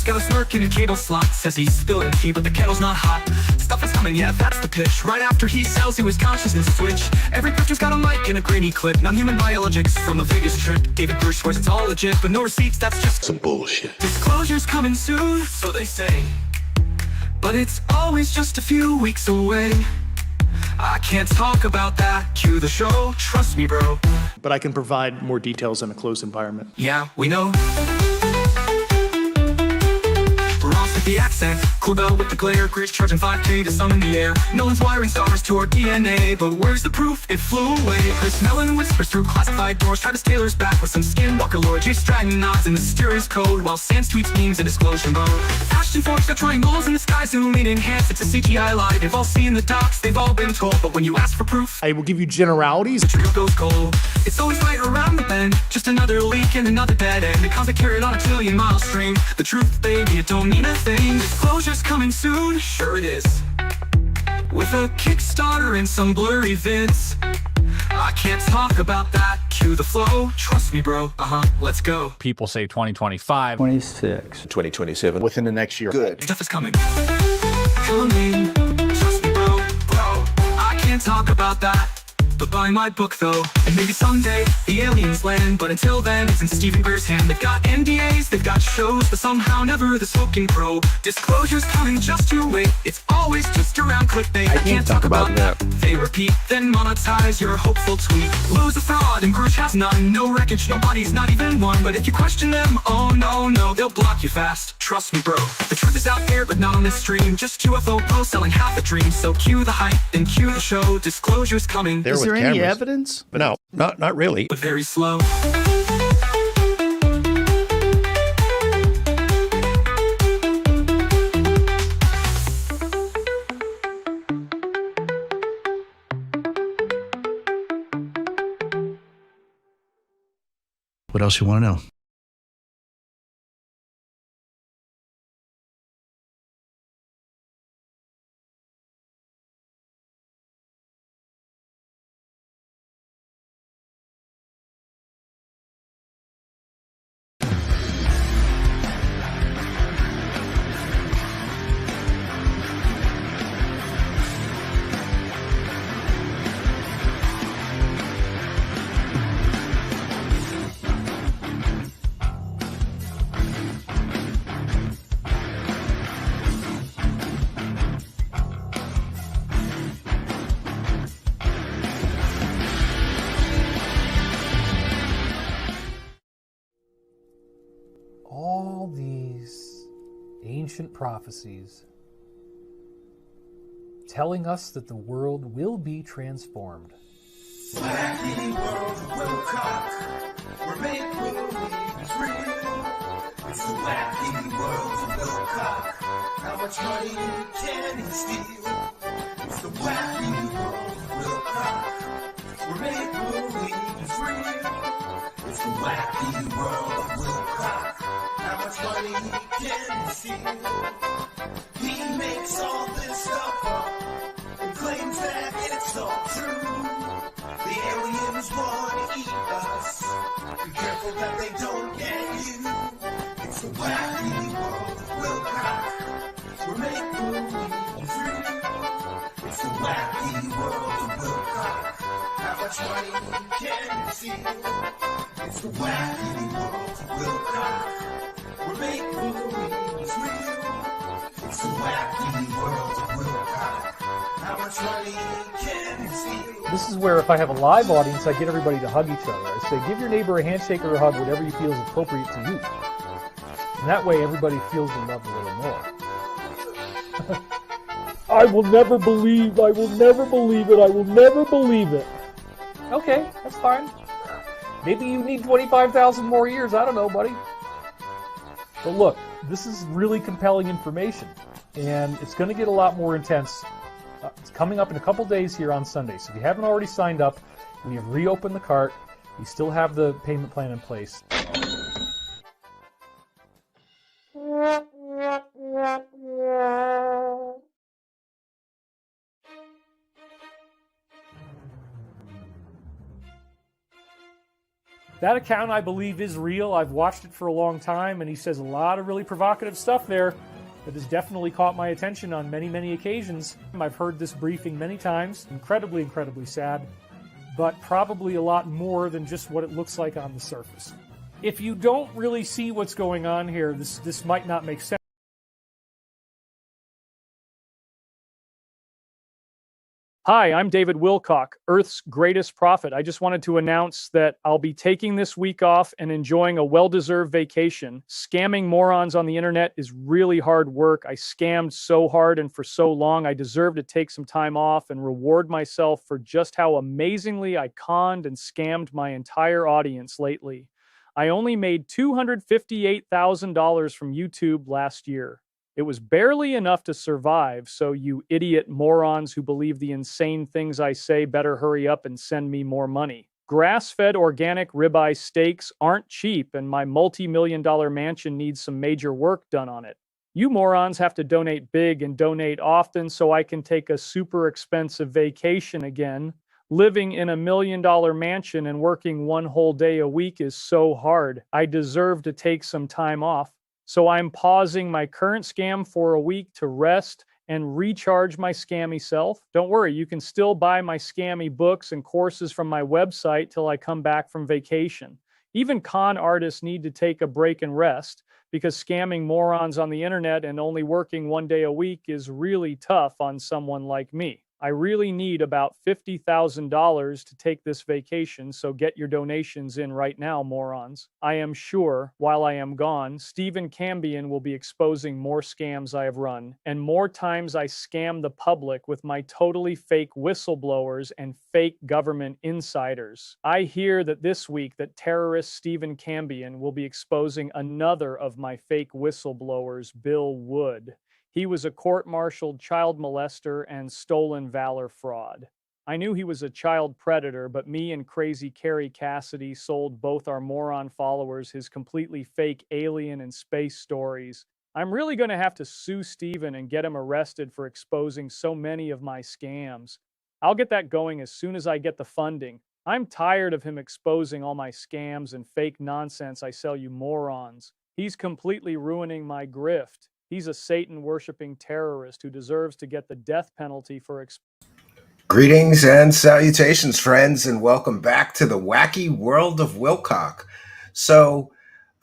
got a smirk in a cable slot. Says he's spilling tea, but the kettle's not hot. Stuff is coming, yeah, that's the pitch. Right after he sells you his consciousness switch. Every picture's got a mic and a grainy clip. Non-human biologics from a Vegas trip. David Bruce swears it's all legit, but no receipts, that's just some bullshit. Disclosure's coming soon, so they say, but it's always just a few weeks away. I can't talk about that, cue the show, trust me bro. But I can provide more details in a closed environment. Yeah, we know. Ross with the accent, Corbell with the glare, Grizz charging 5K to sun in the air. Nolan's wiring stars to our DNA, but where's the proof? It flew away. Chris Mellon whispers through classified doors, Travis Taylor's back with some skinwalker lore. Jay Stratton nods in mysterious code, while Sans tweets memes in disclosure mode. Ashton Forbes got triangles in the sky, zooming enhanced, it's a CGI lie. They've all seen the docs, they've all been told, but when you ask for proof, I will give you generalities. the trio goes cold. It's always right around the bend, just another leak and another dead end. It comes a carrot on a 1,000,000,000 string. The truth, baby, it don't mean a thing. Disclosure's coming soon, sure it is. With a Kickstarter and some blurry vids. I can't talk about that, cue the flow. Trust me bro, let's go. People say 2025. 26. 2027. Within the next year. Good. Stuff is coming. Coming. Trust me bro, I can't talk about that. But buy my book though, and maybe someday the aliens land. But until then, it's in Stephen Greer's hand. They've got NDAs, they've got shows, but somehow never the smoking pro. Disclosure's coming, just you wait. It's always just around clickbait. I can't talk about that. They repeat, then monetize your hopeful tweet. Lose a fraud, and Grush has none. No wreckage, nobody's not even one. But if you question them, oh no, they'll block you fast. Trust me bro, the truth is out there, but not on this stream. Just UFO posts selling half a dream. So cue the hype, then cue the show. Disclosure's coming. Is there any evidence? But no, not really. But very slow. What else you want to know? All these ancient prophecies telling us that the world will be transformed. Wacky world of Wilcock, where make-believe is real. It's the wacky world of Wilcock. How much money can he steal? It's the wacky world of Wilcock, where make-believe is real. It's the wacky world of Wilcock. How much money can he steal? He makes all this stuff up and claims that it's all true. The aliens want to eat us. Be careful that they don't get you. It's the wacky world of Wilcock, where make-believe is real. It's the wacky world of Wilcock. How much money can you steal? It's the wacky world of Wilcock, where make-believe is real. It's the wacky world of Wilcock. How much money can you steal? This is where if I have a live audience, I get everybody to hug each other. I say, give your neighbor a handshake or a hug, whatever you feel is appropriate to you. And that way everybody feels the love a little more. I will never believe it, I will never believe it. Okay, that's fine. Maybe you need 25,000 more years, I don't know, buddy. But look, this is really compelling information, and it's going to get a lot more intense. It's coming up in a couple days here on Sunday, so if you haven't already signed up, we have reopened the cart. We still have the payment plan in place. That account, I believe, is real. I've watched it for a long time, and he says a lot of really provocative stuff there that has definitely caught my attention on many, many occasions. I've heard this briefing many times. Incredibly, incredibly sad, but probably a lot more than just what it looks like on the surface. If you don't really see what's going on here, this might not make sense. Hi, I'm David Wilcock, Earth's greatest prophet. I just wanted to announce that I'll be taking this week off and enjoying a well-deserved vacation. Scamming morons on the internet is really hard work. I scammed so hard and for so long. I deserve to take some time off and reward myself for just how amazingly I conned and scammed my entire audience lately. I only made $258,000 from YouTube last year. It was barely enough to survive, so you idiot morons who believe the insane things I say better hurry up and send me more money. Grass-fed organic ribeye steaks aren't cheap, and my multi-million-dollar mansion needs some major work done on it. You morons have to donate big and donate often so I can take a super expensive vacation again. Living in $1 million mansion and working one whole day a week is so hard. I deserve to take some time off. So I'm pausing my current scam for a week to rest and recharge my scammy self. Don't worry, you can still buy my scammy books and courses from my website till I come back from vacation. Even con artists need to take a break and rest because scamming morons on the internet and only working one day a week is really tough on someone like me. I really need about $50,000 to take this vacation, so get your donations in right now, morons. I am sure, while I am gone, Stephen Cambion will be exposing more scams I have run, and more times I scam the public with my totally fake whistleblowers and fake government insiders. I hear that this week that terrorist Stephen Cambion will be exposing another of my fake whistleblowers, Bill Wood. He was a court-martialed child molester and stolen valor fraud. I knew he was a child predator, but me and crazy Carrie Cassidy sold both our moron followers his completely fake alien and space stories. I'm really going to have to sue Steven and get him arrested for exposing so many of my scams. I'll get that going as soon as I get the funding. I'm tired of him exposing all my scams and fake nonsense I sell you morons. He's completely ruining my grift. He's a Satan-worshipping terrorist who deserves to get the death penalty for Greetings and salutations, friends, and welcome back to the wacky world of Wilcock. So,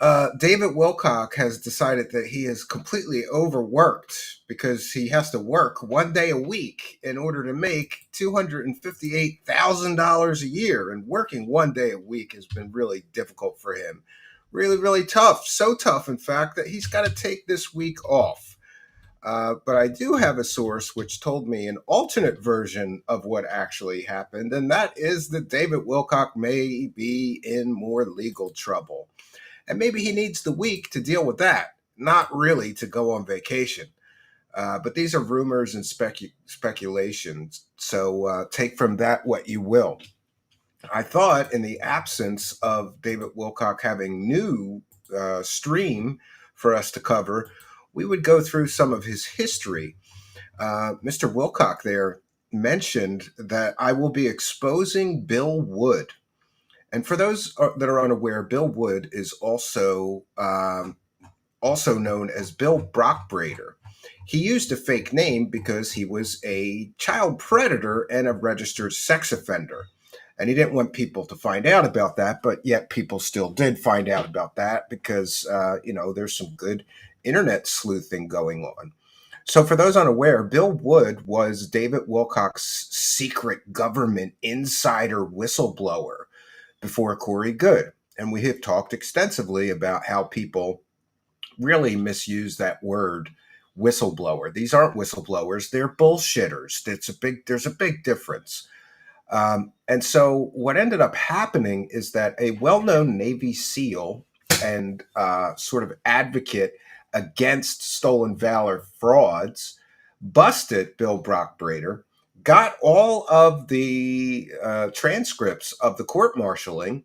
David Wilcock has decided that he is completely overworked because he has to work one day a week in order to make $258,000 a year. And working one day a week has been really difficult for him. Really, really tough. So tough, in fact, that he's got to take this week off. But I do have a source which told me an alternate version of what actually happened, and that is that David Wilcock may be in more legal trouble. And maybe he needs the week to deal with that, not really to go on vacation. But these are rumors and speculations, so take from that what you will. I thought in the absence of David Wilcock having new stream for us to cover, we would go through some of his history. Mr. Wilcock there mentioned that I will be exposing Bill Wood. And for those that are unaware, Bill Wood is also known as Bill Brockbrader. He used a fake name because he was a child predator and a registered sex offender. And he didn't want people to find out about that, but yet people still did find out about that because, there's some good internet sleuthing going on. So for those unaware, Bill Wood was David Wilcock's secret government insider whistleblower before Corey Goode. And we have talked extensively about how people really misuse that word whistleblower. These aren't whistleblowers, they're bullshitters. There's a big difference. And so what ended up happening is that a well-known Navy SEAL and sort of advocate against stolen valor frauds busted Bill Brockbrader, got all of the transcripts of the court-martialing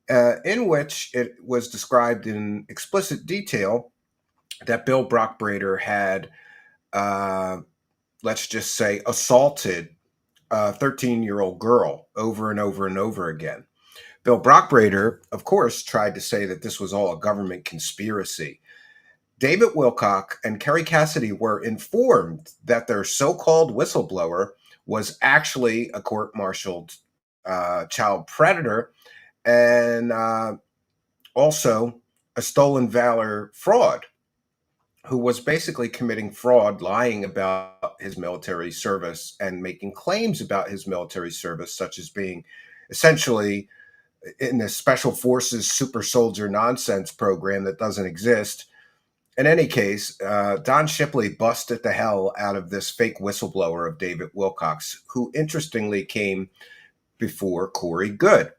in which it was described in explicit detail that Bill Brockbrader had, let's just say, assaulted a 13-year-old girl over and over and over again. Bill Brockbrader, of course, tried to say that this was all a government conspiracy. David Wilcock and Kerry Cassidy were informed that their so-called whistleblower was actually a court-martialed child predator and also a stolen valor fraud who was basically committing fraud, lying about his military service and making claims about his military service, such as being essentially in the special forces super soldier nonsense program that doesn't exist. In any case, Don Shipley busted the hell out of this fake whistleblower of David Wilcox, who interestingly came before Corey Goode.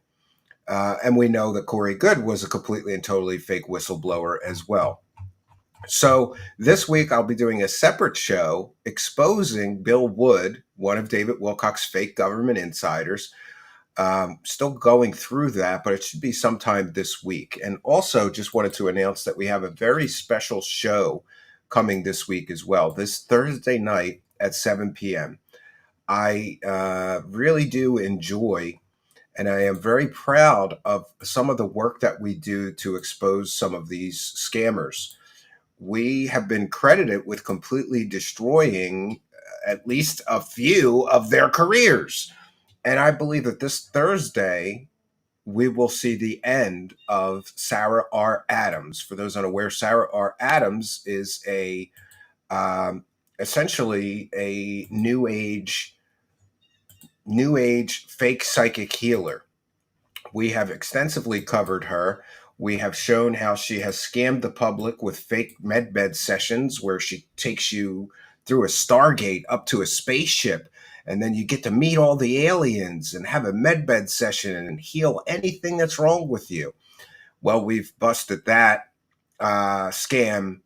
And we know that Corey Goode was a completely and totally fake whistleblower as well. So this week I'll be doing a separate show exposing Bill Wood, one of David Wilcox's fake government insiders. Still going through that, but it should be sometime this week. And also just wanted to announce that we have a very special show coming this week as well, this Thursday night at 7 p.m. I really do enjoy, and I am very proud of some of the work that we do to expose some of these scammers. We have been credited with completely destroying at least a few of their careers. And I believe that this Thursday, we will see the end of Sarah R. Adams. For those unaware, Sarah R. Adams is essentially a new age fake psychic healer. We have extensively covered her. We have shown how she has scammed the public with fake medbed sessions where she takes you through a Stargate up to a spaceship, and then you get to meet all the aliens and have a medbed session and heal anything that's wrong with you. Well, we've busted that scam.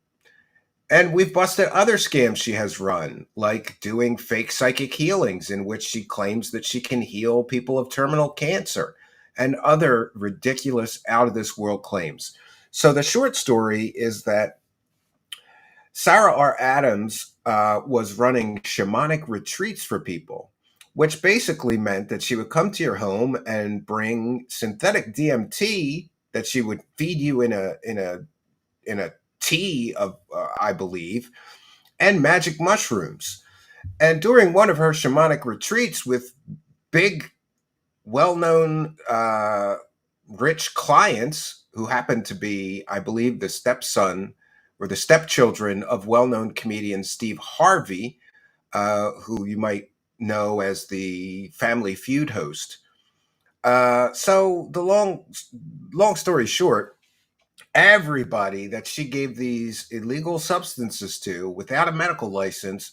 And we've busted other scams she has run, like doing fake psychic healings in which she claims that she can heal people of terminal cancer and other ridiculous out-of-this-world claims. So the short story is that Sarah R. Adams was running shamanic retreats for people, which basically meant that she would come to your home and bring synthetic DMT that she would feed you in a tea of, I believe, and magic mushrooms. And during one of her shamanic retreats with big, well-known, rich clients who happened to be, I believe, the stepson or the stepchildren of well-known comedian Steve Harvey, who you might know as the Family Feud host. So the long story short, everybody that she gave these illegal substances to without a medical license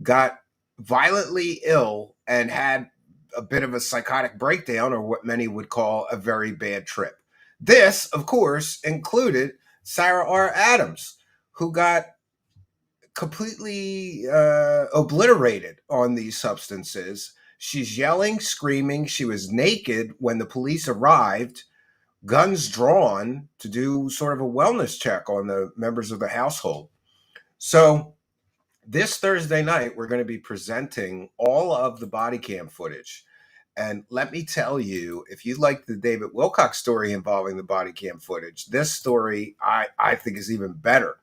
got violently ill and had a bit of a psychotic breakdown, or what many would call a very bad trip. This, of course, included Sarah R. Adams, who got completely obliterated on these substances. She's yelling, screaming. She was naked when the police arrived, guns drawn to do sort of a wellness check on the members of the household. So this Thursday night, we're going to be presenting all of the body cam footage. And let me tell you, if you like the David Wilcox story involving the body cam footage, this story I think is even better.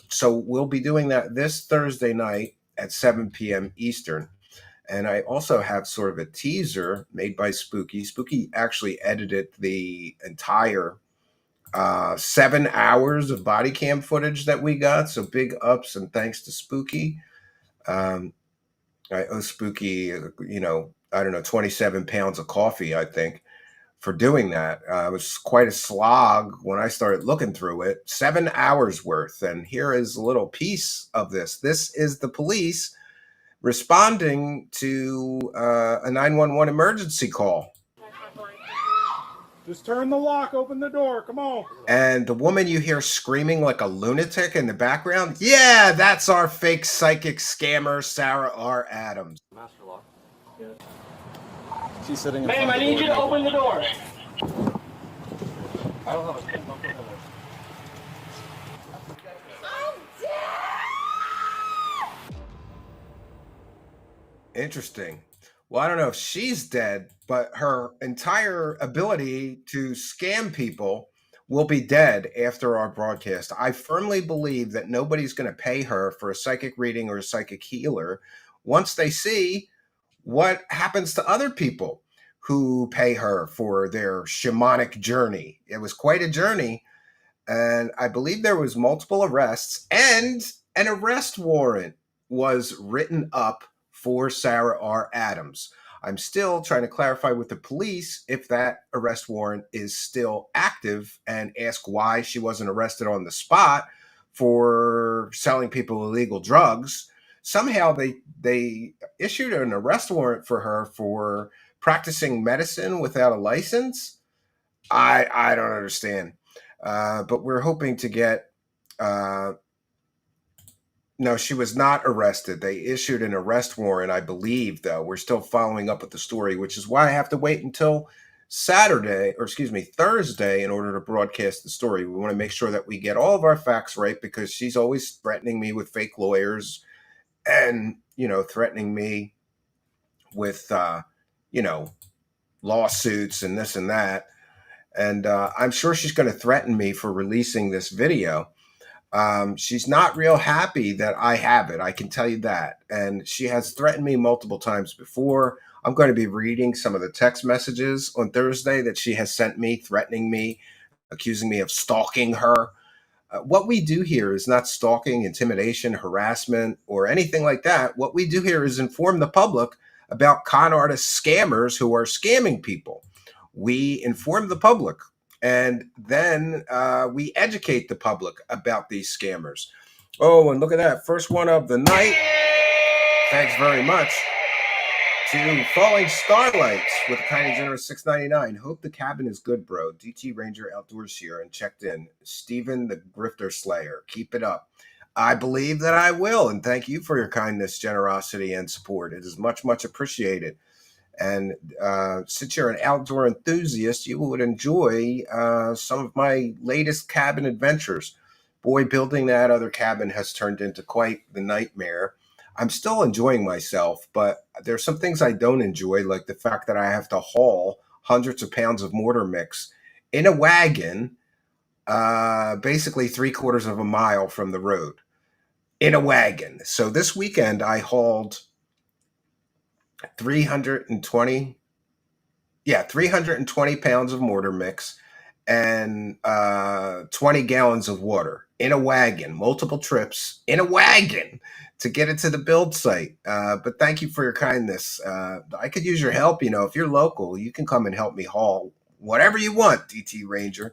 So we'll be doing that this Thursday night at 7 p.m. Eastern. And I also have sort of a teaser made by Spooky. Spooky actually edited the entire 7 hours of body cam footage that we got. So big ups and thanks to Spooky. I owe Spooky, I don't know, 27 pounds of coffee, I think, for doing that. It was quite a slog when I started looking through it. 7 hours worth. And here is a little piece of this. This is the police responding to a 911 emergency call. Just turn the lock, open the door, come on. And the woman you hear screaming like a lunatic in the background, yeah, that's our fake psychic scammer, Sarah R. Adams. Master lock. Yeah. She's sitting in Ma'am, front I of the need you to door. open the door. I don't have a pin. Don't put it in there. Interesting. Well, I don't know if she's dead, but her entire ability to scam people will be dead after our broadcast. I firmly believe that nobody's going to pay her for a psychic reading or a psychic healer once they see what happens to other people who pay her for their shamanic journey. It was quite a journey, and I believe there was multiple arrests, and an arrest warrant was written up for Sarah R. Adams. I'm still trying to clarify with the police if that arrest warrant is still active and ask why she wasn't arrested on the spot for selling people illegal drugs. Somehow they issued an arrest warrant for her for practicing medicine without a license. I don't understand. But we're hoping to get. No, she was not arrested. They issued an arrest warrant, I believe, though. We're still following up with the story, which is why I have to wait until Thursday in order to broadcast the story. We want to make sure that we get all of our facts right because she's always threatening me with fake lawyers and, threatening me with, lawsuits and this and that. And I'm sure she's going to threaten me for releasing this video. She's not real happy that I have it. I can tell you that. And she has threatened me multiple times before. I'm going to be reading some of the text messages on Thursday that she has sent me, threatening me, accusing me of stalking her. What we do here is not stalking, intimidation, harassment, or anything like that. What we do here is inform the public about con artist scammers who are scamming people. We inform the public, and then we educate the public about these scammers. Oh, and look at that. First one of the night. Thanks very much to Falling Starlights with a kind and generous $6.99. Hope the cabin is good, bro. DT Ranger Outdoors here and checked in. Stephen the Grifter Slayer. Keep it up. I believe that I will, and thank you for your kindness, generosity, and support. It is much, much appreciated. And since you're an outdoor enthusiast, you would enjoy some of my latest cabin adventures. Boy, building that other cabin has turned into quite the nightmare. I'm still enjoying myself, but there's some things I don't enjoy, like the fact that I have to haul hundreds of pounds of mortar mix in a wagon, basically 3/4 of a mile from the road, in a wagon. So this weekend I hauled 320 pounds of mortar mix and 20 gallons of water in a wagon, multiple trips in a wagon to get it to the build site. But thank you for your kindness. I could use your help. If you're local, you can come and help me haul whatever you want, DT Ranger.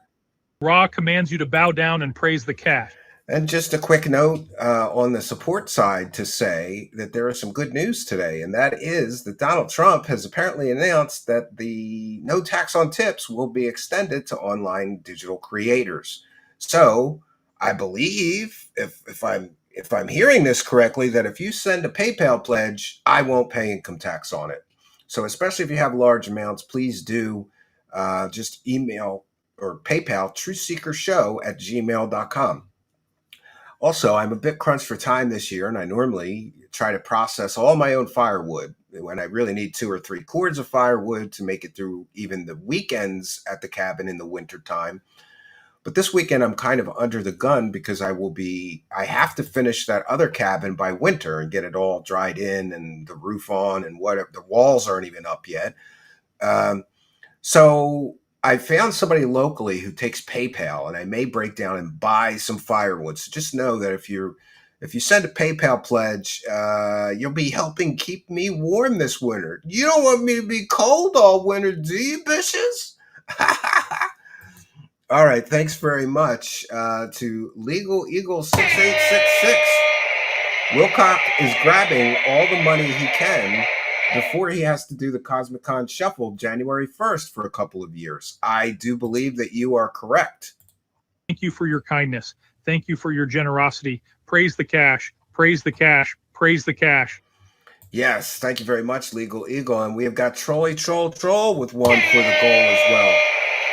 Ra commands you to bow down and praise the cash. And just a quick note on the support side to say that there is some good news today, and that is that Donald Trump has apparently announced that the no tax on tips will be extended to online digital creators. So I believe, if I'm hearing this correctly, that if you send a PayPal pledge, I won't pay income tax on it. So especially if you have large amounts, please do just email or PayPal truthseekershow@gmail.com. Also, I'm a bit crunched for time this year, and I normally try to process all my own firewood when I really need 2 or 3 cords of firewood to make it through even the weekends at the cabin in the wintertime. But this weekend, I'm kind of under the gun because I have to finish that other cabin by winter and get it all dried in and the roof on and whatever. The walls aren't even up yet. So I found somebody locally who takes PayPal, and I may break down and buy some firewood. So just know that if you send a PayPal pledge, you'll be helping keep me warm this winter. You don't want me to be cold all winter, do you, bitches? All right, thanks very much to Legal Eagle 6866. Wilcock is grabbing all the money he can before he has to do the Cosmic Con Shuffle January 1st for a couple of years. I do believe that you are correct. Thank you for your kindness. Thank you for your generosity. Praise the cash. Praise the cash. Praise the cash. Yes, thank you very much, Legal Eagle. And we have got Troll with one for the goal as well.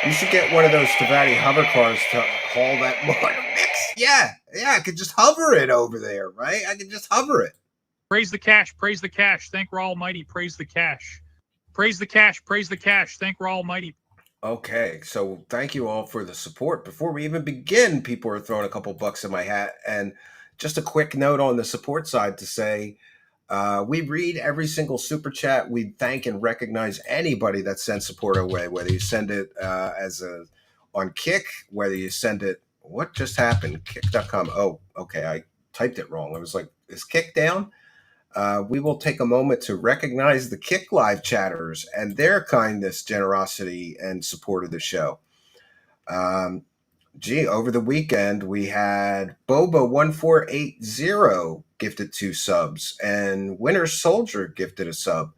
You should get one of those Stevati hover cars to haul that mortar mix. Yeah, I could just hover it over there, right? I could just hover it. Praise the cash, praise the cash. Thank Ra Almighty, praise the cash. Praise the cash, praise the cash. Thank Ra Almighty. Okay, so thank you all for the support. Before we even begin, people are throwing a couple bucks in my hat. And just a quick note on the support side to say, we read every single super chat. We thank and recognize anybody that sends support our way, whether you send it on Kick, whether you send it, what just happened? Kick.com. Oh, okay, I typed it wrong. I was like, is Kick down? We will take a moment to recognize the Kick Live chatters and their kindness, generosity, and support of the show. Over the weekend, we had Boba1480 gifted 2 subs, and Winter Soldier gifted a sub.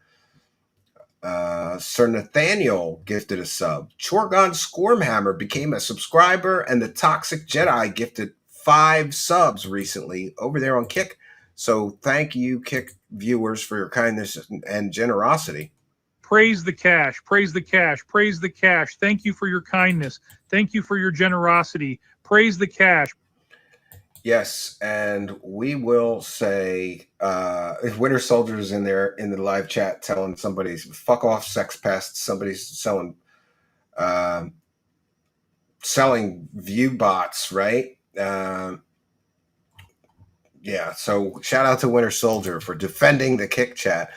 Sir Nathaniel gifted a sub. Chorgon Squirmhammer became a subscriber, and the Toxic Jedi gifted 5 subs recently over there on Kick. So thank you, Kick viewers, for your kindness and generosity. Praise the cash, praise the cash, praise the cash. Thank you for your kindness. Thank you for your generosity. Praise the cash. Yes, and we will say if Winter Soldier is in there in the live chat telling somebody fuck off sex pests, somebody's selling view bots, right? Yeah, so shout out to Winter Soldier for defending the Kick chat.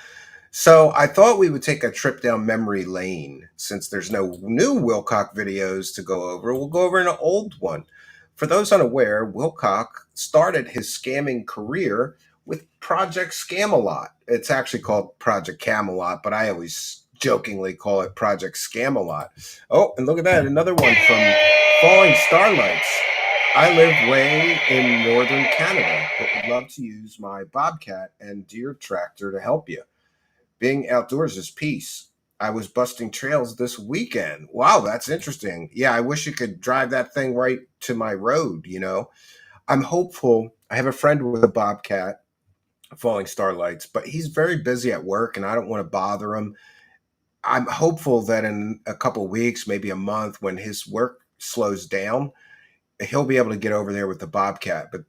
So I thought we would take a trip down memory lane. Since there's no new Wilcock videos to go over, we'll go over an old one. For those unaware, Wilcock started his scamming career with Project Scamelot. It's actually called Project Camelot, but I always jokingly call it Project Scamelot. Oh, and look at that, another one from Falling Starlights. I live way in northern Canada, but would love to use my Bobcat and Deer tractor to help you. Being outdoors is peace. I was busting trails this weekend. Wow, that's interesting. Yeah, I wish you could drive that thing right to my road, you know. I'm hopeful. I have a friend with a Bobcat, Falling Starlights, but he's very busy at work and I don't want to bother him. I'm hopeful that in a couple weeks, maybe a month, when his work slows down, he'll be able to get over there with the Bobcat. But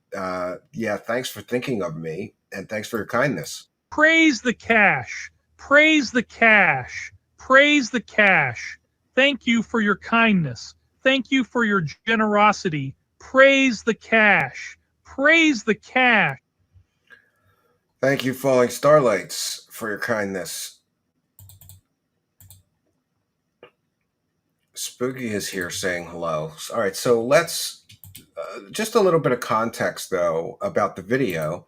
yeah, thanks for thinking of me and thanks for your kindness. Praise the cash, praise the cash, praise the cash. Thank you for your kindness. Thank you for your generosity. Praise the cash, praise the cash. Thank you, Falling Starlights, for your kindness. Spooky is here saying hello. All right, so let's just a little bit of context, though, about the video.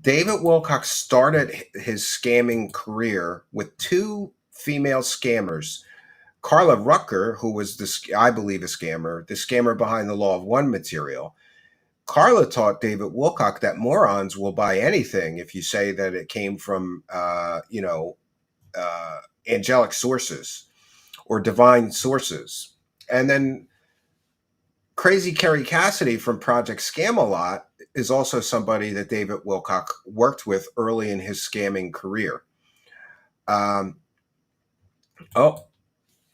David Wilcock started his scamming career with 2 female scammers. Carla Rucker, who was, I believe, a scammer, the scammer behind the Law of One material. Carla taught David Wilcock that morons will buy anything if you say that it came from, angelic sources or divine sources. And then Crazy Carrie Cassidy from Project Scamelot is also somebody that David Wilcock worked with early in his scamming career.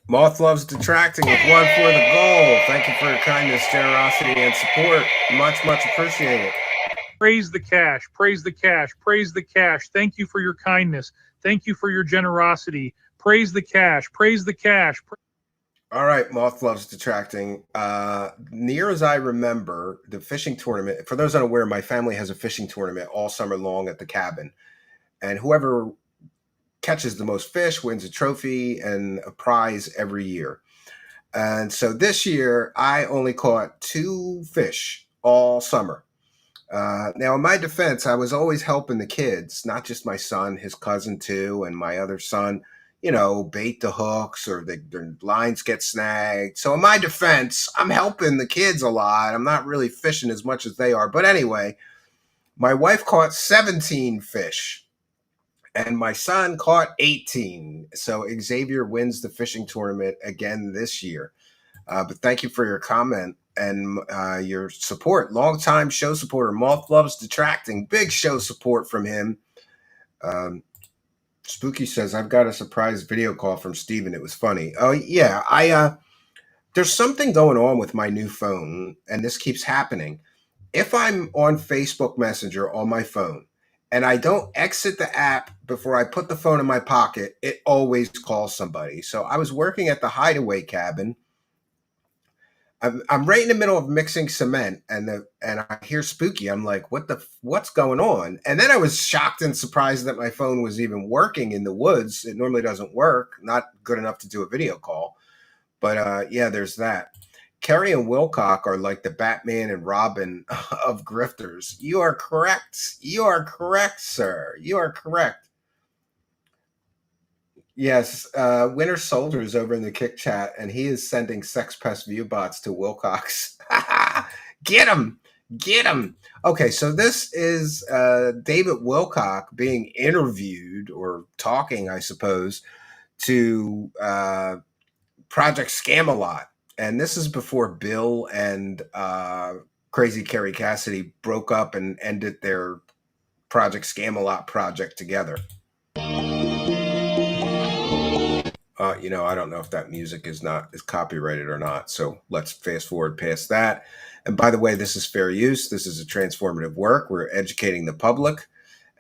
Moth loves detracting with 1 for the goal. Thank you for your kindness, generosity, and support. Much, much appreciated. Praise the cash, praise the cash, praise the cash. Thank you for your kindness. Thank you for your generosity. Praise the cash, praise the cash. All right, Moth loves detracting. Near as I remember, the fishing tournament, for those unaware, my family has a fishing tournament all summer long at the cabin. And whoever catches the most fish wins a trophy and a prize every year. And so this year, I only caught 2 fish all summer. Now, in my defense, I was always helping the kids, not just my son, his cousin too, and my other son, bait the hooks or their lines get snagged. So in my defense, I'm helping the kids a lot. I'm not really fishing as much as they are. But anyway, my wife caught 17 fish. And my son caught 18. So Xavier wins the fishing tournament again this year. But thank you for your comment and your support. Longtime show supporter, Moth loves detracting. Big show support from him. Spooky says, I've got a surprise video call from Steven. It was funny. Oh, yeah. There's something going on with my new phone, and this keeps happening. If I'm on Facebook Messenger on my phone, and I don't exit the app before I put the phone in my pocket, it always calls somebody. So I was working at the Hideaway Cabin. I'm right in the middle of mixing cement, and I hear Spooky. I'm like, what's going on? And then I was shocked and surprised that my phone was even working in the woods. It normally doesn't work, not good enough to do a video call. But yeah, there's that. Kerry and Wilcock are like the Batman and Robin of grifters. You are correct. You are correct, sir. You are correct. Yes, Winter Soldier is over in the Kick Chat, and he is sending Sex Pest View bots to Wilcox. Get him! Get him! Okay, so this is David Wilcock being interviewed, or talking, I suppose, to Project Scam-A-Lot. And this is before Bill and Crazy Carrie Cassidy broke up and ended their Project Scam-A-Lot project together. You know, I don't know if that music is copyrighted or not. So let's fast forward past that. And by the way, this is fair use. This is a transformative work. We're educating the public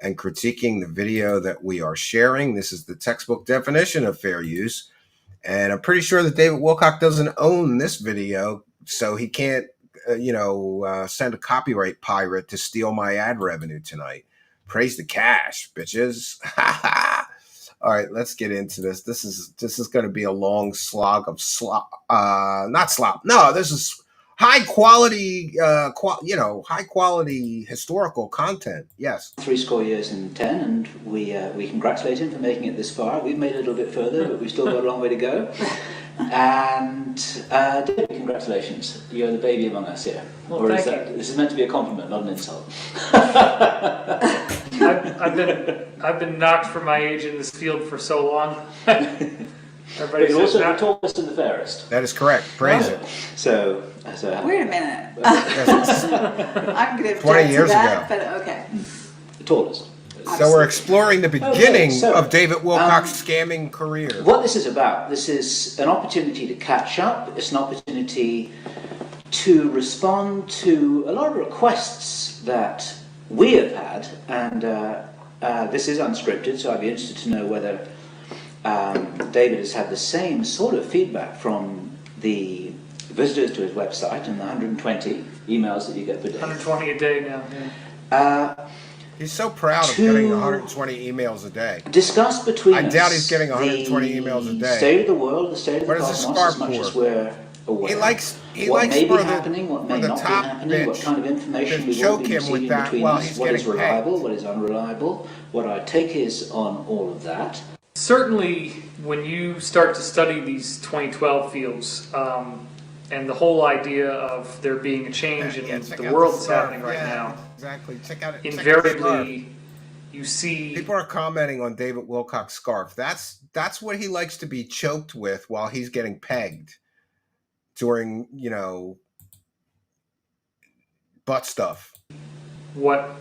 and critiquing the video that we are sharing. This is the textbook definition of fair use. And I'm pretty sure that David Wilcock doesn't own this video, so he can't, send a copyright pirate to steal my ad revenue tonight. Praise the cash, bitches. All right, let's get into this. This is going to be a long slog of not slop. No, this is high quality, high quality historical content. Yes. 70 years and 10, and we congratulate him for making it this far. We've made it a little bit further, but we've still got a long way to go. And David, congratulations. You're the baby among us here. Well, or is thank you. This is meant to be a compliment, not an insult. I've been knocked for my age in this field for so long. But Everybody you're says also the that. tallest and the fairest. That is correct. Praise it. So Wait a minute. Yes. I'm going to 20 object years to that, ago. but okay. the tallest. So we're exploring the beginning so, of David Wilcock's scamming career. What this is about, this is an opportunity to catch up. It's an opportunity to respond to a lot of requests that we have had, and this is unscripted, so I'd be interested to know whether David has had the same sort of feedback from the visitors to his website and the 120 emails that you get per day. 120 a day now. Yeah. He's so proud of getting 120 emails a day. Discuss between I us doubt he's getting 120 emails a day. State of the world, the state of What the is this cosmos, as scarf much for? as we're aware. He likes what may for be the, happening, what may for the not be top happening, what bitch kind of information to we will choke be him receiving with that between while us, he's what is getting reliable, pegged. what is unreliable, what our take is on all of that. Certainly, when you start to study these 2012 fields, and the whole idea of there being a change in check the out world that's scarf. happening right Yeah, now, Exactly. Check out it. invariably you see. People are commenting on David Wilcock's scarf. That's what he likes to be choked with while he's getting pegged during, butt stuff. What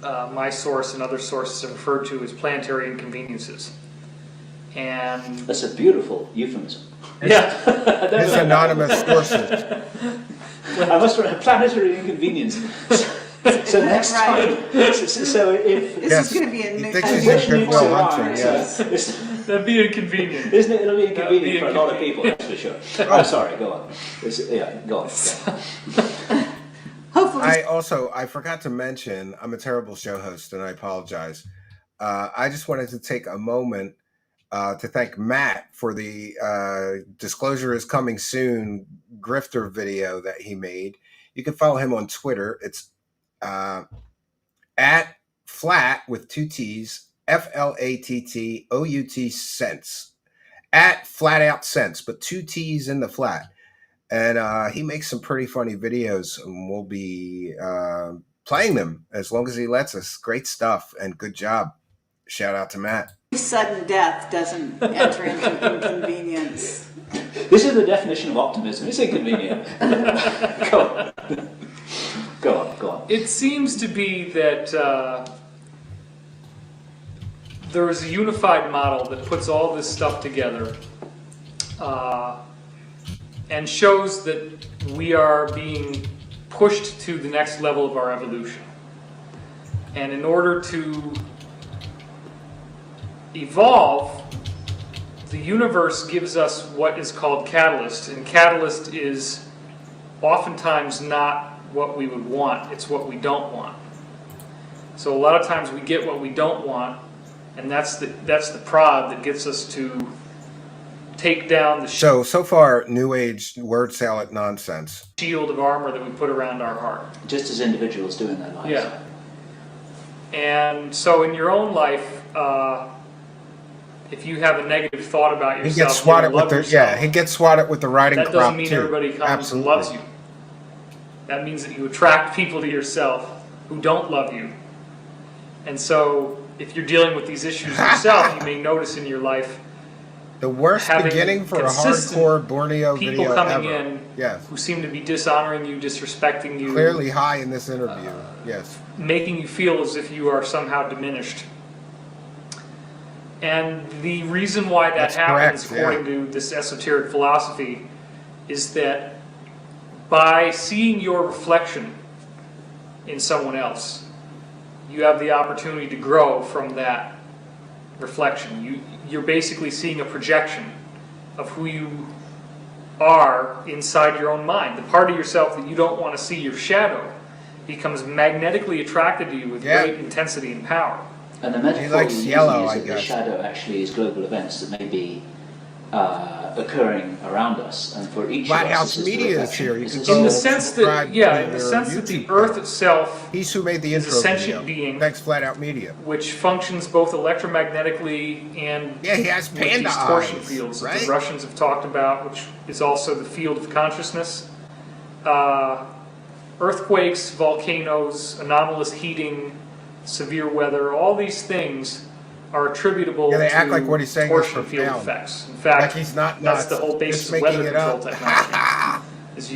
my source and other sources have referred to as planetary inconveniences. And That's a beautiful euphemism. yeah, His anonymous sources. I must write planetary inconvenience. So next time, so if This Yes. is going to be a He new thinks and he's which in Good needs Will to Hunting, rhyme, yes. that'd be inconvenient. Isn't it? It'll be That would be inconvenient for a lot of people, that's for sure. Oh, sorry, go on. Go on. hopefully I forgot to mention, I'm a terrible show host and I apologize. I just wanted to take a moment to thank Matt for the Disclosure is Coming Soon grifter video that he made. You can follow him on Twitter. It's at flat with 2 T's, FLATTOUT sense. At flat out sense, but 2 T's in the flat. And he makes some pretty funny videos, and we'll be playing them as long as he lets us. Great stuff, and good job. Shout out to Matt. sudden death doesn't enter into inconvenience. This is the definition of optimism. It's inconvenient. Go on. Go on. It seems to be that there is a unified model that puts all this stuff together and shows that we are being pushed to the next level of our evolution. And in order to evolve, the universe gives us what is called catalyst, and catalyst is oftentimes not what we would want, it's what we don't want. So a lot of times we get what we don't want, and that's the prod that gets us to take down the So far, New Age word salad nonsense. shield of armor that we put around our heart. Just as individuals do in their lives. Yeah. And so in your own life, if you have a negative thought about yourself, He gets swatted with the he gets swatted with the riding crop too. that doesn't mean everybody comes and loves you. That means that you attract people to yourself who don't love you. And so if you're dealing with these issues yourself, you may notice in your life the worst beginning for a hardcore Borneo people video coming ever. in Yes. who seem to be dishonoring you, disrespecting you, Clearly high in this interview. Yes. making you feel as if you are somehow diminished. And the reason why that That's happens, correct, according to this esoteric philosophy, is that by seeing your reflection in someone else, you have the opportunity to grow from that reflection. You're basically seeing a projection of who you are inside your own mind. The part of yourself that you don't want to see, your shadow, becomes magnetically attracted to you with great intensity and power. And the metaphor likes you're using yellow, is I that the guess. shadow actually is global events that may be occurring around us, and for each Flat of us, House this is the Media is reflection. here. You This can is go In the all- sense subscribe that, to yeah, in the their sense that the YouTube Earth itself, He's who made the is a intro sentient video. being. Thanks, Flat Out Media. which functions both electromagnetically and Yeah, he has with panda these torsion eyes, fields that right? the Russians have talked about, which is also the field of consciousness. Earthquakes, volcanoes, anomalous heating, severe weather, all these things are attributable Yeah, they to act like what he's saying is torsion field profound. effects. In fact, Like he's not that's nuts, the whole just basis of making weather it control up. technology. Is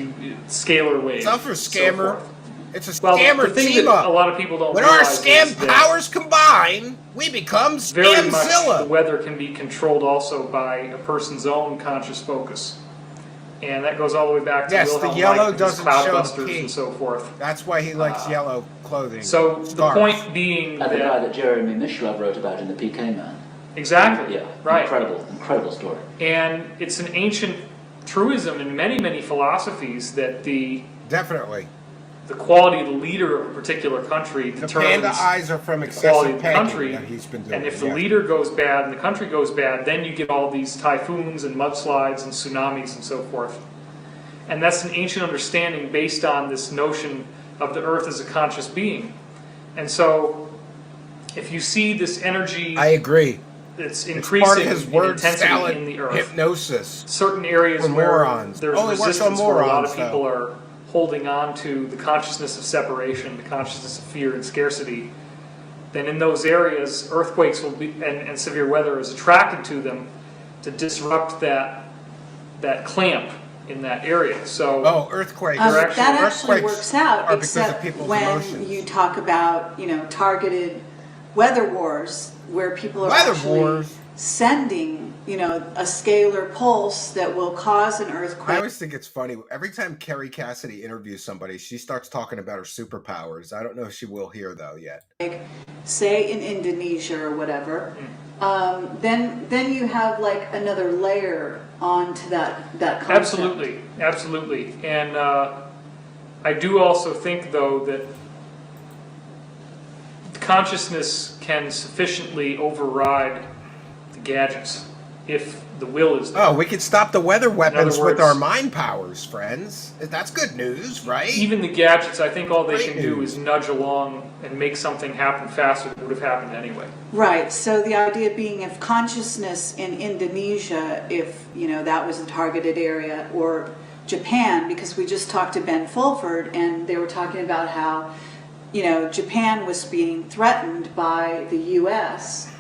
scalar waves. Stuff for and so scammer. forth. It's a Well, scammer the thing team that a up. lot of people don't When our realize is scam that powers combine, we become very much the Scamzilla. weather can be controlled also by a person's own conscious focus. And that goes all the way back to Yes, the Wilhelm yellow Reich and his doesn't show Cloudbusters pink. and so forth. That's why he likes yellow clothing. So the Scarves. point being And the guy that that Jeremy Mishlove wrote about in the PK Man. exactly, Yeah, right. incredible story. And it's an ancient truism in many philosophies that the Definitely. quality of the leader of a particular country The determines panda eyes are from the quality excessive of the panting country. that he's been doing. And if the yeah. leader goes bad and the country goes bad, then you get all these typhoons and mudslides and tsunamis and so forth. And that's an ancient understanding based on this notion of the earth as a conscious being. And so if you see this energy I agree. that's It's increasing part of his in word intensity salad in the earth, hypnosis. certain areas For where morons. there's Only works on resistance, where a lot morons, of people are holding on to the consciousness of separation, the consciousness of fear and scarcity, then in those areas, earthquakes will be and severe weather is attracted to them to disrupt that clamp in that area. So Earthquakes. That actually Earthquakes works out, are because of except people's when emotions. you talk about, targeted weather wars, where people are Weather actually wars. sending, a scalar pulse that will cause an I earthquake. always think it's funny. Every time Kerry Cassidy interviews somebody, she starts talking about her superpowers. I don't know if she will here, though, yet. Say in Indonesia or whatever, then you have like another layer onto that concept. Absolutely. And I do also think, though, that consciousness can sufficiently override the gadgets if the will is there. Oh, we could stop the weather weapons with words- our mind powers, friends. That's good news, right? Even the gadgets, I think all they Great can do news. is nudge along and make something happen faster than would have happened anyway. Right. So the idea being, if consciousness in Indonesia, if that was a targeted area, or Japan, because we just talked to Ben Fulford and they were talking about how Japan was being threatened by the U.S.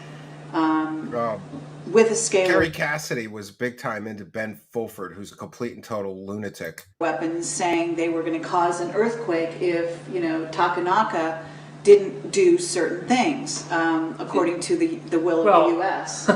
With a scalar Kerry Cassidy was big time into Ben Fulford, who's a complete and total lunatic. weapons, saying they were going to cause an earthquake if Takanaka didn't do certain things according to the will of the U.S.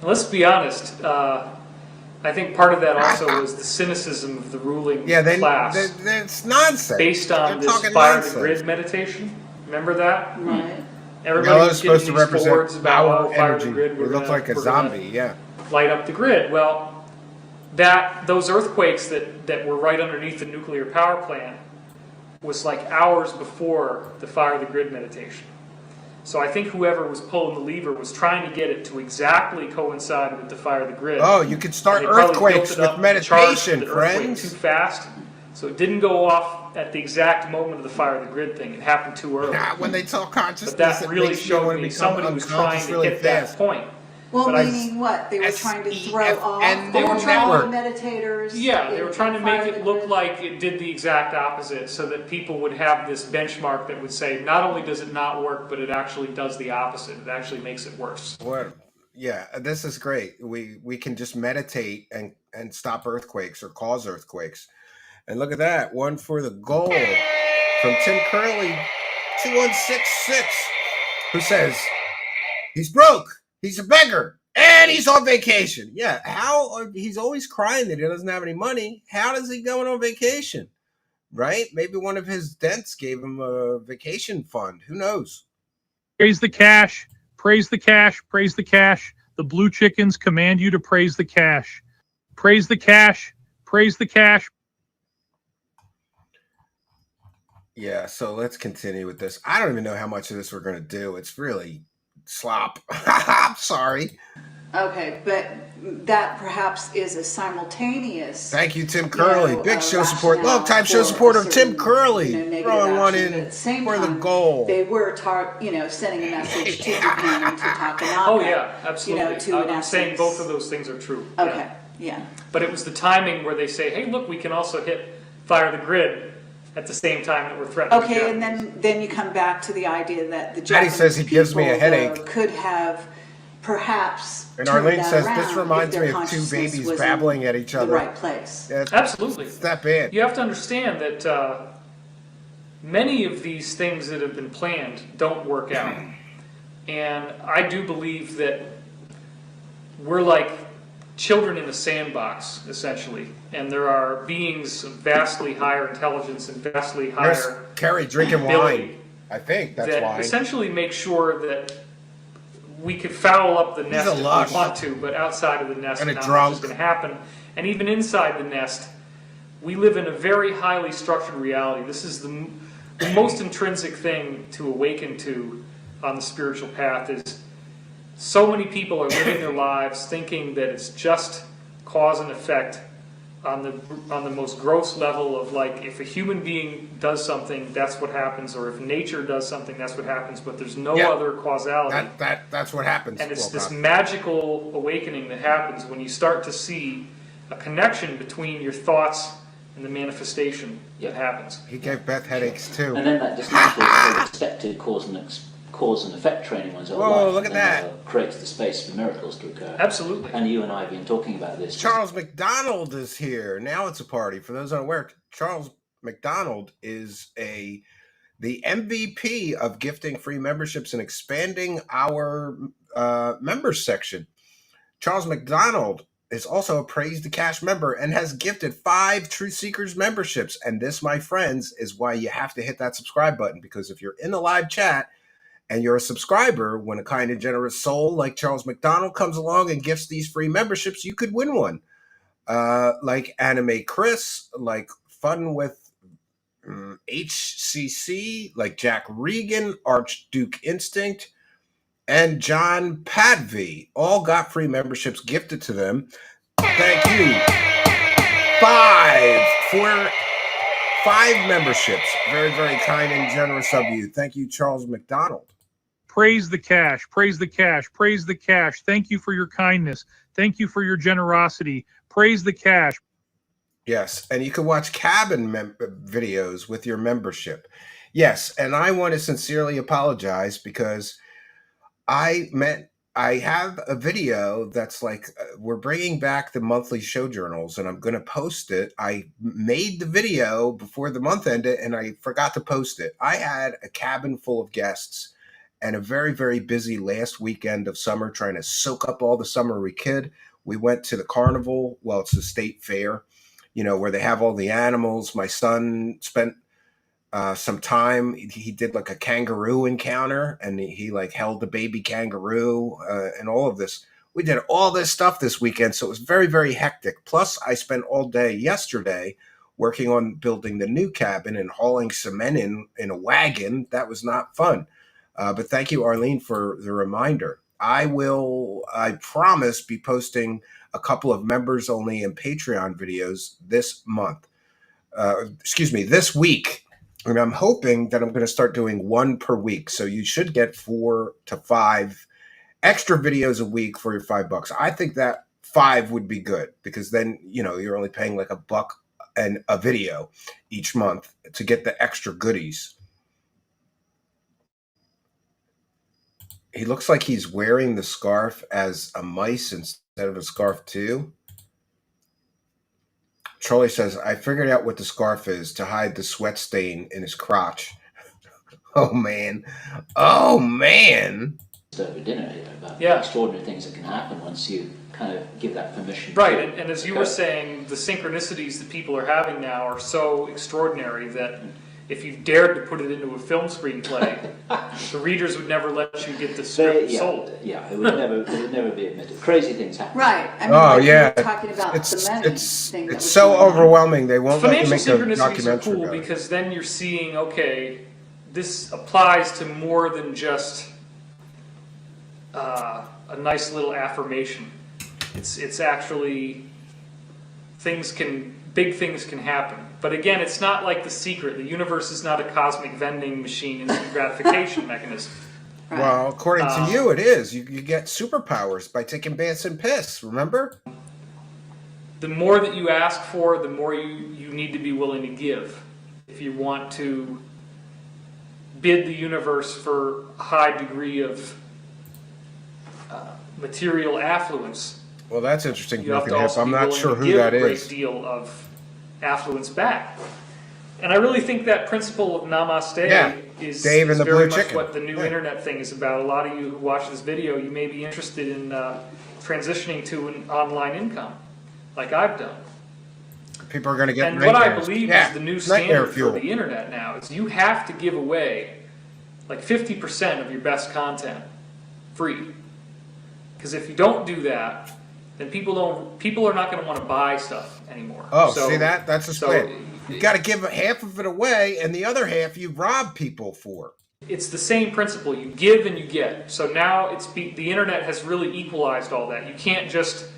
Let's be honest. I think part of that also was the cynicism of the ruling class. It's nonsense. Based on They're this talking fire nonsense. the grid meditation. Remember that? Right. Everybody Yellow was is getting supposed to these represent boards about our fire energy. the grid. It looks like a zombie, yeah. Light up the grid. Well, those earthquakes that were right underneath the nuclear power plant was like hours before the fire the grid meditation. So I think whoever was pulling the lever was trying to get it to exactly coincide with the fire the grid. Oh, you could start And they probably earthquakes built it up with and charged meditation, the earthquake friends. too fast, so it didn't go off at the exact moment of the fire the grid thing. It happened too early. When they talk consciousness, But that it really makes showed want to me become somebody was trying unconscious to really hit fast. that point. Well, But meaning what? They were trying to throw off SEFN They were all trying- the meditators. Yeah, they were trying to make fire it the look grid. like it did the exact opposite, so that people would have this benchmark that would say, not only does it not work, but it actually does the opposite. It actually makes it worse. What? Yeah, this is great. We can just meditate and stop earthquakes or cause earthquakes. And look at that, one for the goal from Tim Curley, 2166, who says he's broke, he's a beggar, and he's on vacation. Yeah, he's always crying that he doesn't have any money. How does he go on vacation? Right? Maybe one of his dents gave him a vacation fund. Who knows? Praise the cash. Praise the cash. Praise the cash. The blue chickens command you to praise the cash. Praise the cash. Praise the cash. Yeah, so let's continue with this. I don't even know how much of this we're going to do. It's really slop. I'm sorry. Okay, but that perhaps is a simultaneous. Thank you, Tim Curley. Big show support. rationale Long time show for support a of Tim certain, Curley. negative Throwing one action, but in at the same for the time, goal. They were, sending a message to Japan and to Takanaka. Oh yeah, absolutely. to in I'm saying essence- both of those things are true. Okay, yeah. But it was the timing where they say, hey, look, we can also hit fire the grid at the same time that we're threatening the Okay, and Japanese. then you come back to the idea that the Eddie Japanese says he gives me a people, headache. though, could have perhaps And turned Arlene that says, around this if reminds their me of two consciousness babies was babbling in at each the other. right place. Absolutely. It's that bad. You have to understand that many of these things that have been planned don't work out. And I do believe that we're like children in a sandbox, essentially. And there are beings of vastly higher intelligence and vastly There's higher Carrie drinking ability wine. I think that's that wine. essentially make sure that we could foul up the nest a if lush. we want to, but outside of the nest, And a not much drunk. is going to happen. And even inside the nest, we live in a very highly structured reality. This is the most intrinsic thing to awaken to on the spiritual path is so many people are living their lives thinking that it's just cause and effect on the most gross level of, like, if a human being does something, that's what happens, or if nature does something, that's what happens, but there's no Yeah. other causality. That's what happens. And it's this Wilcock. magical awakening that happens when you start to see a connection between your thoughts and the manifestation that happens. He gave Beth headaches too. And then that just naturally expected cause and effect training one's own Whoa, life. look at and then, that. creates the space for miracles to occur. Absolutely. And you and I have been talking about this. Charles McDonald is here. Now it's a party. For those unaware, Charles McDonald is the MVP of gifting free memberships and expanding our members section. Charles McDonald is also a Praise the Cash member and has gifted 5 Truth Seekers memberships. And this, my friends, is why you have to hit that subscribe button, because if you're in the live chat and you're a subscriber, when a kind and generous soul like Charles McDonald comes along and gifts these free memberships, you could win one. Like Anime Chris, like Fun with HCC, like Jack Regan, Archduke Instinct, and John Padvey all got free memberships gifted to them. Thank you. 5 memberships. Very, very kind and generous of you. Thank you, Charles McDonald. Praise the cash. Praise the cash. Praise the cash. Thank you for your kindness. Thank you for your generosity. Praise the cash. Yes, and you can watch cabin videos with your membership. Yes, and I want to sincerely apologize because I have a video that's like, we're bringing back the monthly show journals, and I'm going to post it. I made the video before the month ended, and I forgot to post it. I had a cabin full of guests and a very, very busy last weekend of summer trying to soak up all the summer we could. We went to the carnival. Well, it's the state fair, where they have all the animals. My son spent some time. He did like a kangaroo encounter, and he like held the baby kangaroo and all of this. We did all this stuff this weekend, so it was very, very hectic. Plus, I spent all day yesterday working on building the new cabin and hauling cement in a wagon. That was not fun. But thank you, Arlene, for the reminder. I promise, be posting a couple of members only and Patreon videos this month. This week. And I'm hoping that I'm going to start doing one per week. So you should get 4 to 5 extra videos a week for your $5. I think that 5 would be good, because then, you're only paying like $1 and a video each month to get the extra goodies. He looks like he's wearing the scarf as a mice instead of a scarf too. Charlie says, I figured out what the scarf is to hide the sweat stain in his crotch. Oh, man. Oh, man. Over dinner here about the extraordinary things that can happen once you kind of give that permission. Right, and as you were saying, the synchronicities that people are having now are so extraordinary that if you dared to put it into a film screenplay, the readers would never let you get the script sold. Yeah, it would never be admitted. Crazy things happen. Right. I mean, you were talking about the Menon thing. It's so overwhelming. They won't let you make a synchronicities documentary are cool because then you're seeing, okay, this applies to more than just a nice little affirmation. It's actually big things can happen. But again, it's not like The Secret. The universe is not a cosmic vending machine, instant gratification mechanism. Right. Well, according to you, it is. You get superpowers by taking baths and piss, remember? The more that you ask for, the more you need to be willing to give. If you want to bid the universe for a high degree of material affluence, well, that's interesting. you have to also I'm be not willing sure to who give that a great is. deal of affluence back. And I really think that principle of namaste is Dave and the very blue much chicken. what the new internet thing is about. A lot of you who watch this video, you may be interested in transitioning to an online income, like I've done. People are going to get And what I nightmares. believe is the new standard for the internet now is you have to give away like 50% of your best content free. Because if you don't do that, then people are not going to want to buy stuff anymore. Oh, see that? That's a split. You got to give half of it away, and the other half you rob people for. It's the same principle. You give and you get. So now the internet has really equalized all that. You can't just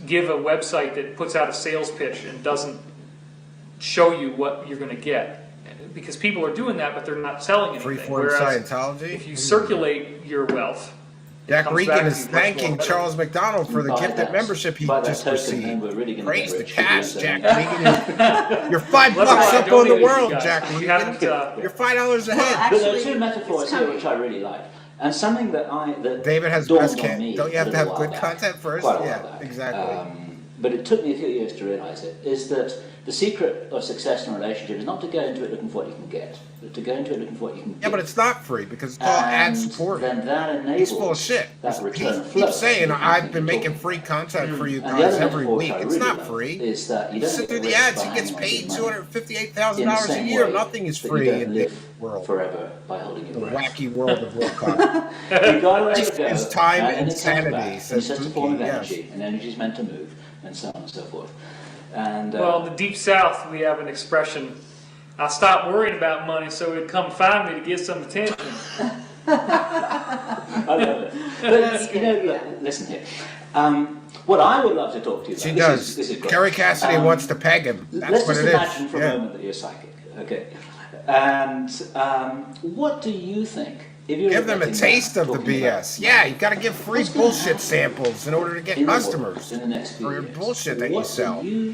give a website that puts out a sales pitch and doesn't show you what you're going to get, because people are doing that, but they're not selling anything. Freeform Scientology. If you circulate your wealth, Jack Regan is thanking Charles McDonald for the gifted membership he just received. Praise the cash, Jack Regan. You're $5 up on the world, Jack Regan. You're $5 ahead. But there are two metaphors here which I really like. And something that David has dawned best on content. me Don't you have to have good back, content first? quite a while Yeah, back. exactly. But it took me a few years to realise it, is that the secret of success in a relationship is not to go into it looking for what you can get, but to go into it looking for what you can get. Yeah, but it's not free because it's all ad supported. Then that enables He's full of shit. that return He flow. keeps saying, I've been making free content for you And the guys other every metaphor week. I It's really not love free. is that you don't Sit get through the rich ads. by He gets hanging on to paid your money. $258,000 a year. Nothing is free in the world. Forever by holding your The breath. wacky world of Wilcock. You gotta let it go. It's time and and it comes sanity, back. And says it's just a form of Spooky, energy, and energy is meant to move, and so on and so forth. And well, in the Deep South, we have an expression, I stopped worrying about money so he'd come find me to get some attention. I love it. But, look, listen here. What I would love to talk to you about... She does. This is great. Kerry Cassidy wants to peg him. That's let's what just it is. imagine for a moment that you're psychic, okay? And what do you think? If you're Give them a reflecting taste back, of the talking BS. about, Yeah, you got to give free what's gonna bullshit happen samples in order to get in the world customers in the next few for your years? bullshit that you What sell. do you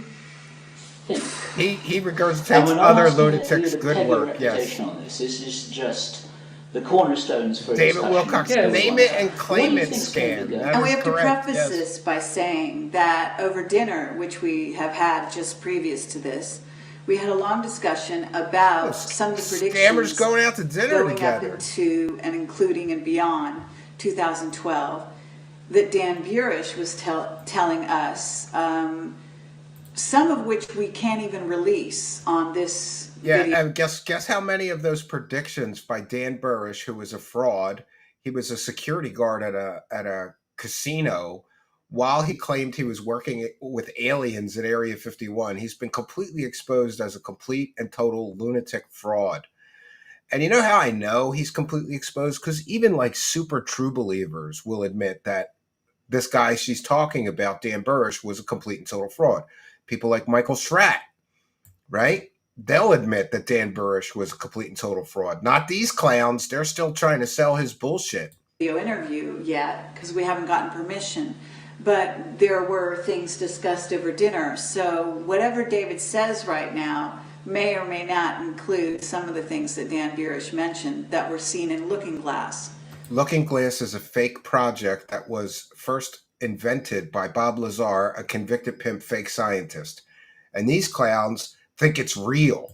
think? He And regurgitates we're not other asking you lunatics' to good peg your work. Yes. reputation on this. This is just the cornerstones for a David discussion. Wilcock's Yeah, name it and claim What do you it think's going to scam. go? That And we is have to correct, preface yes. this by saying that over dinner, which we have had just previous to this, we had a long discussion about some of the predictions Scammers going out to dinner going together. up into and including and beyond 2012 that Dan Burish was telling us, some of which we can't even release on this Yeah, video. and guess how many of those predictions by Dan Burrish, who was a fraud, he was a security guard at a casino while he claimed he was working with aliens at Area 51. He's been completely exposed as a complete and total lunatic fraud. And you know how I know he's completely exposed? Because even like super true believers will admit that this guy she's talking about, Dan Burrish, was a complete and total fraud. People like Michael Schratt, right? They'll admit that Dan Burrish was a complete and total fraud. Not these clowns. They're still trying to sell his bullshit. Interview yet because we haven't gotten permission, but there were things discussed over dinner. So whatever David says right now may or may not include some of the things that Dan Burrish mentioned that were seen in Looking Glass. Looking Glass is a fake project that was first invented by Bob Lazar, a convicted pimp fake scientist. And these clowns think it's real.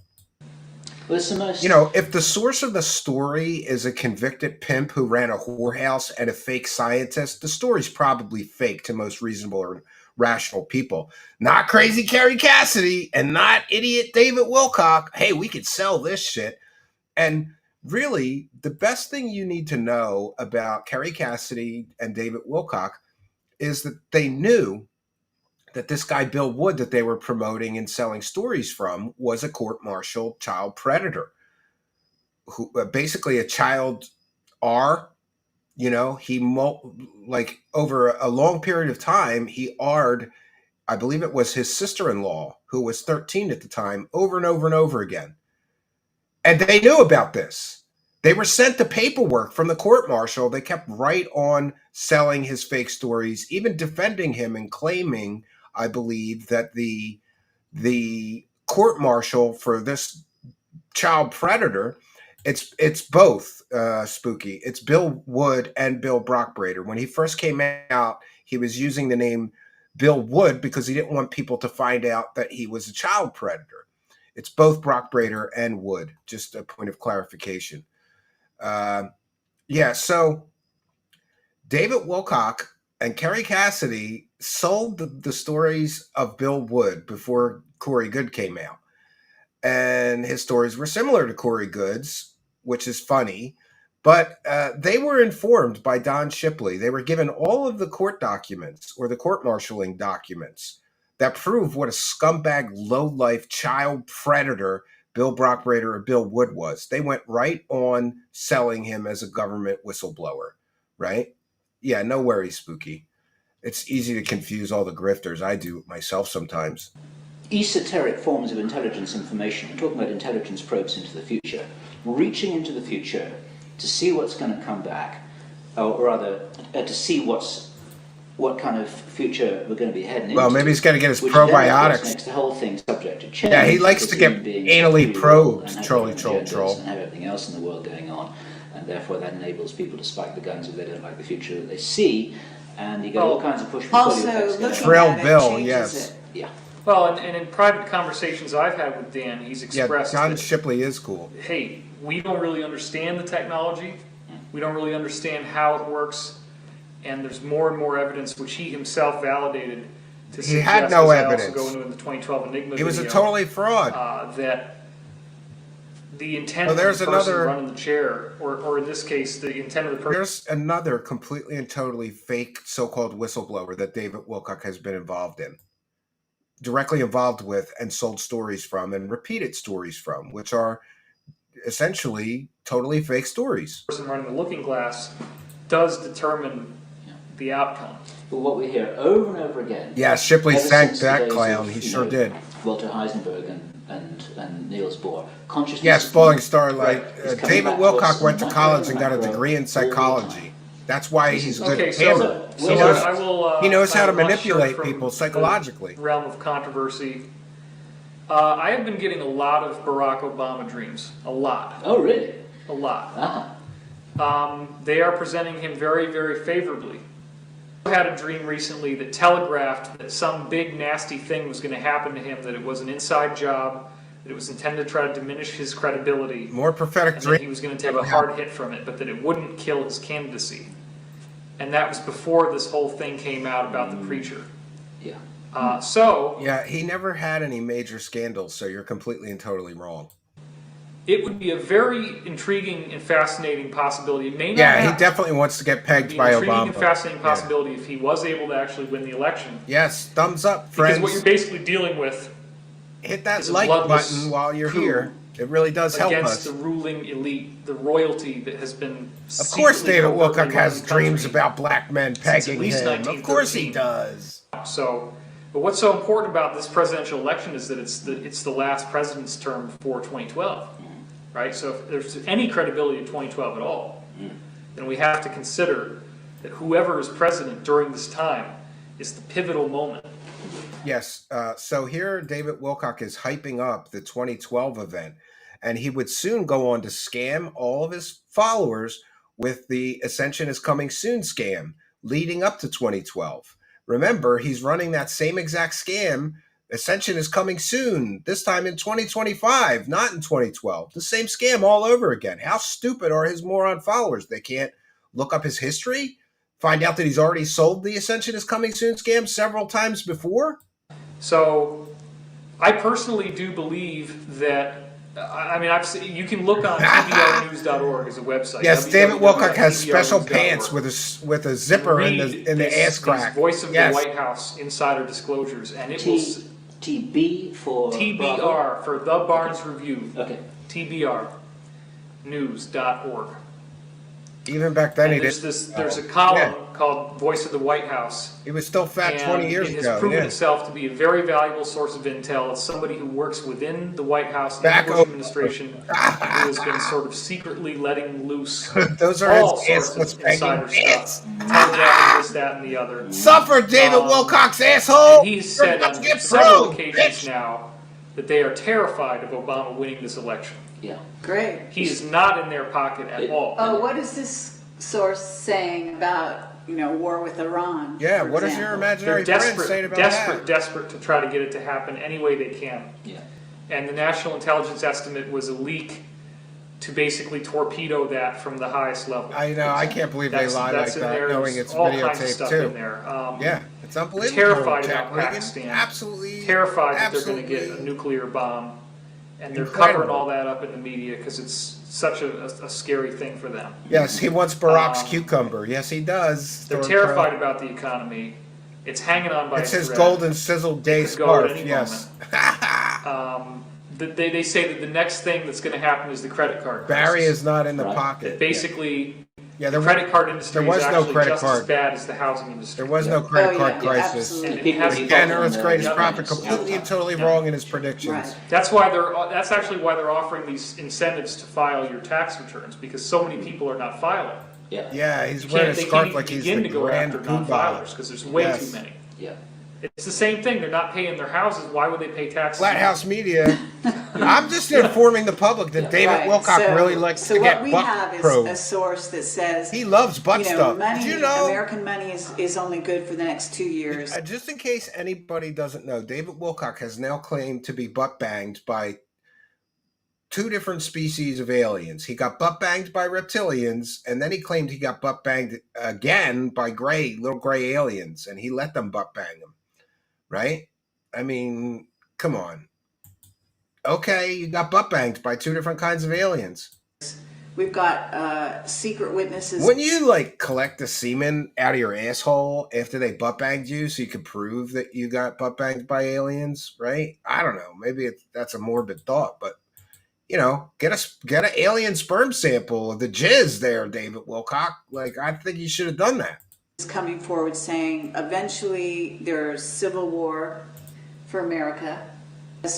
You know, if the source of the story is a convicted pimp who ran a whorehouse and a fake scientist, the story's probably fake to most reasonable or rational people. Not crazy Carrie Cassidy and not idiot David Wilcock. Hey, we could sell this shit. And really, the best thing you need to know about Carrie Cassidy and David Wilcock is that they knew that this guy, Bill Wood, that they were promoting and selling stories from was a court-martialed child predator, who basically a child R, you know, like over a long period of time, he R'd, I believe it was his sister-in-law, who was 13 at the time, over and over and over again. And they knew about this. They were sent the paperwork from the court-martial. They kept right on selling his fake stories, even defending him and claiming, I believe, that the court-martial for this child predator, it's both, Spooky. It's Bill Wood and Bill Brockbrader. When he first came out, he was using the name Bill Wood because he didn't want people to find out that he was a child predator. It's both Brockbrader and Wood, just a point of clarification. Yeah, so David Wilcock and Carrie Cassidy sold the stories of Bill Wood before Corey Good came out. And his stories were similar to Corey Good's, which is funny. But they were informed by Don Shipley. They were given all of the court documents or the court-martialing documents that prove what a scumbag, low-life child predator Bill Brockbrader or Bill Wood was. They went right on selling him as a government whistleblower, right? Yeah, no worries, Spooky. It's easy to confuse all the grifters. I do myself sometimes. Esoteric forms of intelligence information. I'm talking about intelligence probes into the future, reaching into the future to see what's going to come back, or rather, to see what kind of future we're going to be heading into. Well, maybe he's got to get his which probiotics. Then, of course, makes the whole thing subject to change. Yeah, he likes to get anally probed, troll. And have everything else in the world going on, and therefore that enables people to spike the guns if they don't like the future that they see, and you get all kinds of push and pull effects. Trail Bill, yes. Yeah. Well, and in private conversations I've had with Dan, he's expressed Don that, Shipley is cool. hey, we don't really understand the technology. We don't really understand how it works. And there's more and more evidence, which he himself validated. To He had no as I evidence. also go into in the 2012 Enigma He was a video, totally fraud. that the intent there's of the person another- running the chair, or in this case, the intent of the person. There's another completely and totally fake so-called whistleblower that David Wilcock has been involved in. Directly involved with and sold stories from and repeated stories from, which are essentially totally fake stories. The person running the Looking Glass does determine the outcome. But what we hear over and over again. Yeah, Shipley ever sank since the that days clown. of, He sure did. Walter Heisenberg and Niels Bohr. Consciousness. Yes, Falling Starlight. Right. David Wilcock went to college and got a degree in psychology. That's why he's a good Okay, hammer. so I will. He knows how to I'm not manipulate sure from people psychologically. the realm of controversy. I have been getting a lot of Barack Obama dreams. A lot. Oh, really? A lot. Ah. They are presenting him very, very favorably. I had a dream recently that telegraphed that some big nasty thing was going to happen to him, that it was an inside job, that it was intended to try to diminish his credibility. More prophetic and dream. that he was going to take a hard hit from it, but that it wouldn't kill his candidacy. And that was before this whole thing came out about the preacher. Yeah. So Yeah, he never had any major scandals, so you're completely and totally wrong. it would be a very intriguing and fascinating possibility. It may not Yeah, happen. he definitely wants to get pegged by It would be an Obama. intriguing and fascinating possibility if he was able to actually win the election. Yes, thumbs up, friends. Because what you're basically dealing with hit that is a like bloodless button while you're coup here. It really does help against us. the ruling elite, the royalty that has been. Of course, David covertly Wilcock has running the country dreams about black men since pegging at least him. Of course he 1913. does. So, but what's so important about this presidential election is that it's the last president's term for 2012, right? So if there's any credibility in 2012 at all, then we have to consider that whoever is president during this time is the pivotal moment. Yes. So here, David Wilcock is hyping up the 2012 event, and he would soon go on to scam all of his followers with the Ascension is Coming Soon scam leading up to 2012. Remember, he's running that same exact scam. Ascension is coming soon, this time in 2025, not in 2012. The same scam all over again. How stupid are his moron followers? They can't look up his history, find out that he's already sold the Ascension is Coming Soon scam several times before? So, I personally do believe that. I mean, you can look on tbrnews.org as a website. Yes, David Wilcock has special tbrnews.org. pants with a zipper in the ass crack. Voice of Yes. the White House insider disclosures, and it will TB for TBR for the Barnes Review. Okay. TBR news.org. Even back then, And he there's didn't. there's a column called Voice of the White House. He was still fat And 20 years it has ago. proven Yeah. itself to be a very valuable source of intel. It's somebody who works within the White House and Back the Bush over. administration who has been sort of secretly letting loose Those are all his sorts assless of insider pegging pants. stuff. Telegraphing this, that, and the other. Suffer, David Wilcock's asshole! And he's said You're on about to get several probed, occasions bitch. now that they are terrified of Obama winning this election. Yeah. Great. He is not in their pocket at all. Oh, what is this source saying about, war with Iran? Yeah, for what is your example? imaginary They're friend saying about desperate to try to get it to happen any way they can. Yeah. And the national intelligence estimate was a leak to basically torpedo that from the highest level. that? I know, I can't believe they lie like That's in that, there. knowing There's it's all kinds of videotaped stuff too. in there. Yeah, it's unbelievable. Terrified Jack about Reagan. Pakistan. Absolutely. Terrified that they're going to get a absolutely nuclear bomb. And they're Incredible. covering all that up in the media because it's such a scary thing for them. Yes, he wants Barack's cucumber. Yes, he does. They're Stormtrooper. terrified about the economy. It's hanging on by It's a his thread. golden sizzled day It could go at scarf. any Yes. They say that the next thing that's going to happen is the credit card crisis. Barry is not in the Right. pocket. Basically, Yeah, the credit card industry there was is no actually credit just card. as bad as the housing industry. There was no credit Oh, card yeah, crisis. absolutely. And it has Again, Earth's greatest Yeah. prophet, completely and totally wrong in his predictions. Right. That's actually why they're offering these incentives to file your tax returns, because so many people are not filing. Yeah. Yeah, he's They wearing a can't scarf even like he's begin the to go grand after poobah. non-filers because there's way Yes. too many. Yeah. It's the same thing. They're not paying their houses. Why would they pay taxes? Flat House Media. I'm just informing the public that David Right, Wilcock so- really likes so to what get we butt have is probed. a source that says He loves butt stuff. money, Did you know? American money is only good for the next 2 years. Just in case anybody doesn't know, David Wilcock has now claimed to be butt banged by 2 different species of aliens. He got butt banged by reptilians, and then he claimed he got butt banged again by little gray aliens, and he let them butt bang him. Right? I mean, come on. Okay, you got butt banged by 2 different kinds of aliens. We've got secret witnesses. Wouldn't you collect the semen out of your asshole after they butt banged you so you could prove that you got butt banged by aliens? Right? I don't know. Maybe that's a morbid thought, but get an alien sperm sample of the jizz there, David Wilcock. I think you should have done that. Coming forward saying eventually there's civil war for America.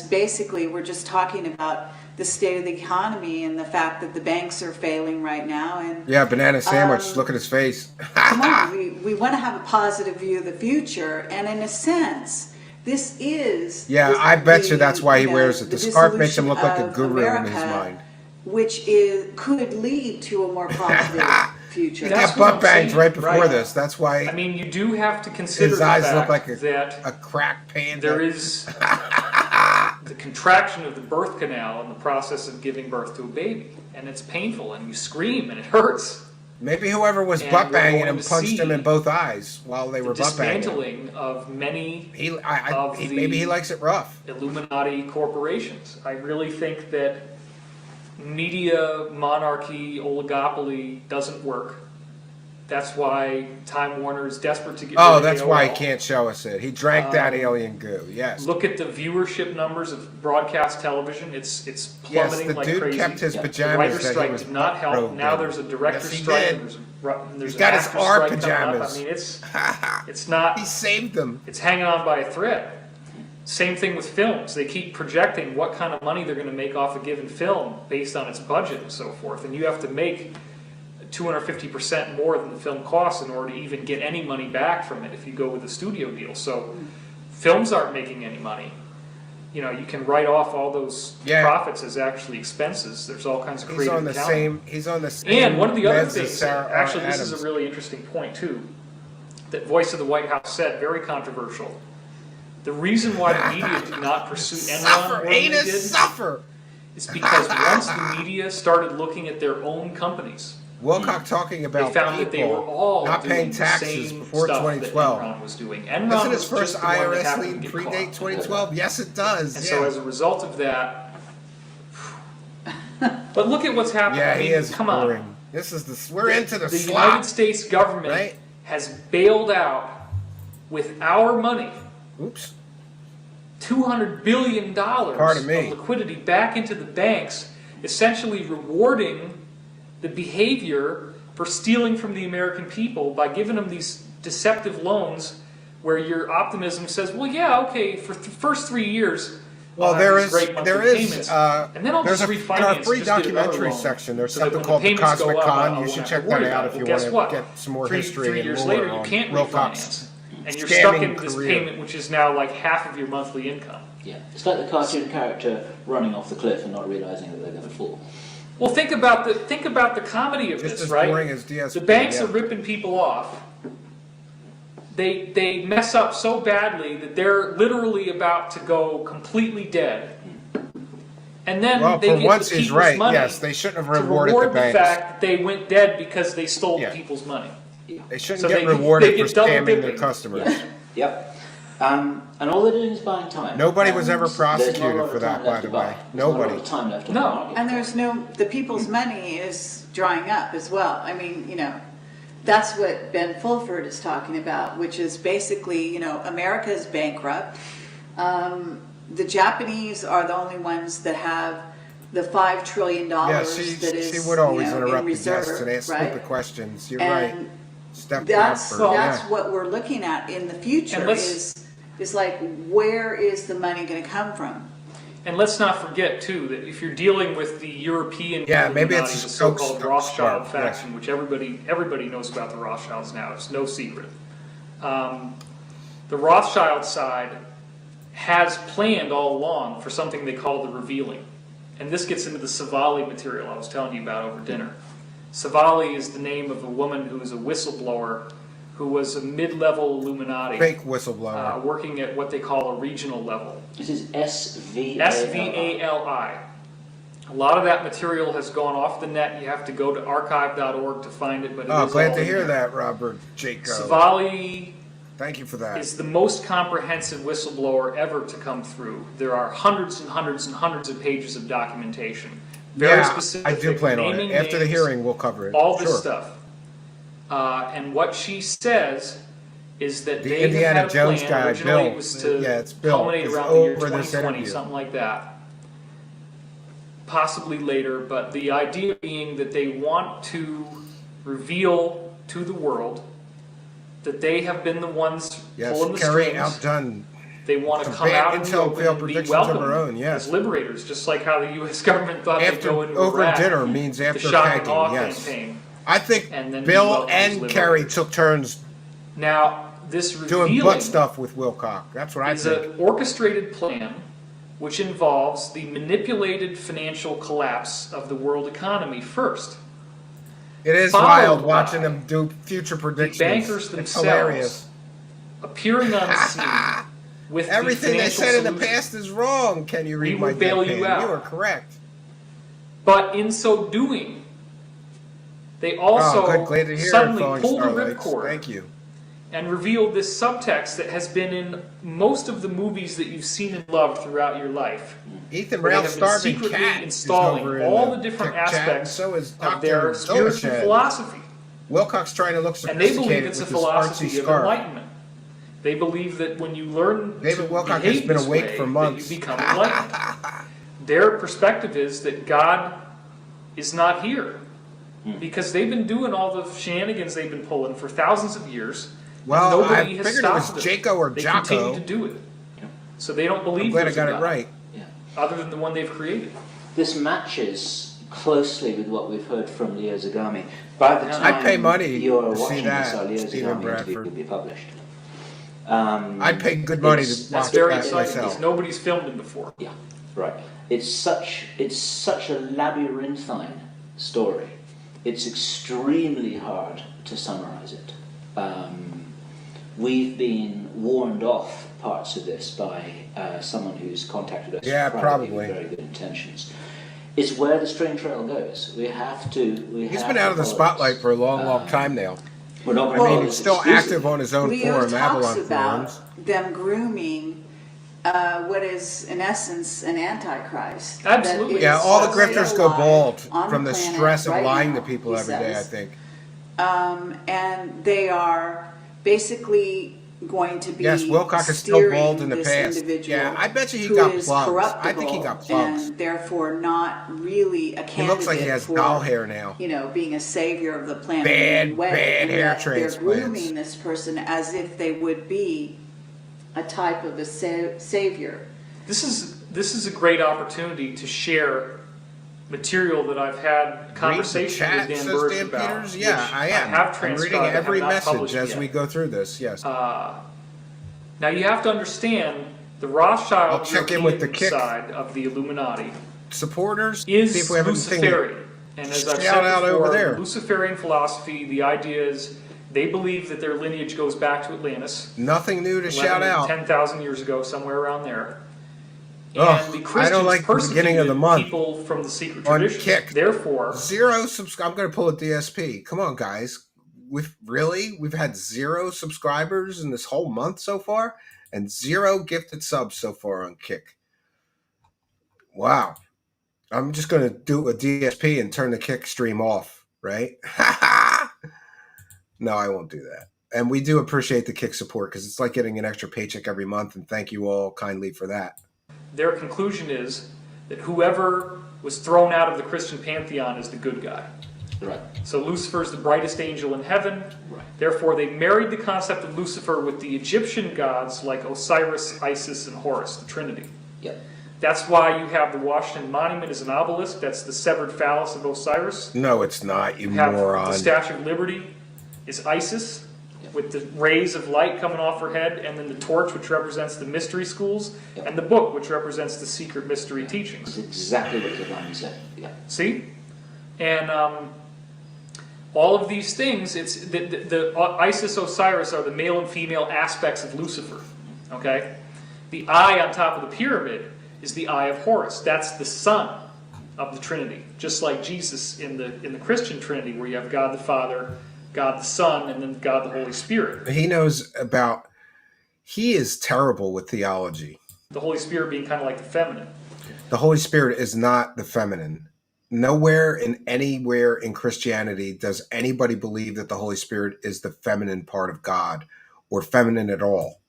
Basically, we're just talking about the state of the economy and the fact that the banks are failing right now. And Yeah, banana sandwich. Look at his face. come on, we want to have a positive view of the future, and in a sense, this is. Yeah, I bet you that's why he wears it. The scarf makes him look like a dissolution guru of in his America, mind. Which could lead to a more positive future. He That's got what butt I'm banged saying, right before right. this. That's why I mean, you do have to consider his the eyes fact look like that a crack panda. there is the contraction of the birth canal in the process of giving birth to a baby, and it's painful, and you scream, and it hurts. Maybe whoever was And butt we're banging going him to punched him see in both eyes while they were The butt banging. dismantling of many Maybe he likes it rough. Illuminati corporations. I really think that media monarchy, oligopoly doesn't work. That's why Time Warner is desperate to get rid Oh, of that's AOL. why he can't show us it. He drank that alien goo. Yes. Look at the viewership numbers of broadcast television. It's plummeting the like dude crazy. kept his The pajamas writer's that he strike was did not help. probed Now in. there's a director's Yes, he strike. did. There's He's an got his actor's R strike coming up. pajamas. I mean, it's not. He saved them. It's hanging on by a thread. Same thing with films. They keep projecting what kind of money they're going to make off a given film based on its budget and so forth. And you have to make 250% more than the film costs in order to even get any money back from it if you go with a studio deal. So films aren't making any money. You know, you can write off all those profits as actually expenses. There's all kinds of creative accounting. He's on the same. And one of the other meds as things, Sarah R. actually, this Adams. is a really interesting point too, that Voice of the White House said, very controversial. The reason why the media did not pursue Enron more than they did is because once the media started looking at their own companies, Wilcock talking about they found that they were all not paying doing the taxes same before stuff 2012. that Enron was doing. Enron Doesn't was his first just the one that IRS happened lien to get predate caught. 2012? Yes, it does. And so as a result of that, but look at what's happening. Yeah, I mean, he is come boring. on. This is the we're into the United slop. States government right? has bailed out with our money. Oops. $200 billion Pardon me. of liquidity back into the banks, essentially rewarding the behavior for stealing from the American people by giving them these deceptive loans where your optimism says, well, yeah, okay, for the first 3 years, Well, I'll there have these is great monthly payments, and then I'll there's just a, refinance in our and free just get another documentary loan. section. There's So that something when called the payments go Cosmic up, Con. I You won't should have check to worry that out about it. if you Well, guess want to what? get some more Three history and years lore later, you on can't Wilcock's refinance, and you're stuck scamming in this career. payment, which is now like half of your monthly income. Yeah, it's like the cartoon character running off the cliff and not realizing that they're going to fall. Well, think about the comedy of Just this, as right? boring as DSP, The banks yeah. are ripping people off. They mess up so badly that they're literally about to go completely dead. And then Well, they for get once the he's people's right. money Yes, they shouldn't have to rewarded reward the the banks. fact that they went dead because they stole Yeah. the people's money. They shouldn't So get they rewarded get for double scamming their dipping. customers. Yep. And all they're doing is buying time. Nobody was And ever there's not a prosecuted lot for of that, time by left the to buy. way. There's not a lot Nobody. of time left to No. buy. And there's the people's money is drying up as well. I mean, you know, that's what Ben Fulford is talking about, which is basically, you know, America is bankrupt. The Japanese are the only ones that have the $5 trillion Yeah, that is, she would always you know, interrupt in the reserve, guests and ask right? stupid questions. You're And right. Step That's Bradford, yeah. what we're looking at in the future. And let's- Is like, where is the money going to come from? And let's not forget, too, that if you're dealing with the European Yeah, maybe Illuminati, it's the a so-called Stokes Rothschild spark, faction, which everybody knows about the Rothschilds now. It's no secret. The Rothschild side has planned all along for something they call the revealing. And this gets into the Savali material I was telling you about over dinner. Savali is the name of a woman who is a whistleblower who was a mid-level Illuminati. Fake whistleblower. Working at what they call a regional level. This is SVALI. SVALI. A lot of that material has gone off the net. You have to go to archive.org to find it. But Oh, is glad all to in hear there. that, Robert Jacob. Savali Thank you for that. is the most comprehensive whistleblower ever to come through. There are hundreds and hundreds and hundreds of pages of documentation. Very Yeah, specific. I do plan on it. naming After the names, hearing, we'll cover it. all this Sure. stuff. And what she says is that The they Indiana have had a Jones plan. guy, Originally Bill. it was to Yeah, it's Bill. culminate It's around the year over this 2020, interview. something like that. Possibly later, but the idea being that they want to reveal to the world that they have been the ones Yes, pulling the Kerry strings. outdone. They want to Some come bad out in the intel open failed and be predictions of welcomed our own, yes. as liberators, just like how the U.S. government thought they'd After go into over Iraq, dinner means the after shock and pegging, awe yes. campaign. I think And then Bill welcome as and Kerry liberators. took turns Now, this doing revealing butt stuff with Wilcock. That's what I is think. an orchestrated plan which involves the manipulated financial collapse of the world economy first. It is followed wild by watching them do future predictions. bankers It's themselves hilarious. appearing on scene with Everything the they financial said in the solution. past is wrong. Can you read We my will bail deadpan? you out. You are correct. But in so doing, they also good. Glad to hear it, suddenly Falling pulled the Starlights. ripcord Thank you. and revealed this subtext that has been in most of the movies that you've seen and loved throughout your life. Ethan where they Rail's have been starving secretly cat is installing over in all the the different tech chat, and aspects so is of Dr. their spiritual Dolacek. philosophy. Wilcock's trying to look And they sophisticated believe it's a with his artsy philosophy of scarf. enlightenment. They believe that when you learn David to Wilcock has behave been this awake way, for months. that you become enlightened. Their perspective is that God is not here. Because they've been doing all the shenanigans they've been pulling for thousands of years. Well, nobody I has figured it was stopped them. Jaco or They Jocko. continue to do it. So they don't believe I'm glad I there's a got it God, right. other than the one they've created. This matches closely with what we've heard from Leo Zagami. By the time I'd pay money you're to see watching that, this, our Leo Stephen Zagami Bradford. interview will be published. I'd pay good money to That's watch very that exciting because myself. nobody's filmed it before. Yeah, right. It's such a labyrinthine story. It's extremely hard to summarize it. We've been warned off parts of this by someone who's contacted us. Yeah, privately probably. With very good intentions. It's where the string trail goes. We have to. He's been out of the spotlight for a long time now. We're not I gonna mean, call he's this still exclusive. active on his own Leo forum, talks Avalon about forums. them grooming what is in essence an antichrist. Absolutely. That Yeah, is all the already grifters go alive bald on from the planet stress of right lying now, to people he every day, I says. think. And they are basically going to be Yes, Wilcock is still bald in the this past. individual Yeah, I bet you he who got is plugs. corruptible I think he got plugs. and therefore not really a candidate He looks like he has for, doll hair now. you know, being a savior of the planet Bad, in any way. bad And hair yet transplants. They're grooming this person as if they would be a type of a savior. This is a great opportunity to share material that I've had conversations chat, with Dan says Burge Dan about. Peters? Yeah, which I am. have I'm transcribed reading and have every not message published as yet. we go through this, yes. Now you have to understand the Rothschild I'll check in with the European kick side of the Illuminati Supporters? is See if we have anything to Luciferian. And as I've shout said out before, over there. Luciferian philosophy, the idea is they believe that their lineage goes back to Atlantis. Nothing new to shout out. 10,000 years ago, somewhere around there. Ugh, And the I Christians don't like the beginning of the month. people from the secret On tradition. Kick. Therefore, I'm going to pull a DSP. Come on, guys. We've had 0 subscribers in this whole month so far, and 0 gifted subs so far on Kick. Wow. I'm just going to do a DSP and turn the Kick stream off, right? No, I won't do that. And we do appreciate the Kick support because it's like getting an extra paycheck every month, and thank you all kindly for that. their conclusion is that whoever was thrown out of the Christian pantheon is the good guy. Right. So Lucifer is the brightest angel in heaven. Right. Therefore, they married the concept of Lucifer with the Egyptian gods like Osiris, Isis, and Horus, the Trinity. Yep. That's why you have the Washington Monument as an obelisk. That's the severed phallus of Osiris. No, it's not, you You have moron. the Statue of Liberty is Isis, with the rays of light coming off her head, and then the torch, which represents the mystery schools, Yep. and the book, which represents the secret mystery teachings. That's exactly what Zagami said. Yeah. See? And all of these things, it's the Isis, Osiris are the male and female aspects of Lucifer. Okay? The eye on top of the pyramid is the eye of Horus. That's the son of the Trinity. Just like Jesus in the Christian Trinity, where you have God the Father, God the Son, and then God the Holy Spirit. He is terrible with theology. The Holy Spirit being kind of like the feminine. The Holy Spirit is not the feminine. Nowhere anywhere in Christianity does anybody believe that the Holy Spirit is the feminine part of God or feminine at all.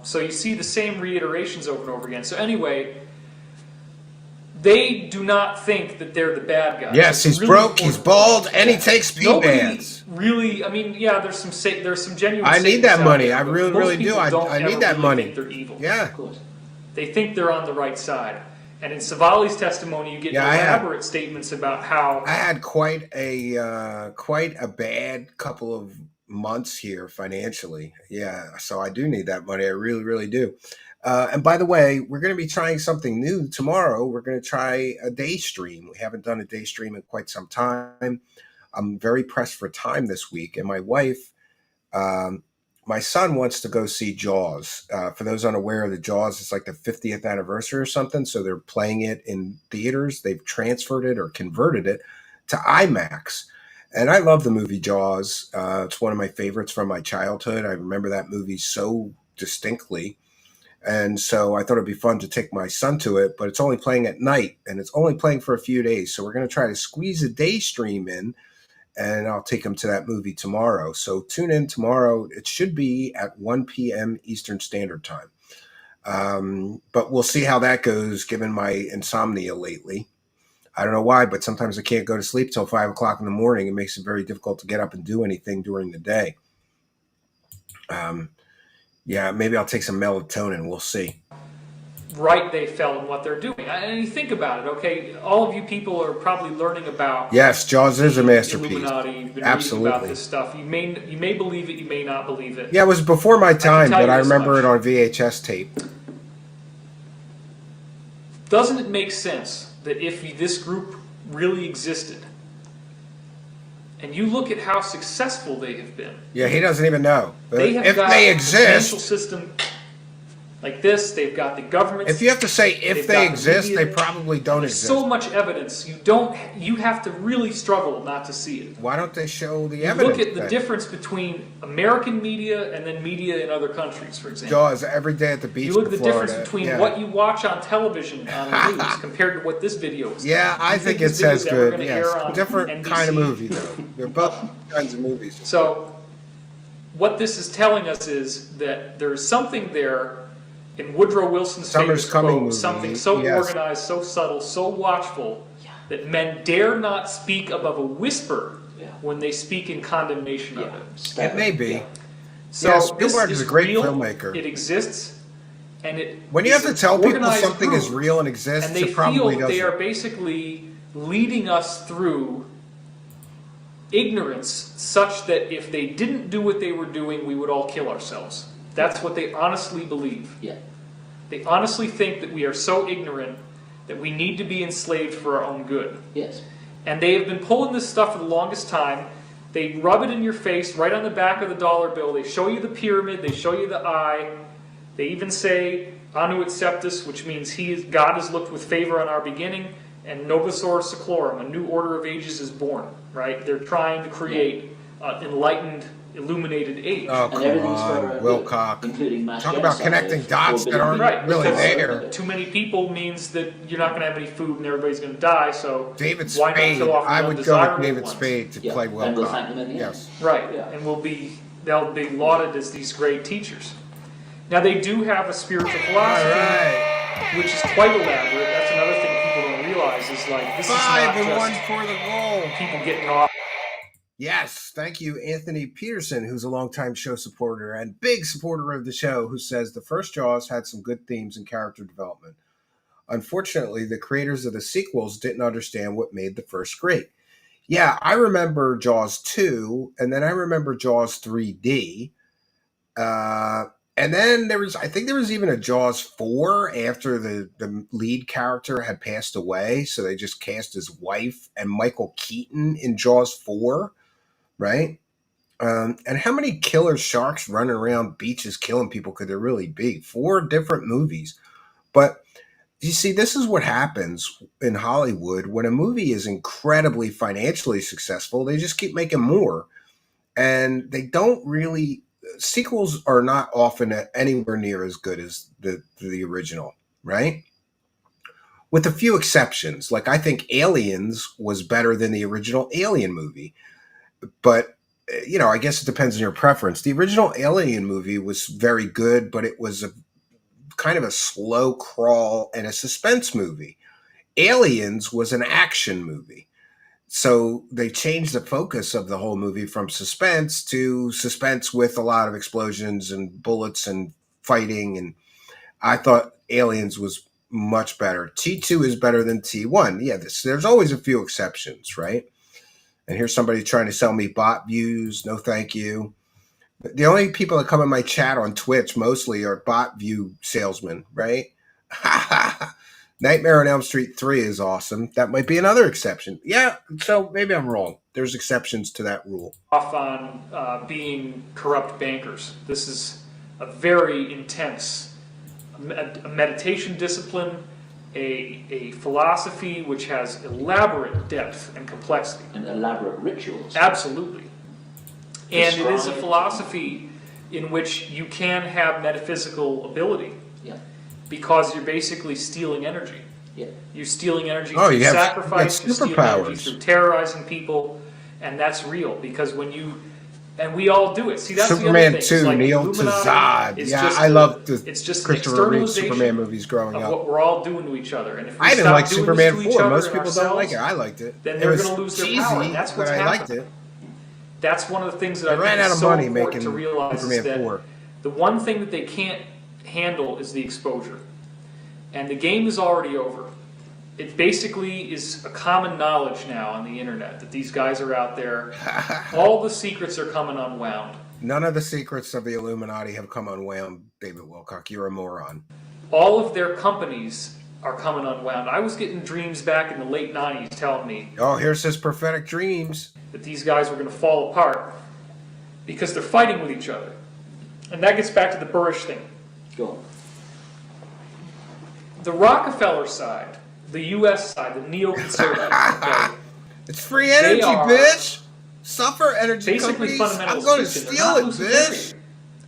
So you see the same reiterations over and over again. So anyway, they do not think that they're the bad guys. Yes, It's he's really broke, he's important. bald, and he takes speed Nobody baths. really, I mean, yeah, there's some genuine I need Satanists that out money. there, I but really, most really do. people don't I ever need that really money. think they're evil. Yeah. Of course. They think they're on the right side. And in Savali's testimony, you get elaborate statements about how I had quite a bad couple of months here financially. Yeah, so I do need that money. I really, really do. And by the way, we're going to be trying something new tomorrow. We're going to try a day stream. We haven't done a day stream in quite some time. I'm very pressed for time this week. And my wife, my son wants to go see Jaws. For those unaware, the Jaws is like the 50th anniversary or something. So they're playing it in theaters. They've transferred it or converted it to IMAX. And I love the movie Jaws. It's one of my favorites from my childhood. I remember that movie so distinctly. And so I thought it'd be fun to take my son to it, but it's only playing at night and it's only playing for a few days. So we're going to try to squeeze a day stream in, and I'll take him to that movie tomorrow. So tune in tomorrow. It should be at 1 p.m. Eastern Standard Time. But we'll see how that goes given my insomnia lately. I don't know why, but sometimes I can't go to sleep till 5 o'clock in the morning. It makes it very difficult to get up and do anything during the day. Yeah, maybe I'll take some melatonin. We'll see. Right they felt in what they're doing. And you think about it, okay? All of you people are probably learning about Yes, Jaws is a masterpiece. Illuminati. You've been Absolutely. reading about this stuff. You may believe it, you may not believe it. Yeah, it was before my time, tell but you I this remember much. it on VHS tape. Doesn't it make sense that if this group really existed, and you look at how successful they have been, Yeah, he doesn't even know. they have If got they a financial exist, system like this, they've got the government. if you have to say if they've they got the exist, media. they probably don't There's exist. so much evidence, you have to really struggle not to see it. Why don't they show the You evidence? look at the then? difference between American media and then media in other countries, for example. Jaws every day at the beach. You look at in the difference Florida. between Yeah. what you watch on television on the news compared to what this video is. Yeah, I You think this it says video's ever good. gonna Yes, air on different NBC? kind of movie though. They're both kinds of movies. So, what this is telling us is that there's something there in Woodrow Wilson's Summer's famous Coming quote, movie, something so yes. organized, so subtle, so watchful, that men dare not speak above a whisper when they speak in condemnation of it. It may be. So Yeah, this Spielberg is a great real, filmmaker. It exists, and it When you have to is tell people organized something is group, real and exists, and they it probably feel they are doesn't. basically leading us through ignorance such that if they didn't do what they were doing, we would all kill ourselves. That's what they honestly believe. Yeah. They honestly think that we are so ignorant that we need to be enslaved for our own good. Yes. And they have been pulling this stuff for the longest time. They rub it in your face right on the back of the dollar bill. They show you the pyramid. They show you the eye. They even say, Anu et Septus, which means God has looked with favor on our beginning, and Novus Ordo Seclorum, a new order of ages is born, right? They're trying to create an enlightened, illuminated age. Oh, come on, Wilcock. Including mass Talk about genocide connecting of dots 4 that billion aren't people. really because there. Too many people means that you're not going to have any food and everybody's going to die, so David why not Spade. kill off the I would go with undesirable David ones? Spade to Yeah, play and we'll thank Wilcock. them in the end. Yes. Right, Yeah. and they'll be lauded as these great teachers. Now they do have a spiritual philosophy, which is quite elaborate. That's another thing people don't realize is like this is not 5-1 just for the goal. people getting off. Yes, thank you, Anthony Peterson, who's a longtime show supporter and big supporter of the show, who says the first Jaws had some good themes and character development. Unfortunately, the creators of the sequels didn't understand what made the first great. Yeah, I remember Jaws 2, and then I remember Jaws 3D. And then I think there was even a Jaws 4 after the lead character had passed away. So they just cast his wife and Michael Keaton in Jaws 4, right? And how many killer sharks running around beaches killing people could there really be? 4 different movies. But you see, this is what happens in Hollywood. When a movie is incredibly financially successful, they just keep making more. And they don't really... Sequels are not often anywhere near as good as the original, right? With a few exceptions. Like, I think Aliens was better than the original Alien movie. But, you know, I guess it depends on your preference. The original Alien movie was very good, but it was a kind of a slow crawl and a suspense movie. Aliens was an action movie. So they changed the focus of the whole movie from suspense to suspense with a lot of explosions and bullets and fighting. And I thought Aliens was much better. T2 is better than T1. Yeah, there's always a few exceptions, right? And here's somebody trying to sell me bot views. No, thank you. The only people that come in my chat on Twitch mostly are bot view salesmen, right? Nightmare on Elm Street 3 is awesome. That might be another exception. Yeah, so maybe I'm wrong. There's exceptions to that rule. Off on being corrupt bankers. This is a very intense a meditation discipline, a philosophy which has elaborate depth and complexity. And elaborate rituals. Absolutely. And it is a philosophy in which you can have metaphysical ability. Yeah. Because you're basically stealing energy. Yeah. You're stealing energy Oh, through you have sacrifice, you're stealing energy superpowers. through terrorizing people, and that's real because when you, and we all do it. See, that's the Superman other thing. It's 2, like Neil Illuminati Tazad. is Yeah, just I loved the it's just Christopher Reeve an Superman externalization movies growing of up. what we're all doing to each other. And if we I didn't stop like doing Superman this to each 4. other Most and people don't like it. ourselves, I liked it. then It they're was going to lose their cheesy, power. And that's what's but I liked happening. it. That's one of the things that They I ran think out is of so money important making to realize Superman is that 4. the one thing that they can't handle is the exposure. And the game is already over. It basically is a common knowledge now on the internet that these guys are out there. All the secrets are coming unwound. None of the secrets of the Illuminati have come unwound, David Wilcock. You're a moron. All of their companies are coming unwound. I was getting dreams back in the late 90s telling me Oh, here's his prophetic dreams. that these guys were going to fall apart because they're fighting with each other. And that gets back to the Burrish thing. Go on. The Rockefeller side, the U.S. side, the neoconservative, okay, It's free energy, are bitch. Suffer energy basically companies. fundamentalist I'm going to Christian. They're steal not it, Luciferian. bitch.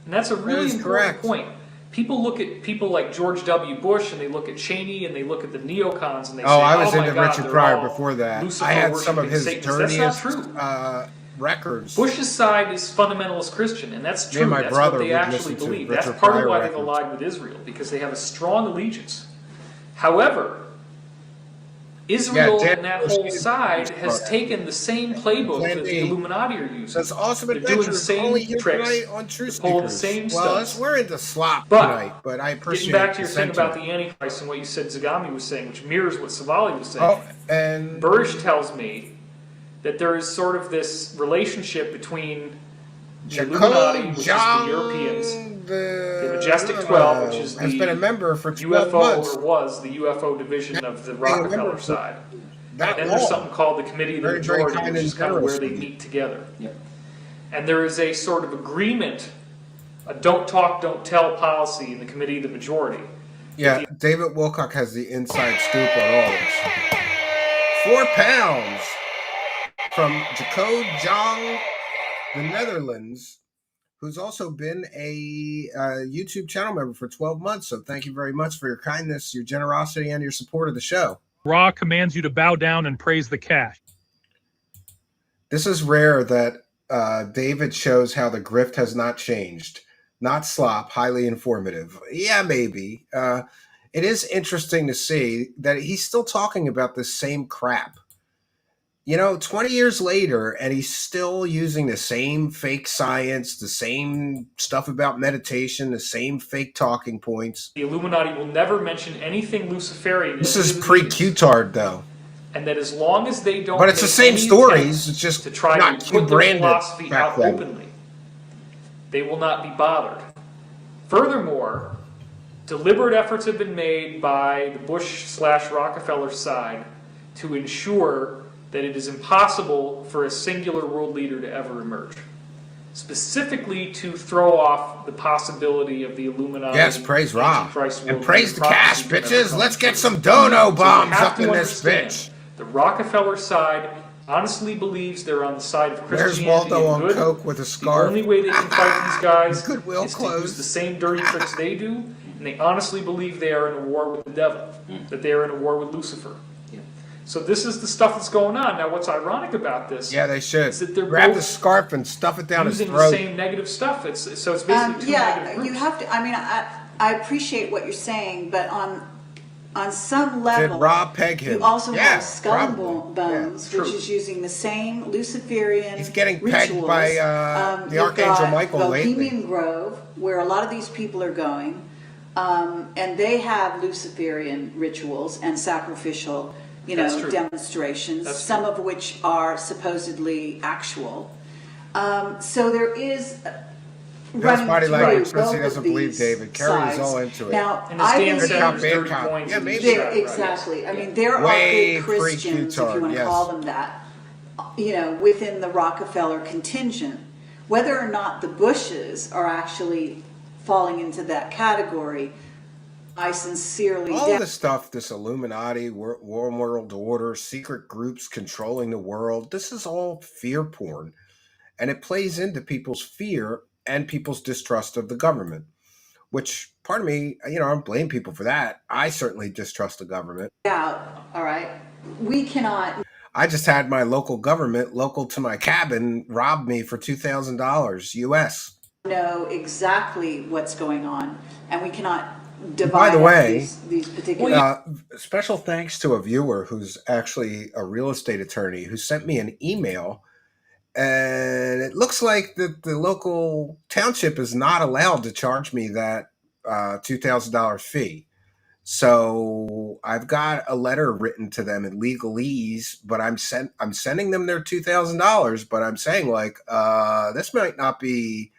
And that's a really is important correct. point. People look at people like George W. Bush and they look at Cheney and they look at the neocons and they say, Oh, I was my into God, Richard they're Pryor all before that. Lucifer I had some of worshiping his Satanists." That's not dirtiest true. records. Bush's side is fundamentalist Christian, and that's Me true. and my That's brother what they would actually listen to believe. Richard That's part of Pryor why they've records. allied with Israel, because they have a strong allegiance. However, Israel Dan and that whole side has taken the same playbook Plan that B. the Illuminati are using. That's awesome They're doing the adventures. same Only here tricks. tonight on True They're pulling the Speakers. same Well, stunts. we're into slop But, tonight, but I appreciate Getting back to your the thing about the sentiment. Antichrist and what you said Zagami was saying, which mirrors what Savali was saying. Oh, and Burrish tells me that there is sort of this relationship between the Illuminati, which is the Europeans, the Majestic 12, which is has the been a member for 12 UFO, months. or was the UFO division of the Rockefeller side. That And then there's long. something called the Committee of the Very, very Majority, kind which and is kind of where generous they of you. meet together. Yep. And there is a sort of agreement, a don't talk, don't tell policy in the Committee of the Majority. Yeah, David Wilcock has the inside scoop on all this. 4 pounds from Jaco Jong, the Netherlands, who's also been a YouTube channel member for 12 months. So thank you very much for your kindness, your generosity, and your support of the show. Ra commands you to bow down and praise the cash. This is rare that David shows how the grift has not changed. Not slop, highly informative. Yeah, maybe. It is interesting to see that he's still talking about this same crap. 20 years later, and he's still using the same fake science, the same stuff about meditation, the same fake talking points. The Illuminati will never mention anything Luciferian. This in is any of the pre-Q-tard, though. And that as long as they don't But it's the make same any stories, attempts it's just to try not to put their Q-branded philosophy back out then. openly, they will not be bothered. Furthermore, deliberate efforts have been made by the Bush/Rockefeller side to ensure that it is impossible for a singular world leader to ever emerge. Specifically to throw off the possibility of the Illuminati. Yes, praise Ra. Antichrist And world praise the leader cash, prophecy never bitches. comes Let's get true. some dono So you bombs have up to in this understand, bitch. the Rockefeller side honestly believes they're on the side of Where's Christianity Waldo and on good. coke with a The scarf? only way they can fight these guys Goodwill is to clothes. use the same dirty tricks they do, and they honestly believe they are in a war with the devil, that they are in a war with Lucifer. So this is the stuff that's going on. Now what's ironic about this Yeah, they should. is that they're Grab the both scarf and stuff it down his using the throat. same negative stuff. So it's basically two negative groups. You have to. I mean, I appreciate what you're saying, but on some level, Did Rob peg him? you also Yeah, have Skull and probably. Bones, Yeah, which true. is using the same Luciferian. He's getting rituals. pegged by the You've Archangel got Michael Bohemian lately. Grove, where a lot of these people are going, and they have Luciferian rituals and sacrificial, That's true. demonstrations, That's some true. of which are supposedly actual. So there is running body through language says both he of doesn't believe these David. Carrie's sides. all into it. Now, And as I Dan believe said, cop, there's bad dirty cop. coins Yeah, in maybe. each there, side, right? exactly. I mean, there are Way good Christians, if you want to yes. call them that, within the Rockefeller contingent. Whether or not the Bushes are actually falling into that category, I sincerely All doubt. this stuff, this Illuminati, warm world order, secret groups controlling the world, this is all fear porn. And it plays into people's fear and people's distrust of the government, which part of me, I don't blame people for that. I certainly distrust the government. All right. We cannot. I just had my local government, local to my cabin, rob me for $2,000 US. Know exactly what's going on, and we cannot divide By the way, these particular. Special thanks to a viewer who's actually a real estate attorney who sent me an email, and it looks like the local township is not allowed to charge me that $2,000 fee. So I've got a letter written to them in legalese, but I'm sending them their $2,000, but I'm saying like this might not be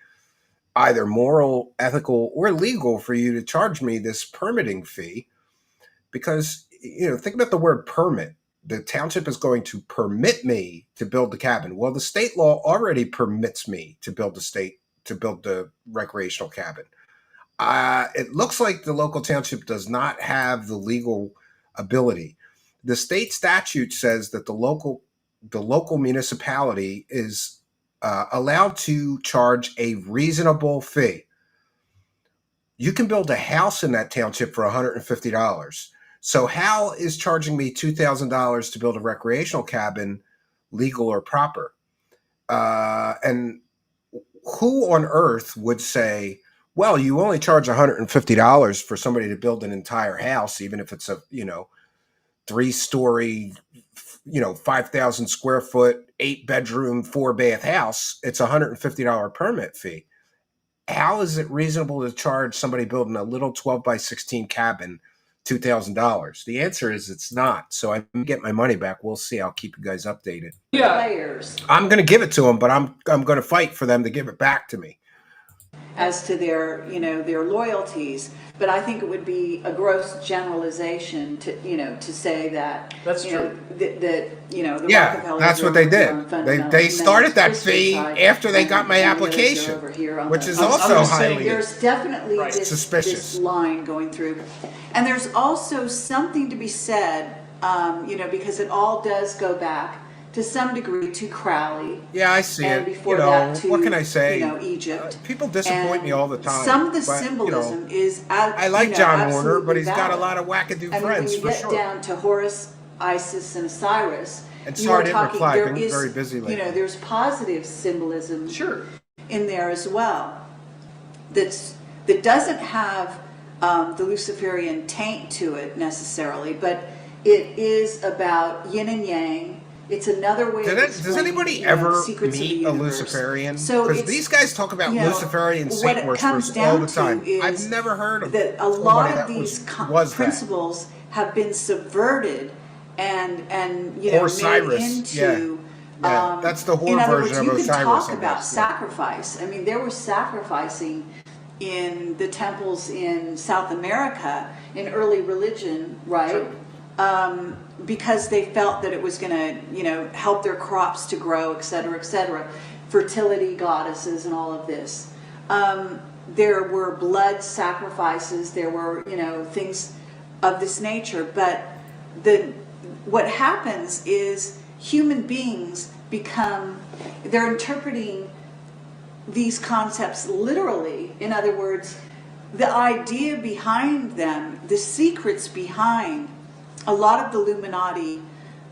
either moral, ethical, or legal for you to charge me this permitting fee, because think about the word permit. The township is going to permit me to build the cabin. Well, the state law already permits me to build the recreational cabin. It looks like the local township does not have the legal ability. The state statute says that the local municipality is allowed to charge a reasonable fee. You can build a house in that township for $150. So how is charging me $2,000 to build a recreational cabin legal or proper? And who on earth would say, well, you only charge $150 for somebody to build an entire house, even if it's a 3-story, 5,000 square foot, 8-bedroom, 4-bath house. It's $150 permit fee. How is it reasonable to charge somebody building a little 12 by 16 cabin $2,000? The answer is it's not. So I'm gonna get my money back. We'll see. I'll keep you guys updated. Players I'm going to give it to them, but I'm going to fight for them to give it back to me. as to their loyalties, but I think it would be a gross generalization to say that That's true. The Yeah, that's what they did. They started that fee after they got my application, which is also highly There's definitely suspicious. this line going through, and there's also something to be said, because it all does go back to some degree to Crowley. Yeah, I see and it. Before that to, what can I say? Egypt. People disappoint me all the time. Some of the but, symbolism is. I like John Warner, but he's got a valid. lot of wackadoo I mean, friends when you for get sure. down to Horus, Isis, and Osiris, And you sorry are to talking. reply, There been is, very busy lately. there's positive symbolism. In there as well. That doesn't have the Luciferian taint to it necessarily, but it is about yin and yang. It's another way of explaining, does anybody ever secrets meet of a the universe. Luciferian? So Because these guys talk about Luciferian what Satan it worshippers comes all down the time. to is I've never heard of that a somebody lot that of these was that. principles have been subverted and Or made Cyrus, into. Yeah, that's the In whore other version words, of you could Osiris. talk I about guess. sacrifice. I mean, there was sacrificing in the temples in South America in early religion, right? Because they felt that it was going to, help their crops to grow, et cetera, fertility goddesses and all of this. There were blood sacrifices. There were, things of this nature. But what happens is human beings they're interpreting these concepts literally. In other words, the idea behind them, the secrets behind a lot of the Illuminati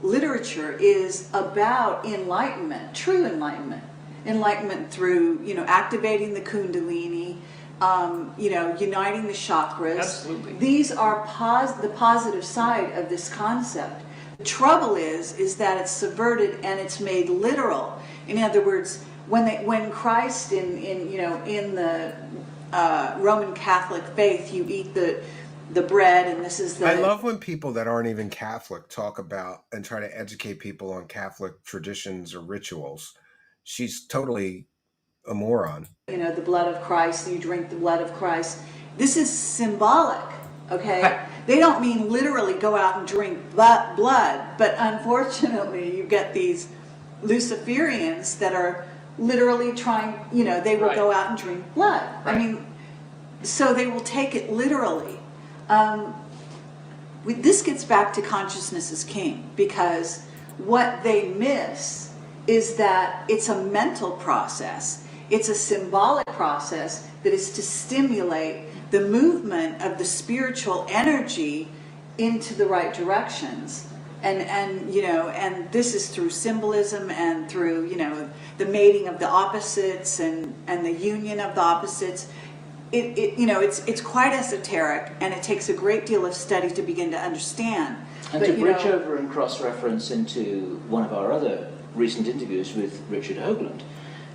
literature is about enlightenment, true enlightenment through, activating the Kundalini, uniting the chakras. Absolutely. These are the positive side of this concept. The trouble is that it's subverted and it's made literal. In other words, when Christ in the Roman Catholic faith, you eat the bread, and this is the. I love when people that aren't even Catholic talk about and try to educate people on Catholic traditions or rituals. She's totally a moron. The blood of Christ, you drink the blood of Christ. This is symbolic, okay? They don't mean literally go out and drink blood, but unfortunately you get these Luciferians that are literally trying, they will go out and drink blood. I mean, so they will take it literally. This gets back to consciousness is king, because what they miss is that it's a mental process. It's a symbolic process that is to stimulate the movement of the spiritual energy into the right directions. And you know, and this is through symbolism and through, you know, the mating of the opposites and the union of the opposites. You know, it's quite esoteric, and it takes a great deal of study to begin to understand. And but, to bridge over and cross-reference into one of our other recent interviews with Richard Hoagland,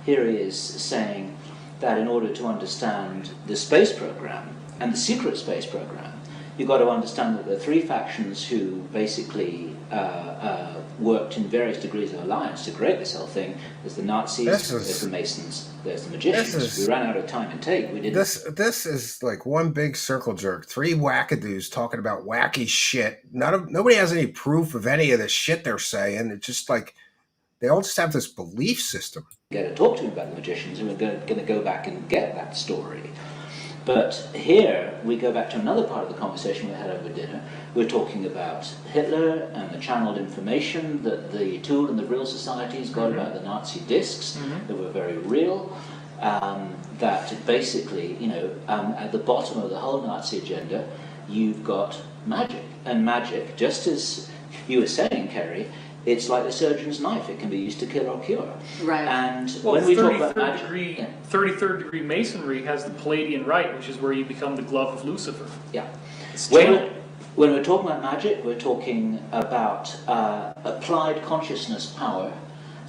here he is saying that in order to understand the space program and the secret space program, you've got to understand that there are three factions who basically worked in various degrees of alliance to create this whole thing. There's the Nazis, there's the Masons, there's the magicians. We ran out of time and tape. We didn't. This is like one big circle jerk. Three wackadoos talking about wacky shit. Nobody has any proof of any of the shit they're saying. It's just like they all just have this belief system. Going to talk to him about the magicians, and we're going to go back and get that story. But here we go back to another part of the conversation we had over dinner. We're talking about Hitler and the channeled information that the Tool and the Real Societies got about the Nazi discs that were very real. That basically, you know, at the bottom of the whole Nazi agenda, you've got magic. And magic, just as you were saying, Kerry, it's like the surgeon's knife. It can be used to kill or cure. Right. And well, when we talk about magic, 33rd degree masonry has the Palladian rite, which is where you become the glove of Lucifer. Yeah. It's when we're talking about magic, we're talking about applied consciousness power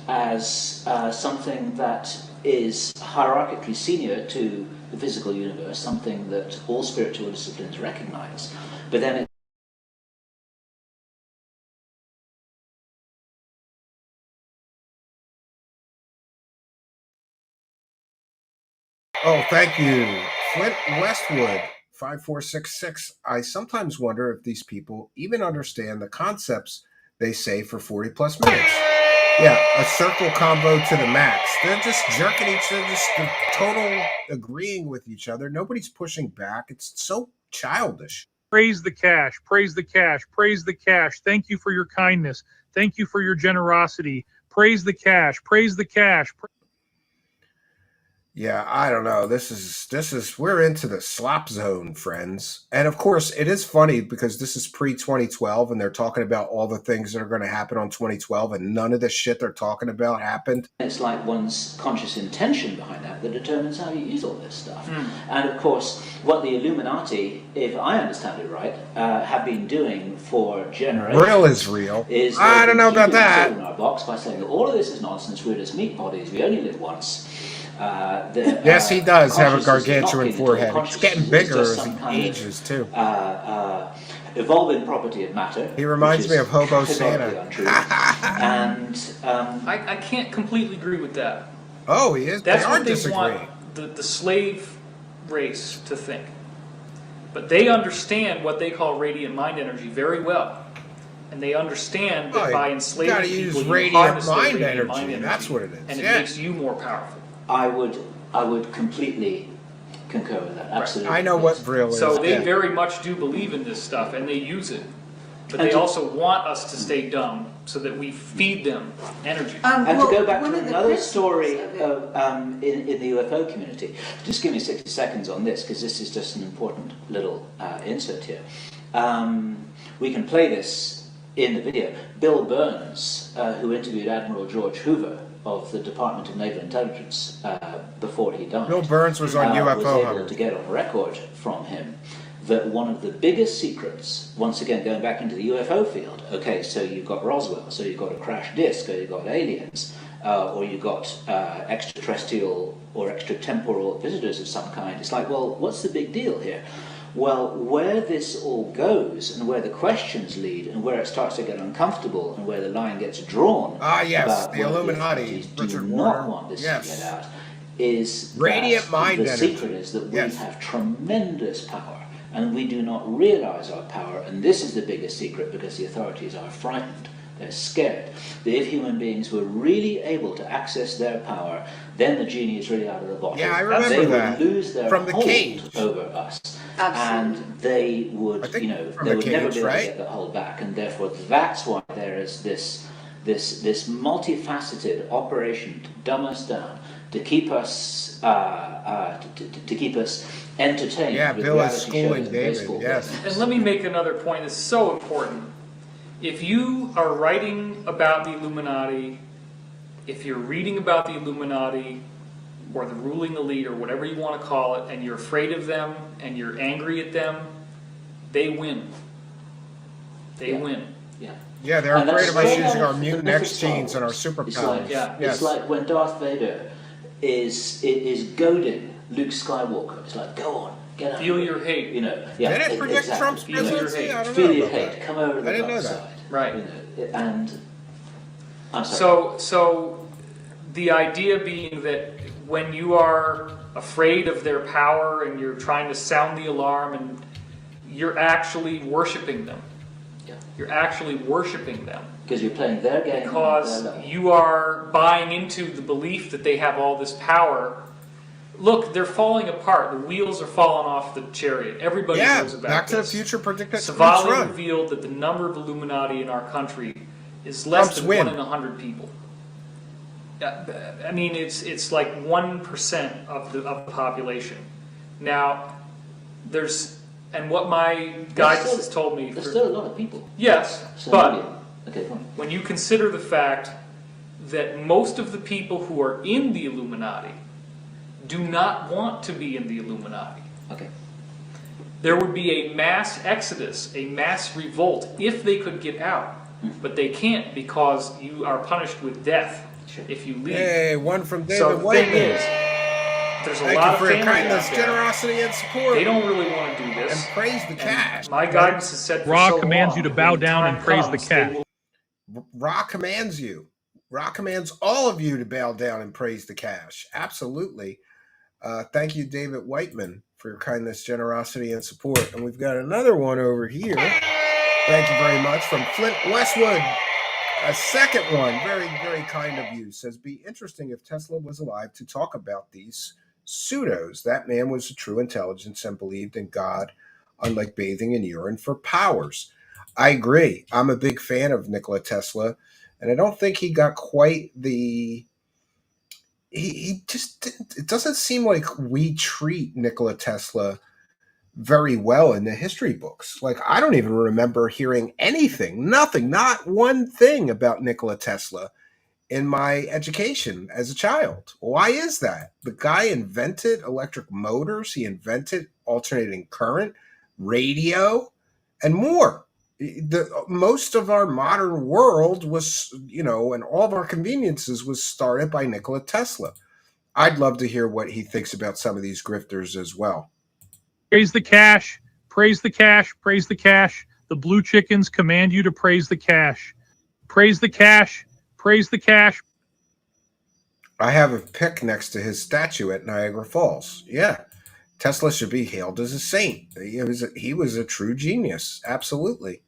as something that is hierarchically senior to the physical universe, something that all spiritual disciplines recognize. But then Oh, thank you. Flint Westwood, 5466. I sometimes wonder if these people even understand the concepts they say for 40 plus minutes. Yeah, a circle combo to the max. They're just jerking each other, just the total agreeing with each other. Nobody's pushing back. It's so childish. Praise the cash, praise the cash, praise the cash. Thank you for your kindness. Thank you for your generosity. Praise the cash, praise the cash. Yeah, I don't know. This is we're into the slop zone, friends. And of course, it is funny because this is pre-2012 and they're talking about all the things that are going to happen on 2012 and none of the shit they're talking about happened. It's like one's conscious intention behind that determines how you use all this stuff. And of course, what the Illuminati, if I understand it right, have been doing for generations. Real is real. Is I don't know about that. In our box by saying that all of this is nonsense. We're just meat bodies. We only live once. Yes, he does have a gargantuan forehead. It's getting bigger as he ages, too. Evolving property of matter. He reminds me of Hobo Santa. And I can't completely agree with that. Oh, he is? That's they are what they disagreeing. want the slave race to think. But they understand what they call radiant mind energy very well. And they understand that by enslaving people, you harness their radiant mind energy. That's what it is. And it makes you more powerful. I would completely concur with that. Absolutely. I know what real is. So they very much do believe in this stuff, and they use it. But they also want us to stay dumb so that we feed them energy. And to go back to another story in the UFO community, just give me 60 seconds on this, because this is just an important little insert here. We can play this in the video. Bill Burns, who interviewed Admiral George Hoover of the Department of Naval Intelligence before he died. Bill Burns was on UFO was Hunter. able to get on record from him that one of the biggest secrets, once again going back into the UFO field, okay, so you've got Roswell, so you've got a crash disk, or you've got aliens, or you've got extraterrestrial or extratemporal visitors of some kind. It's like, well, what's the big deal here? Well, where this all goes and where the questions lead and where it starts to get uncomfortable and where the line gets drawn about the Illuminati, do not want this to get out is radiant mind the energy. secret is that we have tremendous power and we do not realize our power, and this is the biggest secret because the authorities are frightened. They're scared that if human beings were really able to access their power, then the genie is really out of the bottle. Yeah, I remember they that. would lose their From the hold cage. over us. Absolutely. And they would, they would never be able to get that hold back, and therefore that's why there is this multifaceted operation to dumb us down, to keep us to keep us entertained. Yeah, with Bill is reality schooling shows and David, baseball yes. games. And let me make another point that's so important. If you are writing about the Illuminati, if you're reading about the Illuminati or the ruling elite or whatever you want to call it, and you're afraid of them and you're angry at them, they win. They win. Yeah. Yeah, they're And afraid that's of us straight using out our of mutant the X mythic genes and our Star Wars. superpowers. It's like when Darth Vader is goading Luke Skywalker. It's like, go on, get out. Feel your hate. You know, yeah, Did it predict exactly. Trump's Feel your presidency? hate. I don't Feel know your about hate. that. Come over to the I didn't dark know that. Right. side. You know, and I'm sorry. So the idea being that when you are afraid of their power and you're trying to sound the alarm and you're actually worshiping them. Yeah. You're actually worshiping them. Because you're playing their game. Because you are buying into the belief that they have all this power. Look, they're falling apart. The wheels are falling off the chariot. Everybody knows about Back to the this. Future predicted Savali run. revealed that the number of Illuminati in our country is less than 1 in 100 people. I mean, it's like 1% of the population. Now, and what my guidance has told me. There's still a lot of people. Yes, So but okay, fine. when you consider the fact that most of the people who are in the Illuminati do not want to be in the Illuminati. Okay. There would be a mass exodus, a mass revolt, if they could get out. But they can't because you are punished with death if you leave. Hey, one from David So the Whiteman. thing is, there's a Thank lot you of for your families kindness, out there. generosity, and support. They don't really want to do this. And praise the cash. My guidance has said for Ra so commands long, you to bow when down time and praise the comes, they cash. will Ra commands you. Ra commands all of you to bow down and praise the cash. Absolutely. Thank you, David Whiteman, for your kindness, generosity, and support. And we've got another one over here. Thank you very much from Flint Westwood. A second one, very, very kind of you, says, be interesting if Tesla was alive to talk about these pseudos. That man was a true intelligence and believed in God, unlike bathing in urine for powers. I agree. I'm a big fan of Nikola Tesla, and I don't think he got quite the... He just didn't... It doesn't seem like we treat Nikola Tesla very well in the history books. Like, I don't even remember hearing anything, nothing, not one thing about Nikola Tesla in my education as a child. Why is that? The guy invented electric motors. He invented alternating current, radio, and more. Most of our modern world was, and all of our conveniences was started by Nikola Tesla. I'd love to hear what he thinks about some of these grifters as well. Praise the cash, praise the cash, praise the cash. The blue chickens command you to praise the cash. Praise the cash, praise the cash. I have a pic next to his statue at Niagara Falls. Yeah, Tesla should be hailed as a saint. He was a true genius. Absolutely.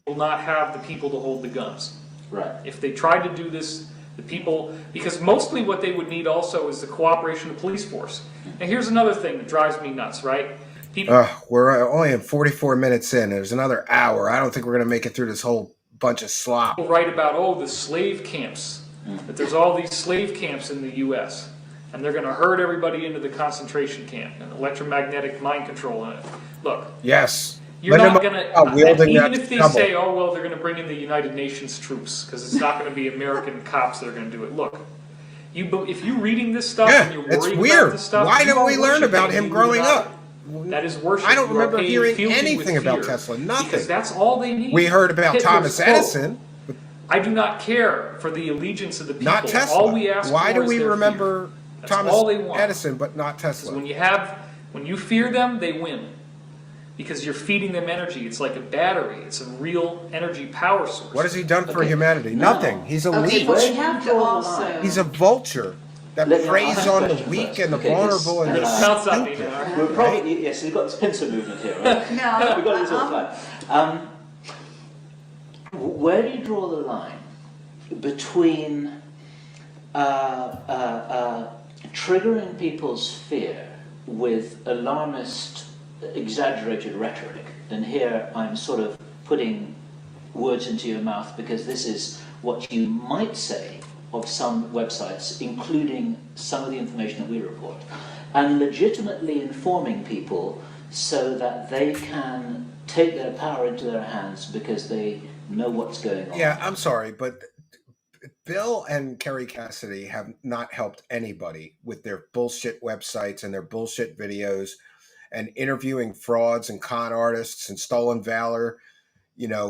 will not have the people to hold the guns. Right. If they tried to do this, the people, because mostly what they would need also is the cooperation of the police force. And here's another thing that drives me nuts, right? We're only in 44 minutes in. There's another hour. I don't think we're going to make it through this whole bunch of slop. People write about, the slave camps, that there's all these slave camps in the U.S., and they're going to herd everybody into the concentration camp and electromagnetic mind control in it. Look. Yes. You're not going to, even if they double. say, they're going to bring in the United Nations troops, because it's not going to be American cops that are going to do it. Look, if you're reading this stuff and you're worried about this stuff, why don't we learn about him growing up? That is worship. I don't remember hearing fealty anything with about fear, Tesla. Nothing. Because that's all they need. We heard about Hitler's Thomas quote, Edison. I do not care for the allegiance of the people. Not Tesla. All we ask Why for do is we their remember fear. Thomas all they want. Edison, but not Tesla? When you fear them, they win. Because you're feeding them energy. It's like a battery. It's a real energy power source. What has he done for humanity? Nothing. He's a leech. But you have to also... He's a vulture that preys on the weak and the vulnerable and the stupid. We're probably, yes, we've got this pincer movement here, right? No. We've got this all the time. Where do you draw the line between triggering people's fear with alarmist, exaggerated rhetoric? And here I'm sort of putting words into your mouth because this is what you might say of some websites, including some of the information that we report, and legitimately informing people so that they can take their power into their hands because they know what's going on. Yeah, I'm sorry, but Bill and Kerry Cassidy have not helped anybody with their bullshit websites and their bullshit videos and interviewing frauds and con artists and stolen valor,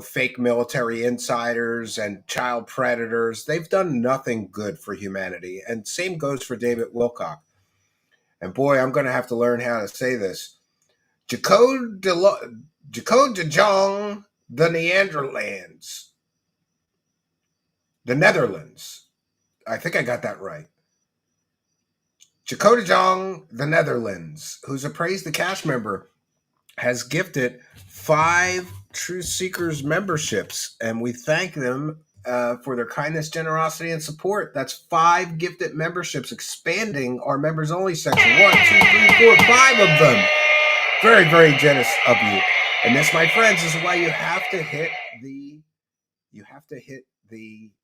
fake military insiders and child predators. They've done nothing good for humanity. And same goes for David Wilcock. And boy, I'm going to have to learn how to say this. Jaco de Jong, the Neanderlands. The Netherlands. I think I got that right. Jaco de Jong, the Netherlands, who's a Praise the Cash member, has gifted 5 Truth Seekers memberships, and we thank them for their kindness, generosity, and support. That's 5 gifted memberships, expanding our members only section. 1, 2, 3, 4, 5 of them. Very, very generous of you. And this, my friends, is why you have to hit the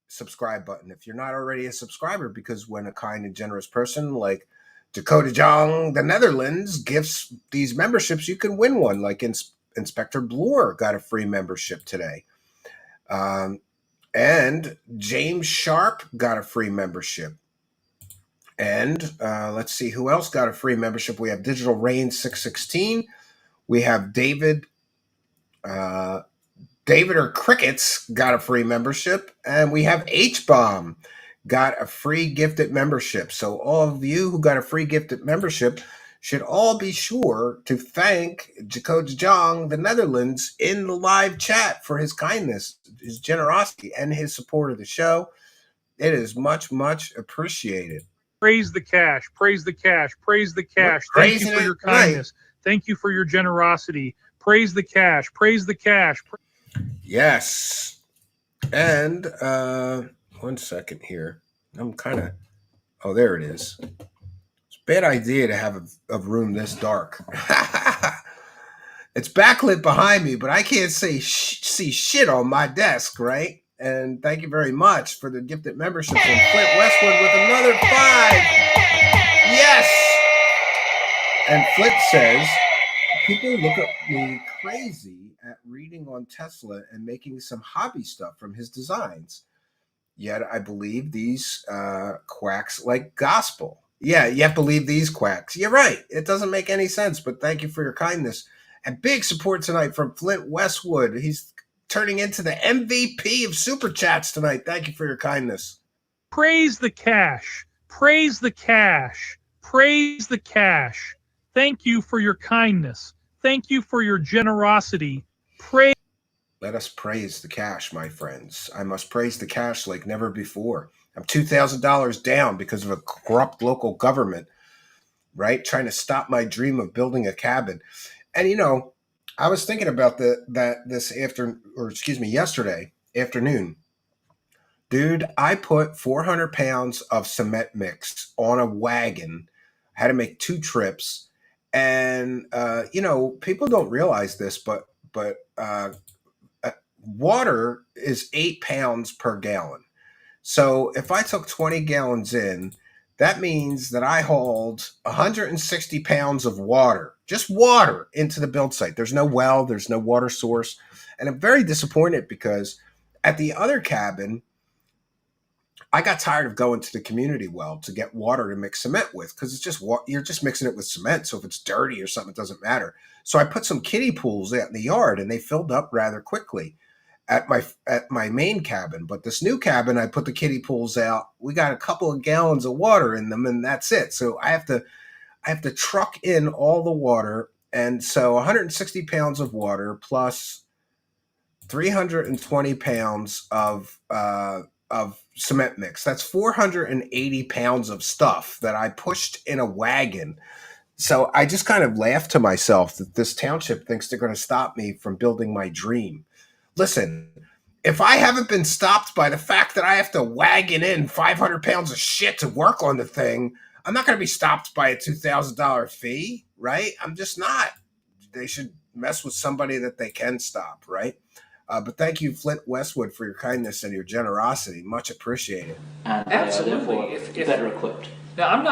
subscribe button if you're not already a subscriber, because when a kind and generous person like Dakota Jong, the Netherlands, gifts these memberships, you can win one. Like Inspector Bloor got a free membership today. And James Sharp got a free membership. And let's see who else got a free membership. We have Digital Rain 616. We have David or Crickets got a free membership. And we have H-Bomb got a free gifted membership. So all of you who got a free gifted membership should all be sure to thank Jaco Jong, the Netherlands, in the live chat for his kindness, his generosity, and his support of the show. It is much, much appreciated. Praise the cash, praise the cash, praise the cash. Thank you for your kindness. Thank you for your generosity. Praise the cash, praise the cash. Yes. And 1 second here. I'm kind of, oh, there it is. It's a bad idea to have a room this dark. It's backlit behind me, but I can't see shit on my desk, right? And thank you very much for the gifted membership from Flint Westwood with another 5. Yes! And Flint says, people look at me crazy at reading on Tesla and making some hobby stuff from his designs. Yet I believe these quacks like gospel. Yeah, yet believe these quacks. You're right. It doesn't make any sense, but thank you for your kindness. And big support tonight from Flint Westwood. He's turning into the MVP of Super Chats tonight. Thank you for your kindness. Praise the cash. Praise the cash. Praise the cash. Thank you for your kindness. Thank you for your generosity. Praise. Let us praise the cash, my friends. I must praise the cash like never before. I'm $2,000 down because of a corrupt local government, right? Trying to stop my dream of building a cabin. And, I was thinking about yesterday afternoon. Dude, I put 400 pounds of cement mix on a wagon. I had to make 2 trips. And, people don't realize this, but water is 8 pounds per gallon. So if I took 20 gallons in, that means that I hauled 160 pounds of water, just water, into the build site. There's no well, there's no water source. And I'm very disappointed because at the other cabin, I got tired of going to the community well to get water to mix cement with, because it's just you're just mixing it with cement. So if it's dirty or something, it doesn't matter. So I put some kiddie pools out in the yard, and they filled up rather quickly at my main cabin. But this new cabin, I put the kiddie pools out. We got a couple of gallons of water in them, and that's it. So I have to truck in all the water, and so 160 pounds of water plus 320 pounds of cement mix. That's 480 pounds of stuff that I pushed in a wagon. So I just kind of laughed to myself that this township thinks they're going to stop me from building my dream. Listen, if I haven't been stopped by the fact that I have to wagon in 500 pounds of shit to work on the thing, I'm not going to be stopped by a $2,000 fee, right? I'm just not. They should mess with somebody that they can stop, right? But thank you, Flint Westwood, for your kindness and your generosity. Much appreciated. And Absolutely. they are therefore better equipped. Now, I'm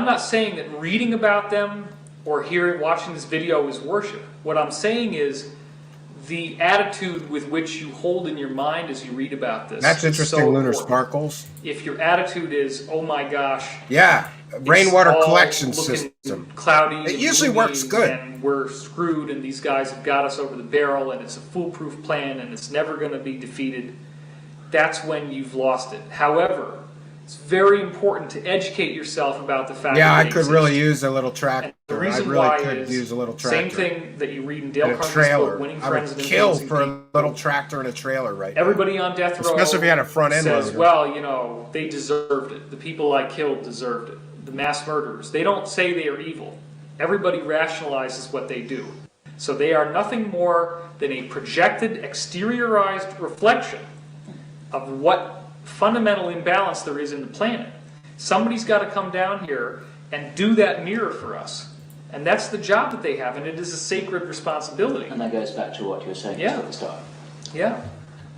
not saying that reading about them or watching this video is worship. What I'm saying is the attitude with which you hold in your mind as you read about this. That's interesting, so Lunar important. Sparkles. If your attitude is, oh my gosh. Yeah, rainwater all collection looking system. Cloudy. It usually works good. And we're screwed, and these guys have got us over the barrel, and it's a foolproof plan, and it's never going to be defeated. That's when you've lost it. However, it's very important to educate yourself about the fact Yeah, that I they could exist. really use a little tractor. The I reason really why could is use a little tractor. same thing that you read in Dale And a Carnegie's trailer. book, Winning I Friends would and kill Influencing for a People. little tractor and a trailer right now. Everybody on death row Especially if you had a front end says, loader. well, you know, they deserved it. The people I killed deserved it. The mass murderers. They don't say they are evil. Everybody rationalizes what they do. So they are nothing more than a projected, exteriorized reflection of what fundamental imbalance there is in the planet. Somebody's got to come down here and do that mirror for us. And that's the job that they have, and it is a sacred responsibility. And that goes back to what you were saying Yeah. at the start. Yeah.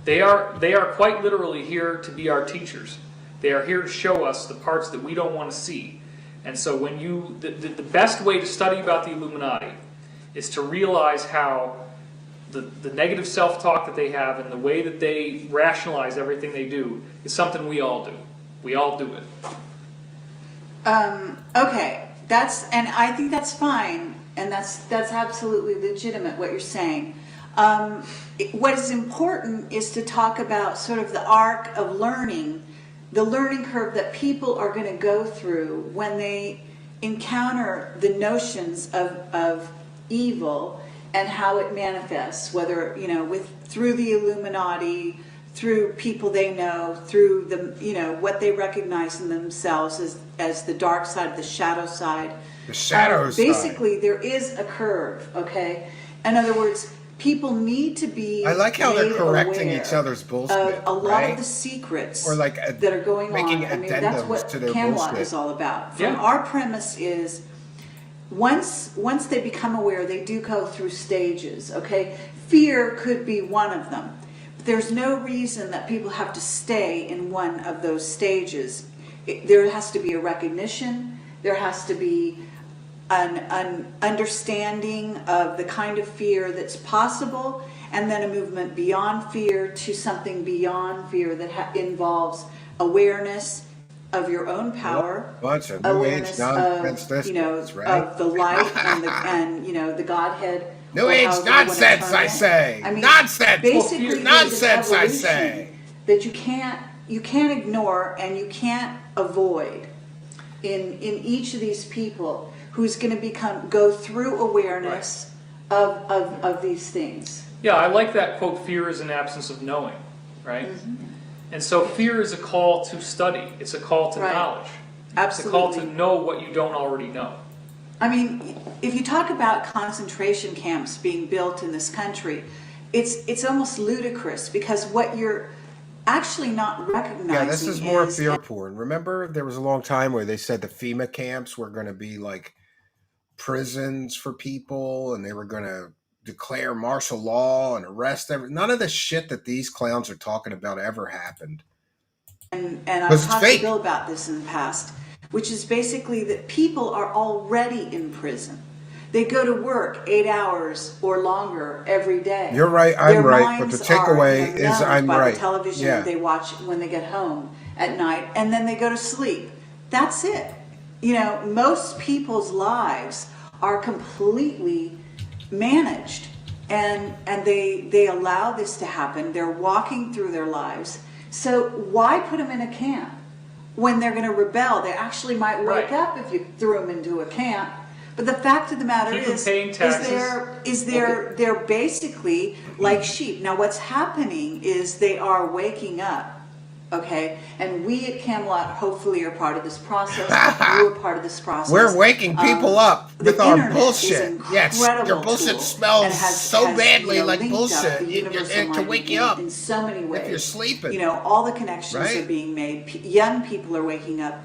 They are quite literally here to be our teachers. They are here to show us the parts that we don't want to see. And so when the best way to study about the Illuminati is to realize how the negative self-talk that they have and the way that they rationalize everything they do is something we all do. We all do it. Okay, and I think that's fine, and that's absolutely legitimate what you're saying. What is important is to talk about sort of the arc of learning, the learning curve that people are going to go through when they encounter the notions of evil and how it manifests, whether, you know, through the Illuminati, through people they know, through the, you know, what they recognize in themselves as the dark side, the shadow side. The shadow side. Basically, there is a curve, okay? In other words, people need to be I like how they're made correcting aware each other's bullshit, of a lot right? of the secrets Or like that are going making on. I mean, that's addendums what to their Camelot bullshit. is all about. From Yeah. our premise is, once they become aware, they do go through stages, okay? Fear could be one of them. But there's no reason that people have to stay in one of those stages. There has to be a recognition, there has to be an understanding of the kind of fear that's possible, and then a movement beyond fear to something beyond fear that involves awareness of your own power, Bunch of new age awareness nonsense, of, you know, right? of the light and you know, the Godhead. New or age however you wanna nonsense, term I it. say. I mean, Nonsense. basically, there's an Nonsense, I evolution say. that you can't ignore and you can't avoid in each of these people who's going to go through awareness of these things. Yeah, I like that quote, fear is an absence of knowing, right? Mm-hmm. And so fear is a call to study. It's a call to Right. knowledge. Absolutely. It's a call to know what you don't already know. I mean, if you talk about concentration camps being built in this country, it's almost ludicrous, because what you're actually not recognizing Yeah, this is more fear porn. Remember, there was a long time where they said the FEMA camps were going to be like prisons for people, and they were going to declare martial law and arrest everyone. None of the shit that these clowns are talking about ever happened. And I've talked to Bill about this in the past, which is basically that people are already in prison. They go to work 8 hours or longer every day. You're right, I'm Their right, but the minds takeaway are, is numbed I'm by right. the television Yeah. that they watch when they get home at night, and then they go to sleep. That's it. You know, most people's lives are completely managed, and they allow this to happen. They're walking through their lives. So why put them in a camp when they're going to rebel? They actually might wake up if you threw them into a camp. But the fact of the matter Keep them paying taxes. they're basically like sheep. Now what's happening is they are waking up. Okay, and we at Camelot hopefully are part of this process. You are part of this process. We're waking people up with the our internet is bullshit. an Yes, incredible your bullshit tool smells and has badly you know, like linked up bullshit. the universal It can mind wake you up in so many ways. if you're sleeping. You know, all the connections Right? are being made. Young people are waking up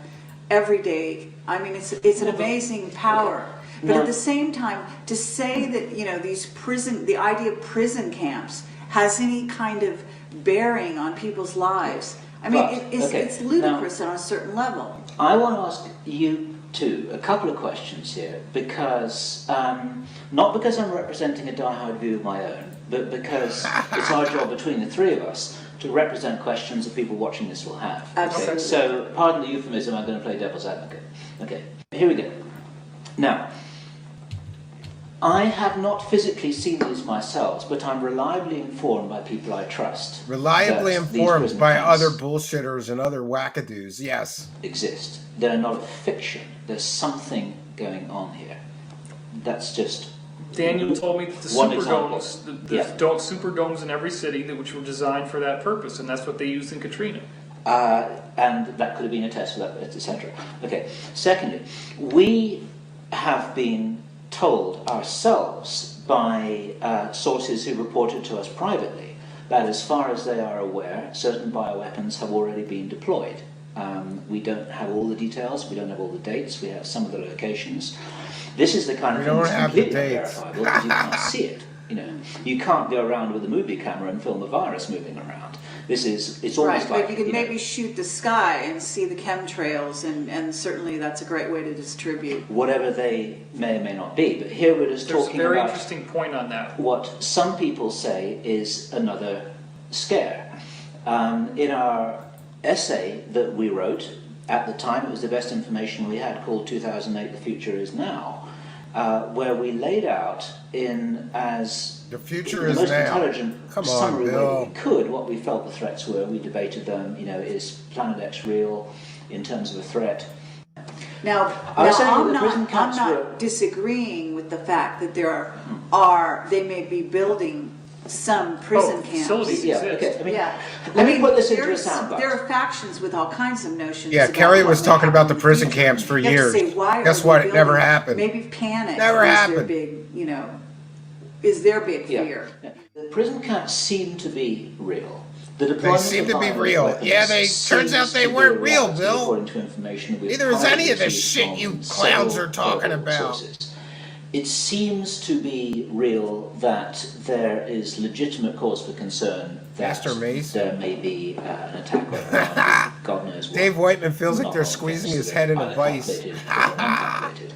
every day. I mean, it's an amazing power. But at the same time, to say that, you know, the idea of prison camps has any kind of bearing on people's lives. I mean, But, it's ludicrous on a certain level. I want to ask you two a couple of questions here, because not because I'm representing a diehard view of my own, but because it's our job between the three of us to represent questions that people watching this will have. Absolutely. Okay? So, pardon the euphemism, I'm going to play devil's advocate. Okay, here we go. Now, I have not physically seen these myself, but I'm reliably informed by people I trust. Reliably that these informed prison by camps other bullshitters and other wackadoos, yes. exist. They're not a fiction. There's something going on here. That's just... Daniel told me that the one superdomes, the Yeah. superdomes in every city which were designed for that purpose, and that's what they used in Katrina. And that could have been a test for that, etc. Okay. Secondly, we have been told ourselves by sources who reported to us privately that, as far as they are aware, certain bioweapons have already been deployed. We don't have all the details, we don't have all the dates, we have some of the locations. This is the kind of thing that's completely unverifiable because you can't see it. You know, you can't go around with a movie camera and film a virus moving around. It's almost right, like... but you can maybe shoot the sky and see the chemtrails, and certainly that's a great way to distribute. Whatever they may or may not be. But here we're just talking There's a very about interesting point on that. what some people say is another scare. In our essay that we wrote, at the time it was the best information we had, called 2008, The Future Is Now, where we laid out in as the future the is most now. intelligent Come on, summary way Bill. that we could what we felt the threats were. We debated them. You know, is Planet X real in terms of a threat? Now I'm not disagreeing with the fact that they may be building some prison camps. Facilities exist. Okay. Let me put this into a soundbite. There are factions with all kinds of notions. Yeah, about Kerry what was may talking happen about the in prison future. camps for You have years. to say, why Guess are what? they It never building? happened. Maybe panic Never is happened. their big, is their big fear. Yeah. The prison camps seem to be real. The They deployment seem of to be violent real. weapons Yeah, turns out seems they to be weren't a real, reality, Bill. according to information that we've Neither is any of this received shit you from clowns several are talking credible about. sources. It seems to be real that there is legitimate cause for concern that Master Mace. there may be an attack going on. God knows what. Dave Whiteman feels like Not they're all squeezing things his that head in are a either vice. calculated or uncalculated.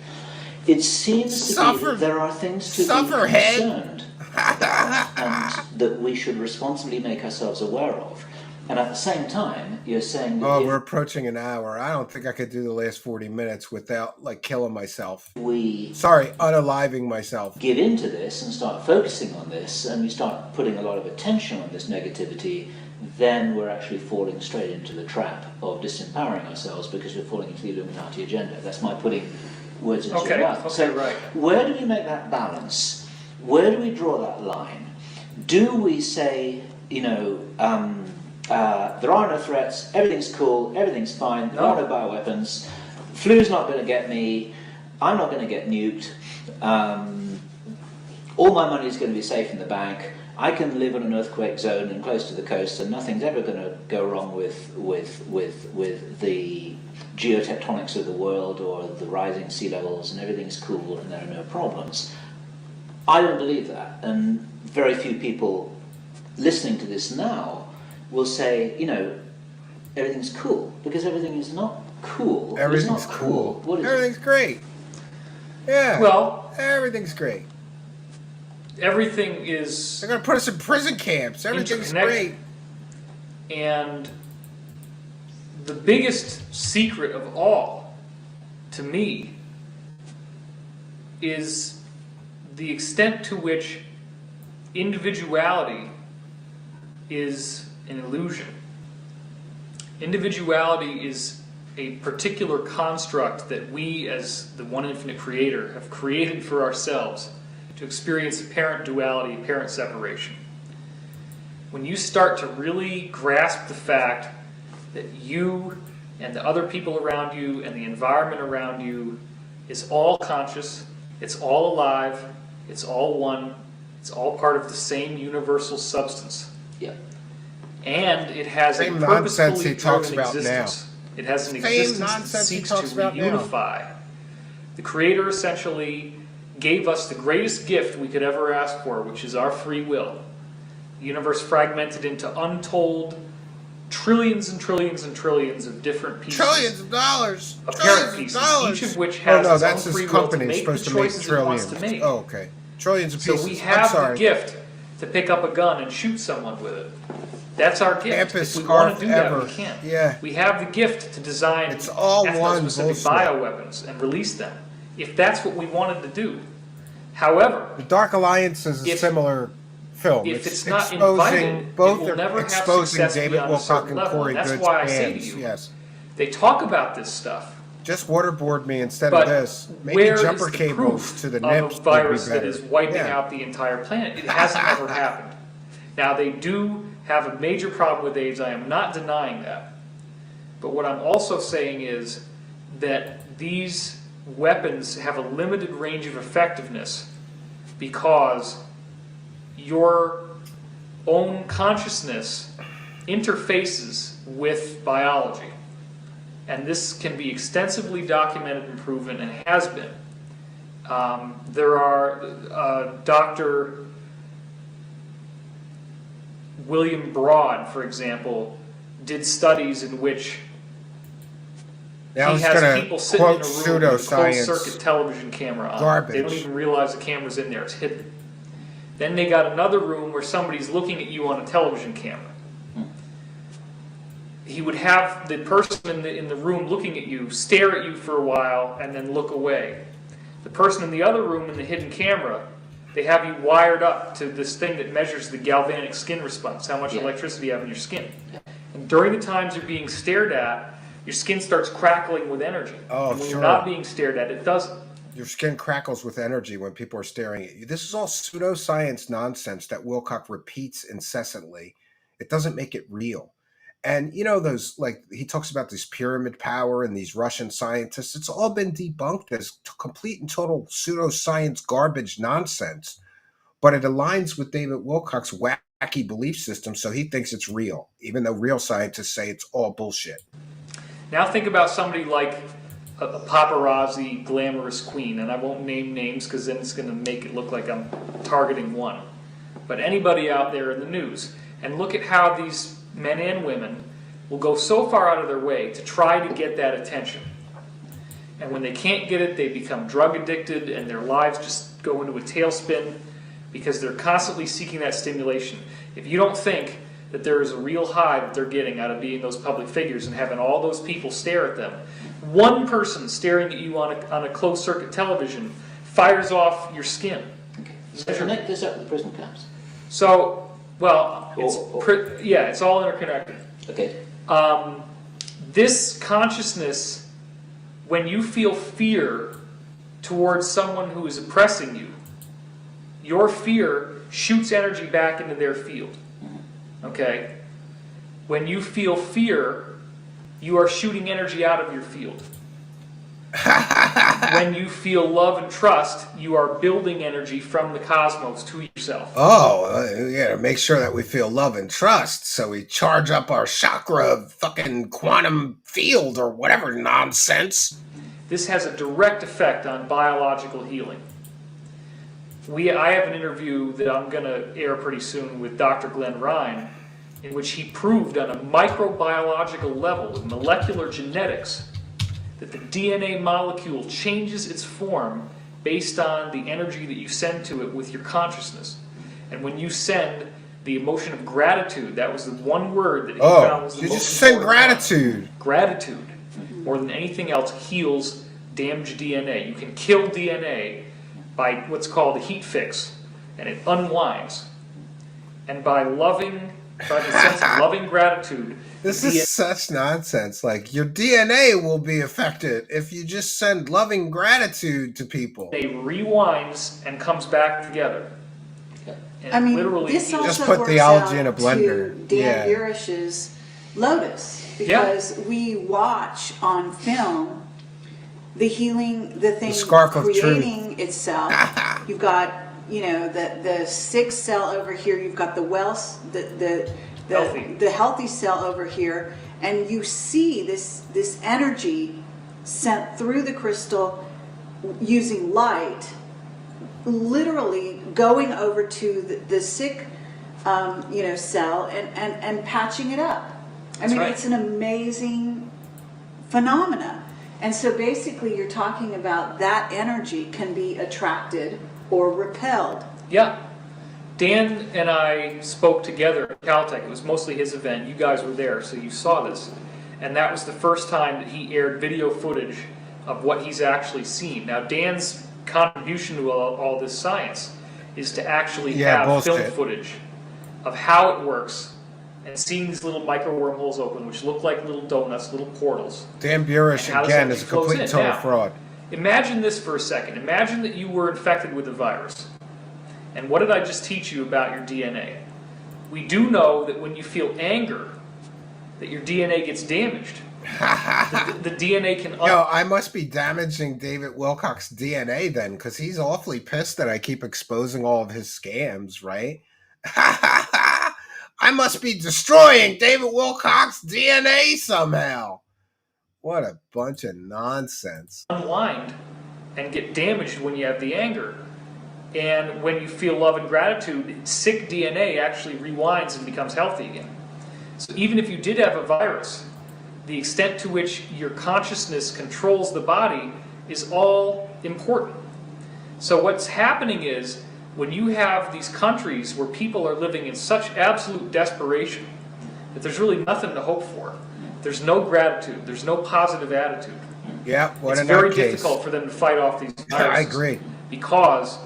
It seems to be that there are things to be concerned about and that we should responsibly make ourselves aware of. And at the same time, you're saying that Oh, if we're approaching an hour. I don't think I could do the last 40 minutes without, killing myself. we Unaliving myself. give into this and start focusing on this, and we start putting a lot of attention on this negativity, then we're actually falling straight into the trap of disempowering ourselves because we're falling into the Illuminati agenda. That's my putting words into your mouth. So right. where do we make that balance? Where do we draw that line? Do we say, there are no threats, everything's cool, everything's fine, there are no bioweapons, flu's not going to get me, I'm not going to get nuked, all my money is going to be safe in the bank, I can live in an earthquake zone and close to the coast and nothing's ever going to go wrong with the geotectonics of the world or the rising sea levels and everything's cool and there are no problems. I don't believe that, and very few people listening to this now will say, everything's cool, because everything is not cool. Everything's it's not cool. What is Everything's great. Yeah. Well, everything's great. Everything is... They're going to put us in prison camps. Everything's great. And the biggest secret of all, to me, is the extent to which individuality is an illusion. Individuality is a particular construct that we, as the one infinite creator, have created for ourselves to experience apparent duality, apparent separation. When you start to really grasp the fact that you and the other people around you and the environment around you is all conscious, it's all alive, it's all one, it's all part of the same universal substance. Yeah. And it has Same a nonsense he purposefully talks driven about existence. It has an Same existence that nonsense he seeks talks to about now. reunify. The Creator essentially gave us the greatest gift we could ever ask for, which is our free will. The universe fragmented into untold trillions and trillions and trillions of different pieces. Trillions of dollars. Apparent pieces, each of which has no, its that's own free his will company. to It's make the supposed to make choices it wants trillions. to make. Oh, okay. Trillions of pieces. So we I'm have the sorry. gift to pick up a gun and shoot someone with it. That's our gift. Campus If we want scarf to do that, ever. we can. Yeah. We have the gift to design It's all one ethno-specific bullshit. bioweapons and release them, if that's what we wanted to do. However, The Dark Alliance is a similar film. if it's not exposing invited, both it will are never have exposing success David beyond a Wilcock certain and level. Corey And that's Good's why I say to bands. you, Yes. they talk about this stuff. Just waterboard me instead But of this. Maybe where jumper is the cables proof to the of nips a virus would be that is better. wiping Yeah. out the entire planet? It hasn't ever happened. Now, they do have a major problem with AIDS. I am not denying that. But what I'm also saying is that these weapons have a limited range of effectiveness because your own consciousness interfaces with biology. And this can be extensively documented and proven, and has been. There are Dr. William Broad, for example, did studies in which Yeah, I was he has gonna people sitting in a quote room with a pseudoscience closed-circuit television camera on. garbage. They don't even realize the camera's in there; it's hidden. Then they got another room where somebody's looking at you on a television camera. He would have the person in the room looking at you stare at you for a while and then look away. The person in the other room in the hidden camera, they have you wired up to this thing that measures the galvanic skin response, how much electricity you have in your skin. And during the times you're being stared at, your skin starts crackling with energy. Oh, and when sure. you're not being stared at, it doesn't. Your skin crackles with energy when people are staring at you. This is all pseudoscience nonsense that Wilcock repeats incessantly. It doesn't make it real. And you know, those, like, he talks about this pyramid power and these Russian scientists. It's all been debunked as complete and total pseudoscience garbage nonsense. But it aligns with David Wilcock's wacky belief system, so he thinks it's real, even though real scientists say it's all bullshit. Now think about somebody like a paparazzi glamorous queen, and I won't name names because then it's going to make it look like I'm targeting one. But anybody out there in the news, and look at how these men and women will go so far out of their way to try to get that attention. And when they can't get it, they become drug addicted and their lives just go into a tailspin because they're constantly seeking that stimulation. If you don't think that there is a real high that they're getting out of being those public figures and having all those people stare at them, one person staring at you on a closed-circuit television fires off your skin. So connect this up with prison camps. So, well, it's all interconnected. Okay. This consciousness, when you feel fear towards someone who is oppressing you, your fear shoots energy back into their field. Okay? When you feel fear, you are shooting energy out of your field. When you feel love and trust, you are building energy from the cosmos to yourself. Oh, yeah, make sure that we feel love and trust, so we charge up our chakra fucking quantum field or whatever nonsense. This has a direct effect on biological healing. I have an interview that I'm going to air pretty soon with Dr. Glenn Ryan, in which he proved on a microbiological level with molecular genetics that the DNA molecule changes its form based on the energy that you send to it with your consciousness. And when you send the emotion of gratitude, that was the one word that he found was the most just send important one. gratitude. Gratitude, more than anything else, heals damaged DNA. You can kill DNA by what's called a heat fix, and it unwinds. And by the sense of loving gratitude, This is such nonsense. Like, your DNA will be affected if you just send loving gratitude to people. it rewinds and comes back together. And I mean, literally this also Just put the works algae out in a blender. to Dan Yeah. Burish's Lotus, because we watch on film the healing, the thing scarf of creating itself. You've got, you know, the sick cell over here. You've got the healthy cell over here, and you see this energy sent through the crystal using light, literally going over to the sick cell and patching it up. I mean, right. it's an amazing phenomena. And so basically you're talking about that energy can be attracted or repelled. Yeah. Dan and I spoke together at Caltech. It was mostly his event. You guys were there, so you saw this. And that was the first time that he aired video footage of what he's actually seen. Now, Dan's contribution to all this science is to actually have film footage of how it works and seeing these little micro wormholes open, which look like little donuts, little portals. Dan Burish, again, is a complete total fraud. Imagine this for a second. Imagine that you were infected with a virus. And what did I just teach you about your DNA? We do know that when you feel anger, that your DNA gets damaged. the DNA can... I must be damaging David Wilcock's DNA then, because he's awfully pissed that I keep exposing all of his scams, right? I must be destroying David Wilcock's DNA somehow. What a bunch of nonsense. Unwind and get damaged when you have the anger. And when you feel love and gratitude, sick DNA actually rewinds and becomes healthy again. So even if you did have a virus, the extent to which your consciousness controls the body is all important. So what's happening is, when you have these countries where people are living in such absolute desperation that there's really nothing to hope for, there's no gratitude, there's no positive attitude. Yeah, it's very difficult for them to fight off these viruses. I agree. Because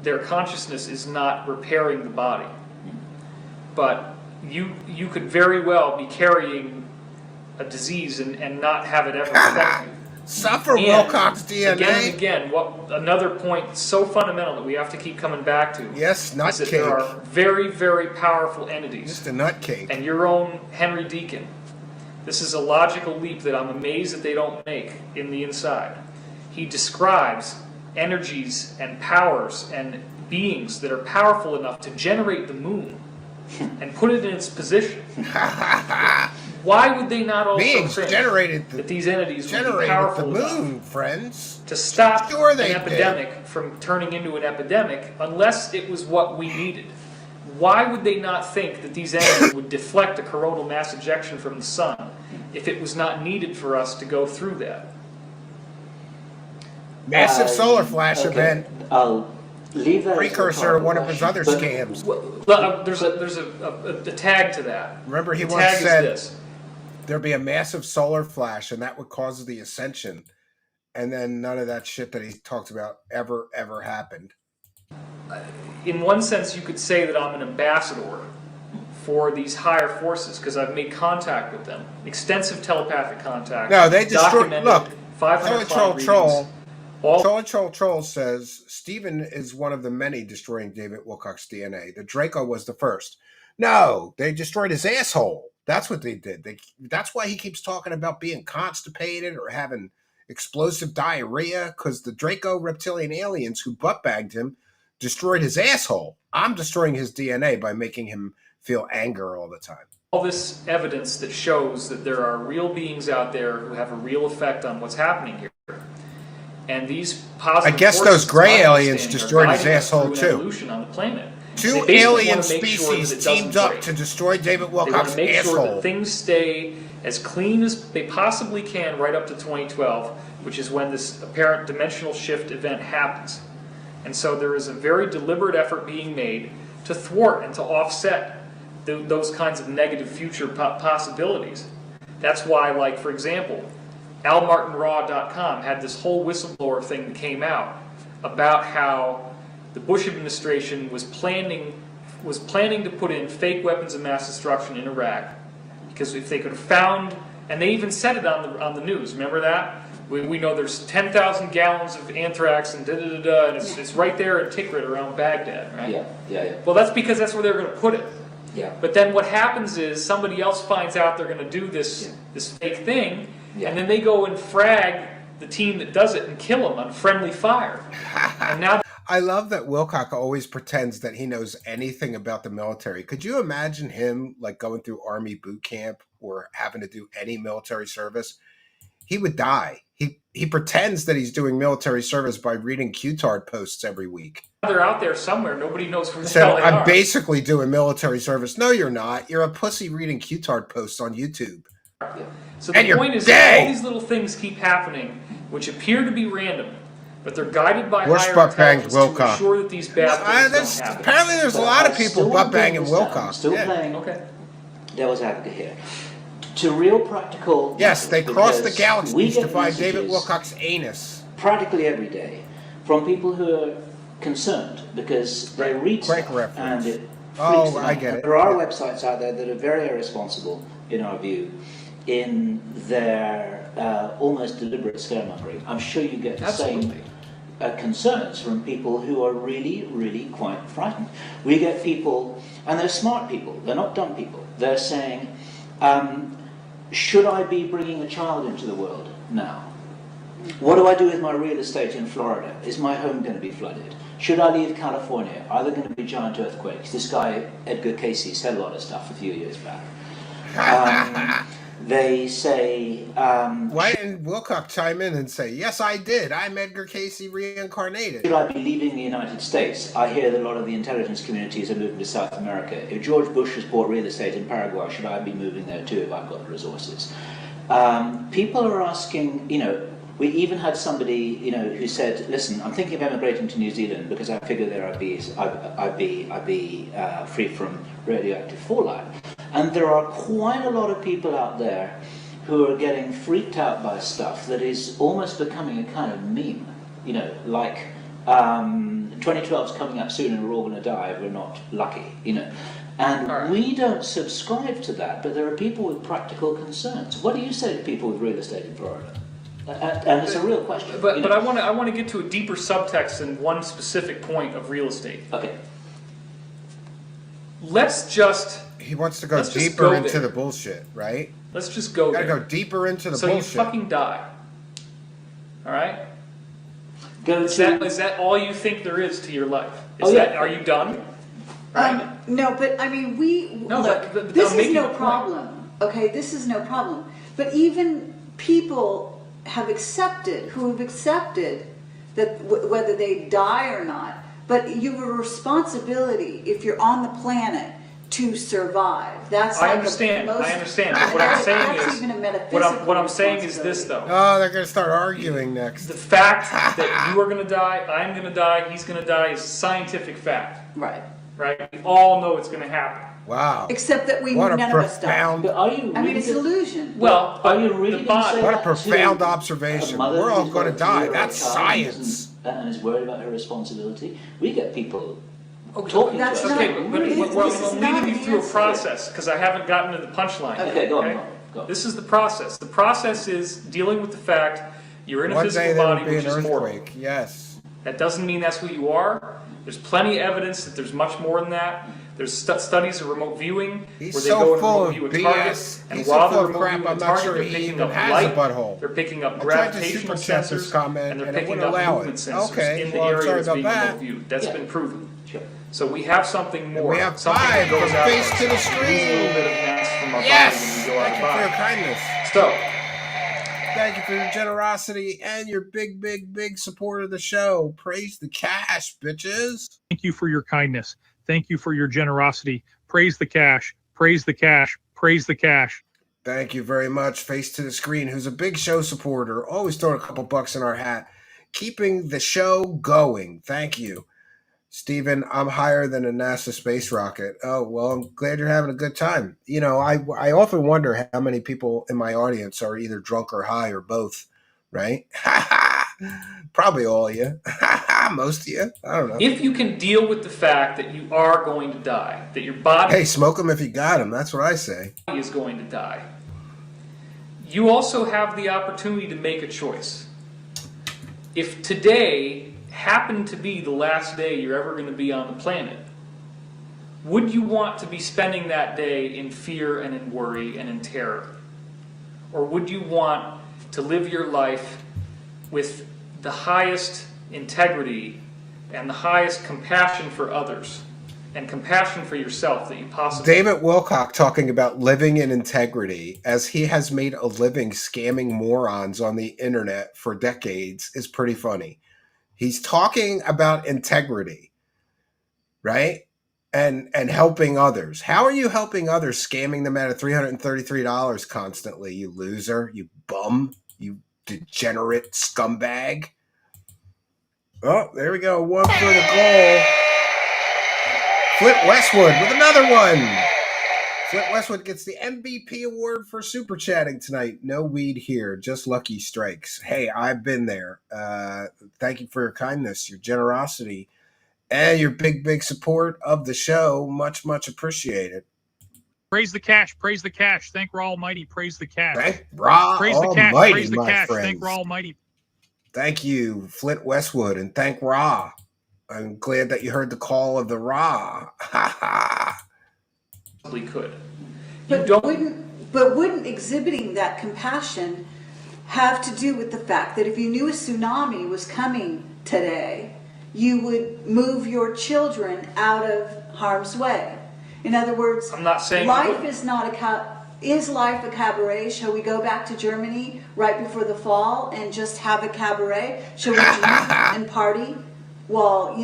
their consciousness is not repairing the body. But you could very well be carrying a disease and not have it ever affect you. Suffer Wilcock's DNA. Again and again, another point so fundamental that we have to keep coming back to. Yes, nutcake. Is that there are very, very powerful entities. Just a nutcake. And your own Henry Deacon. This is a logical leap that I'm amazed that they don't make in the inside. He describes energies and powers and beings that are powerful enough to generate the moon and put it in its position. Why would they not also think that these entities would be powerful enough to stop an epidemic from turning into an epidemic unless it was what we needed? Why would they not think that these entities would deflect a coronal mass ejection from the sun if it was not needed for us to go through that? Massive solar flash event. I'll leave that precursor of one of his other scams. Well, there's a tag to that. Remember, he the once tag said is this. There'd be a massive solar flash, and that would cause the ascension. And then none of that shit that he talked about ever happened. In one sense, you could say that I'm an ambassador for these higher forces because I've made contact with them, extensive telepathic contact. No, they destroyed. Look, 500 Troll says Stephen is one of the many destroying David Wilcock's DNA. The Draco was the first. No, they destroyed his asshole. That's what they did. That's why he keeps talking about being constipated or having explosive diarrhea, because the Draco reptilian aliens who butt-bagged him destroyed his asshole. I'm destroying his DNA by making him feel anger all the time. All this evidence that shows that there are real beings out there who have a real effect on what's happening here. And these positive I guess those gray aliens destroyed his asshole too. Evolution on the planet. Two alien species teamed up to destroy David Wilcock's they want to make asshole. sure that things stay as clean as they possibly can right up to 2012, which is when this apparent dimensional shift event happens. And so there is a very deliberate effort being made to thwart and to offset those kinds of negative future possibilities. That's why, like, for example, AlMartinRaw.com had this whole whistleblower thing that came out about how the Bush administration was planning to put in fake weapons of mass destruction in Iraq, because if they could have found, and they even said it on the news. Remember that? We know there's 10,000 gallons of anthrax and and it's right there in Tikrit around Baghdad, right? Yeah. Well, that's because that's where they're going to put it. Yeah. But then what happens is somebody else finds out they're going to do this fake thing, and then they go and frag the team that does it and kill them on friendly fire. And now I love that Wilcock always pretends that he knows anything about the military. Could you imagine him like going through Army boot camp or having to do any military service? he would die. He pretends that he's doing military service by reading Q-tard posts every week. They're out there somewhere. Nobody knows where the So hell they I'm are. basically doing military service. No, you're not. You're a pussy reading Q-tard posts on YouTube. So And the you're point is gay. that all these little things keep happening, which appear to be random, but they're guided by We're higher butt-banged intelligence to Wilcock. ensure that these bad things don't happen. Apparently there's a lot of people butt-banging Wilcock. Still Yeah. playing devil's advocate here. To real practical... Yes, they crossed the because galaxies we to get find David messages Wilcock's anus. practically every day from people who are concerned because they read stuff and it freaks them I out. get it. There are websites out there that are very irresponsible, in our view, in their almost deliberate scaremongering. I'm sure you get the same concerns from people who are really, really quite frightened. We get people, and they're smart people, they're not dumb people, they're saying, should I be bringing a child into the world now? What do I do with my real estate in Florida? Is my home going to be flooded? Should I leave California? Are there going to be giant earthquakes? This guy, Edgar Casey, said a lot of stuff a few years back. They say... Why didn't Wilcock chime in and say, yes, I did. I'm Edgar Casey reincarnated. Should I be leaving the United States? I hear that a lot of the intelligence communities are moving to South America. If George Bush has bought real estate in Paraguay, should I be moving there too if I've got the resources? People are asking, we even had somebody, who said, listen, I'm thinking of emigrating to New Zealand because I figure there I'd be free from radioactive fallout. And there are quite a lot of people out there who are getting freaked out by stuff that is almost becoming a kind of meme. Like 2012 is coming up soon and we're all going to die if we're not lucky, And we don't subscribe to that, but there are people with practical concerns. What do you say to people with real estate in Florida? And it's a real question. But I want to get to a deeper subtext in one specific point of real estate. Okay. He wants to go deeper into the bullshit, right? Let's just go there. Gotta go deeper into the bullshit. So you fucking die. All right? Is that all you think there is to your life? Are you done? Right? No, but I mean, this is no problem. Okay, this is no problem. But even people who have accepted that whether they die or not, but you have a responsibility if you're on the planet to survive. That's I understand. But what I'm saying is this, though. Oh, they're going to start arguing next. The fact that you are going to die, I'm going to die, he's going to die is scientific fact. Right. Right. We all know it's going to happen. Wow. Except that none of us die. But are you? I mean, it's illusion. Well, are you really? What a profound observation. We're all going to die. That's science. And is worried about her responsibility. We get people talking to us. Okay, but I'm leading you through a process because I haven't gotten to the punchline. Okay, go on. This is the process. The process is dealing with the fact you're in a physical body which is mortal. Yes. That doesn't mean that's who you are. There's plenty of evidence that there's much more than that. There's studies of remote viewing where they go and remote view a target, and while they're remote viewing a target, they're picking up light, they're picking up gravitational sensors, and they're picking up movement sensors in the area that's being remote viewed. That's been proven. So we have something more. We have something five. that goes out Face to the a screen. little bit of mass from our body when we go out Thank of you for your body. kindness. So, thank you for your generosity and your big, big, big support of the show. Praise the cash, bitches. Thank you for your kindness. Thank you for your generosity. Praise the cash. Praise the cash. Praise the cash. Thank you very much, Face to the Screen, who's a big show supporter, always throwing a couple bucks in our hat, keeping the show going. Thank you. Stephen, I'm higher than a NASA space rocket. Oh, well, I'm glad you're having a good time. I often wonder how many people in my audience are either drunk or high or both, right? Probably all of you. Most of you. I don't know. if you can deal with the fact that you are going to die, that your body Hey, smoke them if you got them. That's what I say. is going to die, you also have the opportunity to make a choice. If today happened to be the last day you're ever going to be on the planet, would you want to be spending that day in fear and in worry and in terror? Or would you want to live your life with the highest integrity and the highest compassion for others and compassion for yourself that you possibly. David Wilcock talking about living in integrity as he has made a living scamming morons on the internet for decades is pretty funny. He's talking about integrity, right? And helping others. How are you helping others scamming them out of $333 constantly, you loser, you bum, you degenerate scumbag? Oh, there we go. One for the goal. Flint Westwood with another one. Flint Westwood gets the MVP award for super chatting tonight. No weed here, just lucky strikes. Hey, I've been there. Thank you for your kindness, your generosity, and your big support of the show. Much appreciated. Praise the cash. Praise the cash. Thank Ra Almighty. Praise the cash. Thank Ra Praise the cash. Almighty, Praise the my cash. friends. Thank Ra Almighty. Thank you, Flint Westwood, and thank Ra. I'm glad that you heard the call of the Ra. Ha ha. We could. But wouldn't exhibiting that compassion have to do with the fact that if you knew a tsunami was coming today, you would move your children out of harm's way? In other words, I'm not saying life is not is life a cabaret? Shall we go back to Germany right before the fall and just have a cabaret? Shall we drink and party while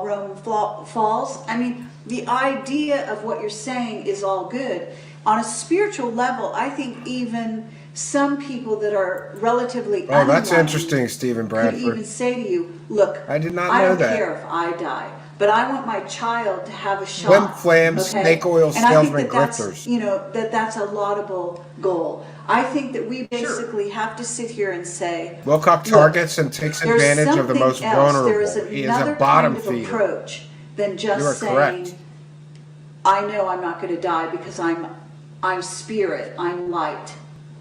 Rome falls? I mean, the idea of what you're saying is all good. On a spiritual level, I think even some people that are relatively that's interesting, Stephen Bradford. could even say to you, look, I did not I know don't that. care if I die, but I want my child to have a shot. Flim flam, snake oil salesman grifters. That's a laudable goal. I think that we basically have to sit here and say, Wilcock targets and takes advantage of the most vulnerable. He is a bottom kind of feeder. Approach than just You are saying, correct. I know I'm not going to die because I'm spirit, I'm light.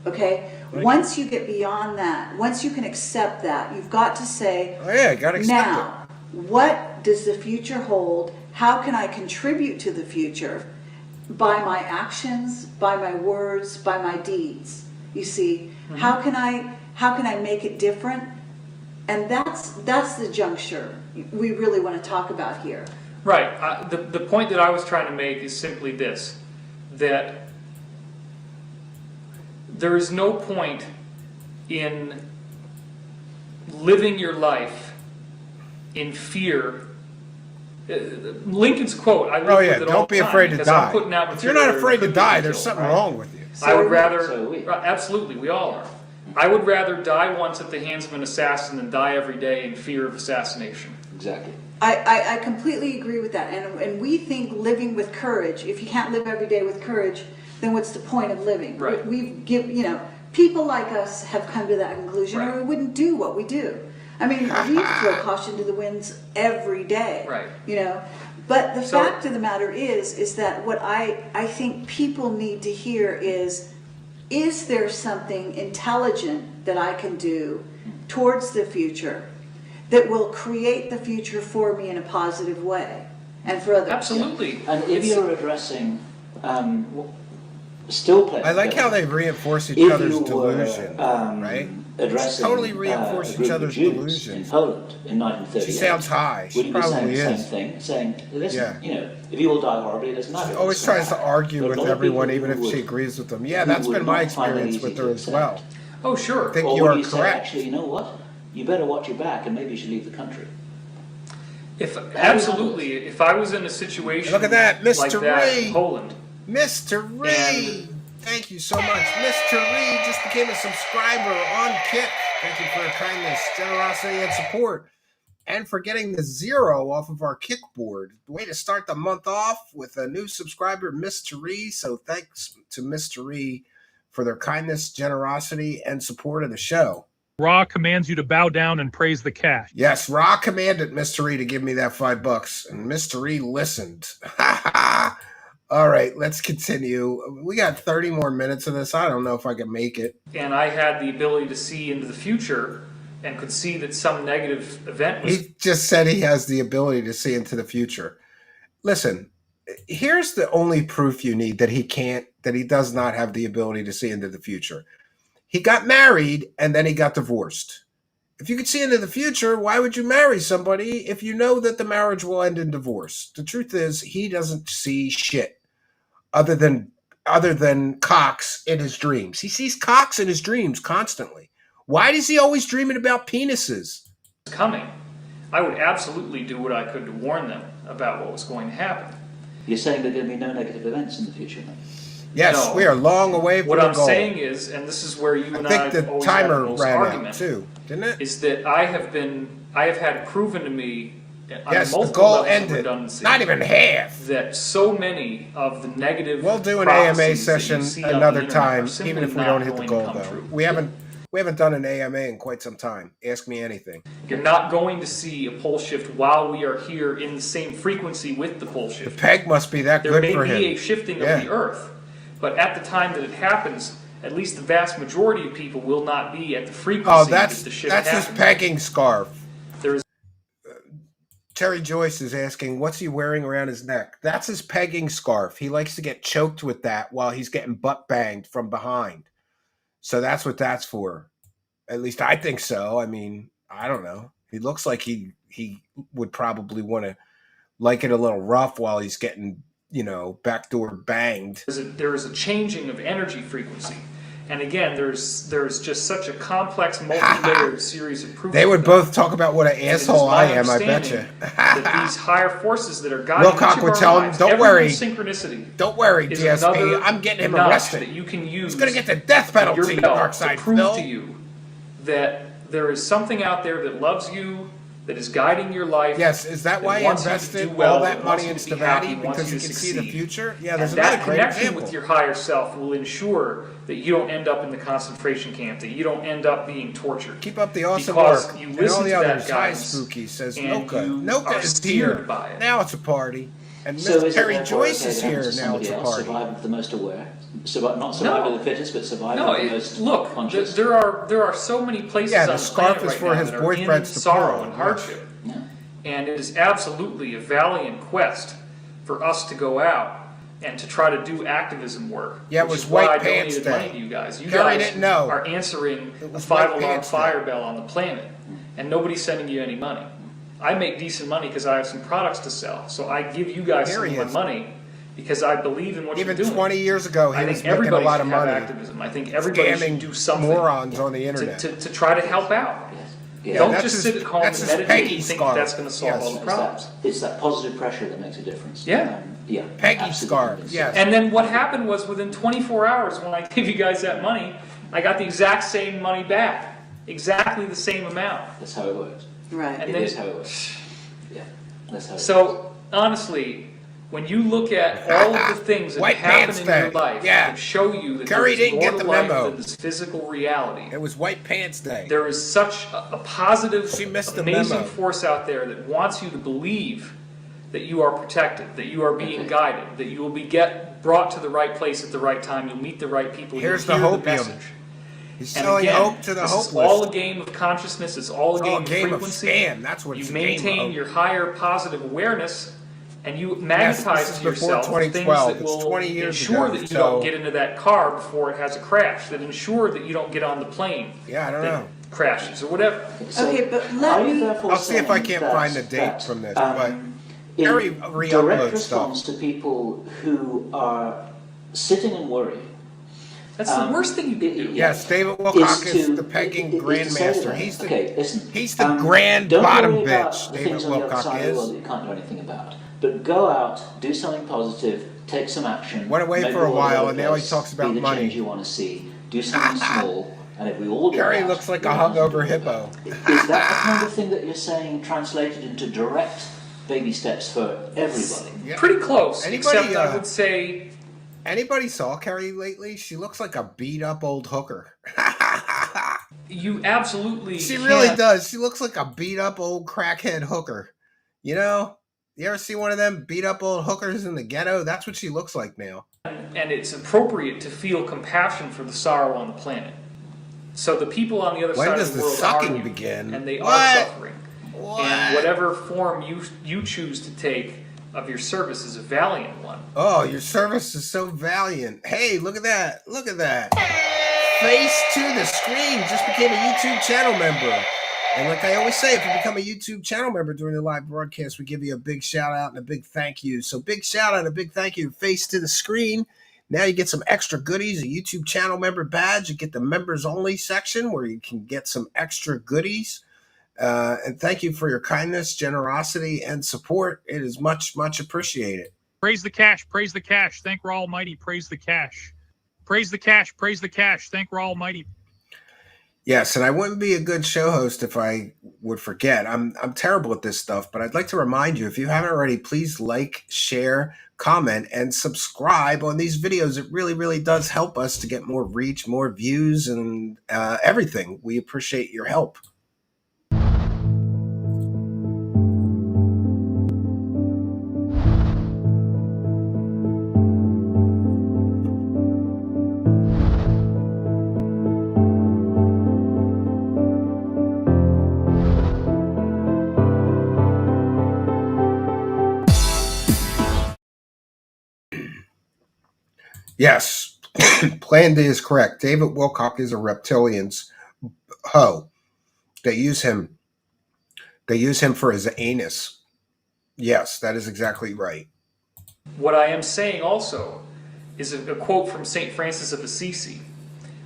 Okay? Once you get beyond that, once you can accept that, you've got to say, Oh yeah, got to accept now, what does the future hold? How can I contribute to the future? By my actions, by my words, by my deeds. You see, how can I make it different? And that's the juncture we really want to talk about here. Right. The point that I was trying to make is simply this, that there is no point in living your life in fear. Lincoln's quote, I live with it all don't be the time afraid to because die. I'm putting out If you're not material afraid that to could die, be there's killed, something right? wrong with you. I would rather, So we. absolutely, we all are. I would rather die once at the hands of an assassin than die every day in fear of assassination. Exactly. I completely agree with that. And we think living with courage, if you can't live every day with courage, then what's the point of living? Right. People like us have come to that conclusion, or we wouldn't do what we do. I mean, we throw caution to the winds every day. Right. But the fact of the matter is that what I think people need to hear is there something intelligent that I can do towards the future that will create the future for me in a positive way and for others? Absolutely. And if you're addressing still playing, I like how they reinforce each other's delusion, right? Addressing Totally reinforce a group each of other's Jews delusion. in Poland in 1938. She sounds high. She Would you be saying probably the is. same thing, saying, listen, Yeah. if you all die horribly, it doesn't matter. She always tries to argue But a with lot of everyone, people even who if she would- agrees with them. Yeah, who that's would been my not find it experience easy with to her as accept. well. Oh, sure. I think Or you would are you say, correct. actually, you know what? You better watch your back and maybe you should leave the country. Absolutely. If I was in a situation Look at that, Mr. like that Ray. in Poland, Mr. Reed, thank you so much. Mr. Reed just became a subscriber on Kick. Thank you for your kindness, generosity, and support. And for getting the 0 off of our Kick board. Way to start the month off with a new subscriber, Mr. Reed. So thanks to Mr. Reed for their kindness, generosity, and support of the show. Ra commands you to bow down and praise the cash. Yes, Ra commanded Mr. Reed to give me that $5, and Mr. Reed listened. All right, let's continue. We got 30 more minutes of this. I don't know if I can make it. and I had the ability to see into the future and could see that some negative event was... He just said he has the ability to see into the future. Listen, here's the only proof you need that he does not have the ability to see into the future. He got married and then he got divorced. If you could see into the future, why would you marry somebody if you know that the marriage will end in divorce? The truth is, he doesn't see shit other than cocks in his dreams. He sees cocks in his dreams constantly. Why does he always dreaming about penises? Coming, I would absolutely do what I could to warn them about what was going to happen. You're saying there are going to be no negative events in the future, then? Yes, No. we are long away from What the I'm goal. saying is, and this is where you and I I think the always have timer the most ran argument, out too, didn't it? is that I have had proven to me on Yes, the multiple goal levels of ended. redundancy, Not even half. that so many of the negative We'll do an prophecies AMA that session you see on the another internet time, are simply even if we not don't hit the going goal, to come though. true. We haven't done an AMA in quite some time. Ask me anything. You're not going to see a pole shift while we are here in the same frequency with the pole The shift. peg must be that There good may for be him. a shifting Yeah. of the Earth, but at the time that it happens, at least the vast majority of people will not be at the frequency Oh, that the shift that's happens. his pegging scarf. There is Terry Joyce is asking, what's he wearing around his neck? That's his pegging scarf. He likes to get choked with that while he's getting butt banged from behind. So that's what that's for. At least I think so. I mean, I don't know. He looks like he would probably want to like it a little rough while he's getting, backdoor banged. there is a changing of energy frequency. And again, there's just such a complex, multi-layered series of proof. They would both talk about what an And it is asshole my I am, I bet understanding you. that these higher forces that are guiding Wilcock each of would our tell him, lives, "Don't every worry. synchronicity Don't worry, is DSP. another I'm getting him notch arrested. that you can use. He's going to get the death penalty, your belt Darkside to prove Phil. to you that there is something out there that loves you, that is guiding your life. Yes, is that why he wants you to invested do well, all that wants money you in to be happy, Stavati? wants Because he you to can see the succeed. future? Yeah, there's And another that great connection example. with your higher self will ensure that you don't end up in the concentration camp, that you don't end up being tortured. Keep up the awesome because work. you And listen all the to that others. Hi, guidance, Spooky, says and Noka. you Noka are is steered here. by it. Now it's a party. And So Miss is Terry it therefore Joyce okay is to happen here. to Now somebody it's a else, party. survival of the most aware? Not survival of the fittest, but survival No, of the most look, conscious? there are so many places Yeah, on the the scarf planet is right for now his that are in boyfriends to sorrow pull, and yes. hardship. Yeah. And it is absolutely a valiant quest for us to go out and to try to do activism work. Yeah, it which was is why White I Pants donated money Day. to you guys. You Gary guys didn't know. are answering It a was White 5-alarm Pants Day. fire bell on the planet, and nobody's sending you any money. I make decent money because I have some products to sell, so I give you guys Here some he of my is. money because I believe in what Even you're doing. 20 years ago, he I was think making a everybody lot should of have money. activism. I think everybody should Scamming do something morons on the to, internet. to try to help out. Yeah. Don't that's just his- sit at home that's and his meditate Peggy and think scarf. that's going to solve Yes. all the problems. It's that positive pressure that makes a difference. Yeah. Yeah. Peggy absolutely. scarf, yes. And then what happened was within 24 hours when I gave you guys that money, I got the exact same money back. Exactly the same amount. That's how it works. Right. And It then is how it works. Yeah. That's how it works. So honestly, when you look at all of the things that White happen Pants in Day. your life Yeah. that show you that Curry there's didn't more get to the life memo. than this physical reality. It was White Pants Day. There is such a positive, She missed the amazing memo. force out there that wants you to believe that you are protected, that you are being guided, that you will be brought to the right place at the right time, you'll meet the right people, Here's you'll the hear hopium. message. He's And selling again, hope to the this hopeless. is all a game of consciousness, it's all a It's all game, a game of of frequency. scam. That's what you it's a game maintain of. your higher positive awareness, and you Yes, magnetize this is to before yourself things 2012. that It's will 20 years ensure ago, that you so- don't get into that car before it has a crash, that ensure that you don't get on the plane Yeah, I don't that know. crashes or whatever. So Okay, but let are you me- therefore I'll see if I saying can't that- find the date that, from this, but in Gary direct re-uploads response stuff. to people who are sitting and worrying. That's the worst thing you can do. Yes, David Wilcock is to- the pegging is to say to grandmaster. them, He's the okay, listen, he's the grand don't bottom worry about bitch. the David things on the other Wilcock side of the world is. that you can't do anything about. But go out, do something positive, take some action. Went away make for the a world while, better and now he place, talks about be the money. change you want to see. Do something small, and if we all do Gary that, looks like a we'll have to hungover do hippo. it. Is that the kind of thing that you're saying translated into direct baby steps for everybody? Yeah. Pretty close, Anybody, except I would say Anybody saw Carrie lately? She looks like a beat up old hooker. you absolutely She really can't- does. She looks like a beat up old crackhead hooker. You know? You ever see one of them beat up old hookers in the ghetto? That's what she looks like now. and it's appropriate to feel compassion for the sorrow on the planet. So the people on the other When side does of the the world sucking are you, begin? and they What? are suffering. What? And whatever form you choose to take of your service is a valiant one. Oh, your service is so valiant. Hey, look at that. Look at that. Face to the screen just became a YouTube channel member. And like I always say, if you become a YouTube channel member during the live broadcast, we give you a big shout out and a big thank you. So big shout out and a big thank you. Face to the screen. Now you get some extra goodies, a YouTube channel member badge. You get the members only section where you can get some extra goodies. And thank you for your kindness, generosity, and support. It is much, much appreciated. Praise the cash, praise the cash. Thank Ra Almighty, praise the cash. Praise the cash, praise the cash. Thank Ra Almighty. Yes, and I wouldn't be a good show host if I would forget. I'm terrible at this stuff, but I'd like to remind you, if you haven't already, please like, share, comment, and subscribe on these videos. It really, really does help us to get more reach, more views, and everything. We appreciate your help. Yes, Plan D is correct. David Wilcock is a reptilian's hoe. They use him for his anus. Yes, that is exactly right. What I am saying also is a quote from St. Francis of Assisi.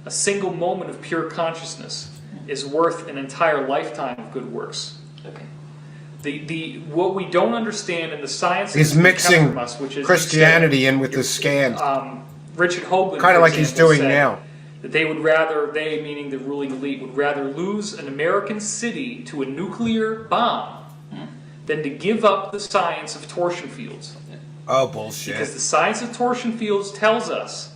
A single moment of pure consciousness is worth an entire lifetime of good works. Okay. What we don't understand in the science is mixing from us, which is Christianity in with the scam. Richard Hoagland, kind of like he's doing now. That they would rather, they meaning the ruling elite, would rather lose an American city to a nuclear bomb than to give up the science of torsion fields. Oh, bullshit. Because the science of torsion fields tells us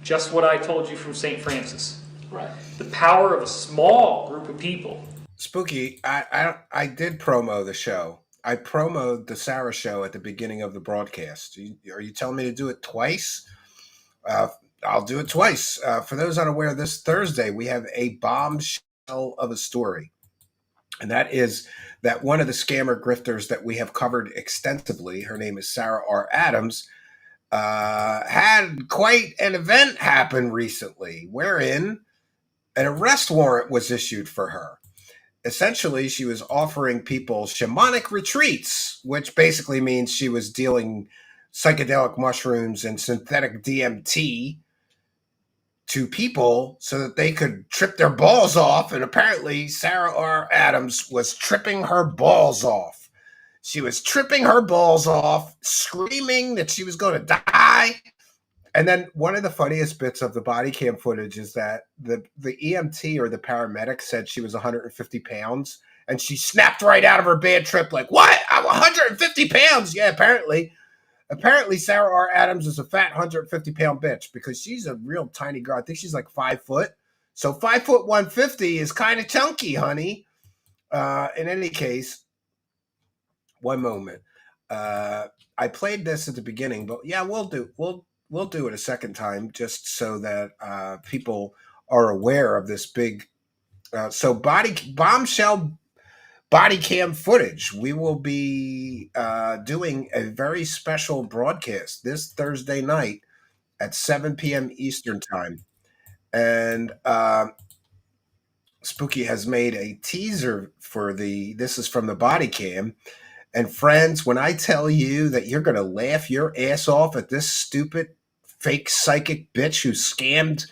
just what I told you from St. Francis. Right. The power of a small group of people. Spooky, I did promo the show. I promoted the Sarah show at the beginning of the broadcast. Are you telling me to do it twice? I'll do it twice. For those unaware, this Thursday we have a bombshell of a story. And that is that one of the scammer grifters that we have covered extensively, her name is Sarah R. Adams, had quite an event happen recently wherein an arrest warrant was issued for her. Essentially, she was offering people shamanic retreats, which basically means she was dealing psychedelic mushrooms and synthetic DMT to people so that they could trip their balls off. And apparently Sarah R. Adams was tripping her balls off. She was tripping her balls off, screaming that she was going to die. And then one of the funniest bits of the body cam footage is that the EMT or the paramedic said she was 150 pounds. And she snapped right out of her bad trip like, what? I'm 150 pounds. Yeah, apparently Sarah R. Adams is a fat 150-pound bitch because she's a real tiny girl. I think she's like 5 foot. So 5 foot 150 is kind of chunky, honey. In any case, one moment. I played this at the beginning, but yeah, we'll do it a second time just so that people are aware of this big. So bombshell body cam footage. We will be doing a very special broadcast this Thursday night at 7 p.m. Eastern time. And Spooky has made a teaser for this is from the body cam. And friends, when I tell you that you're going to laugh your ass off at this stupid fake psychic bitch who scammed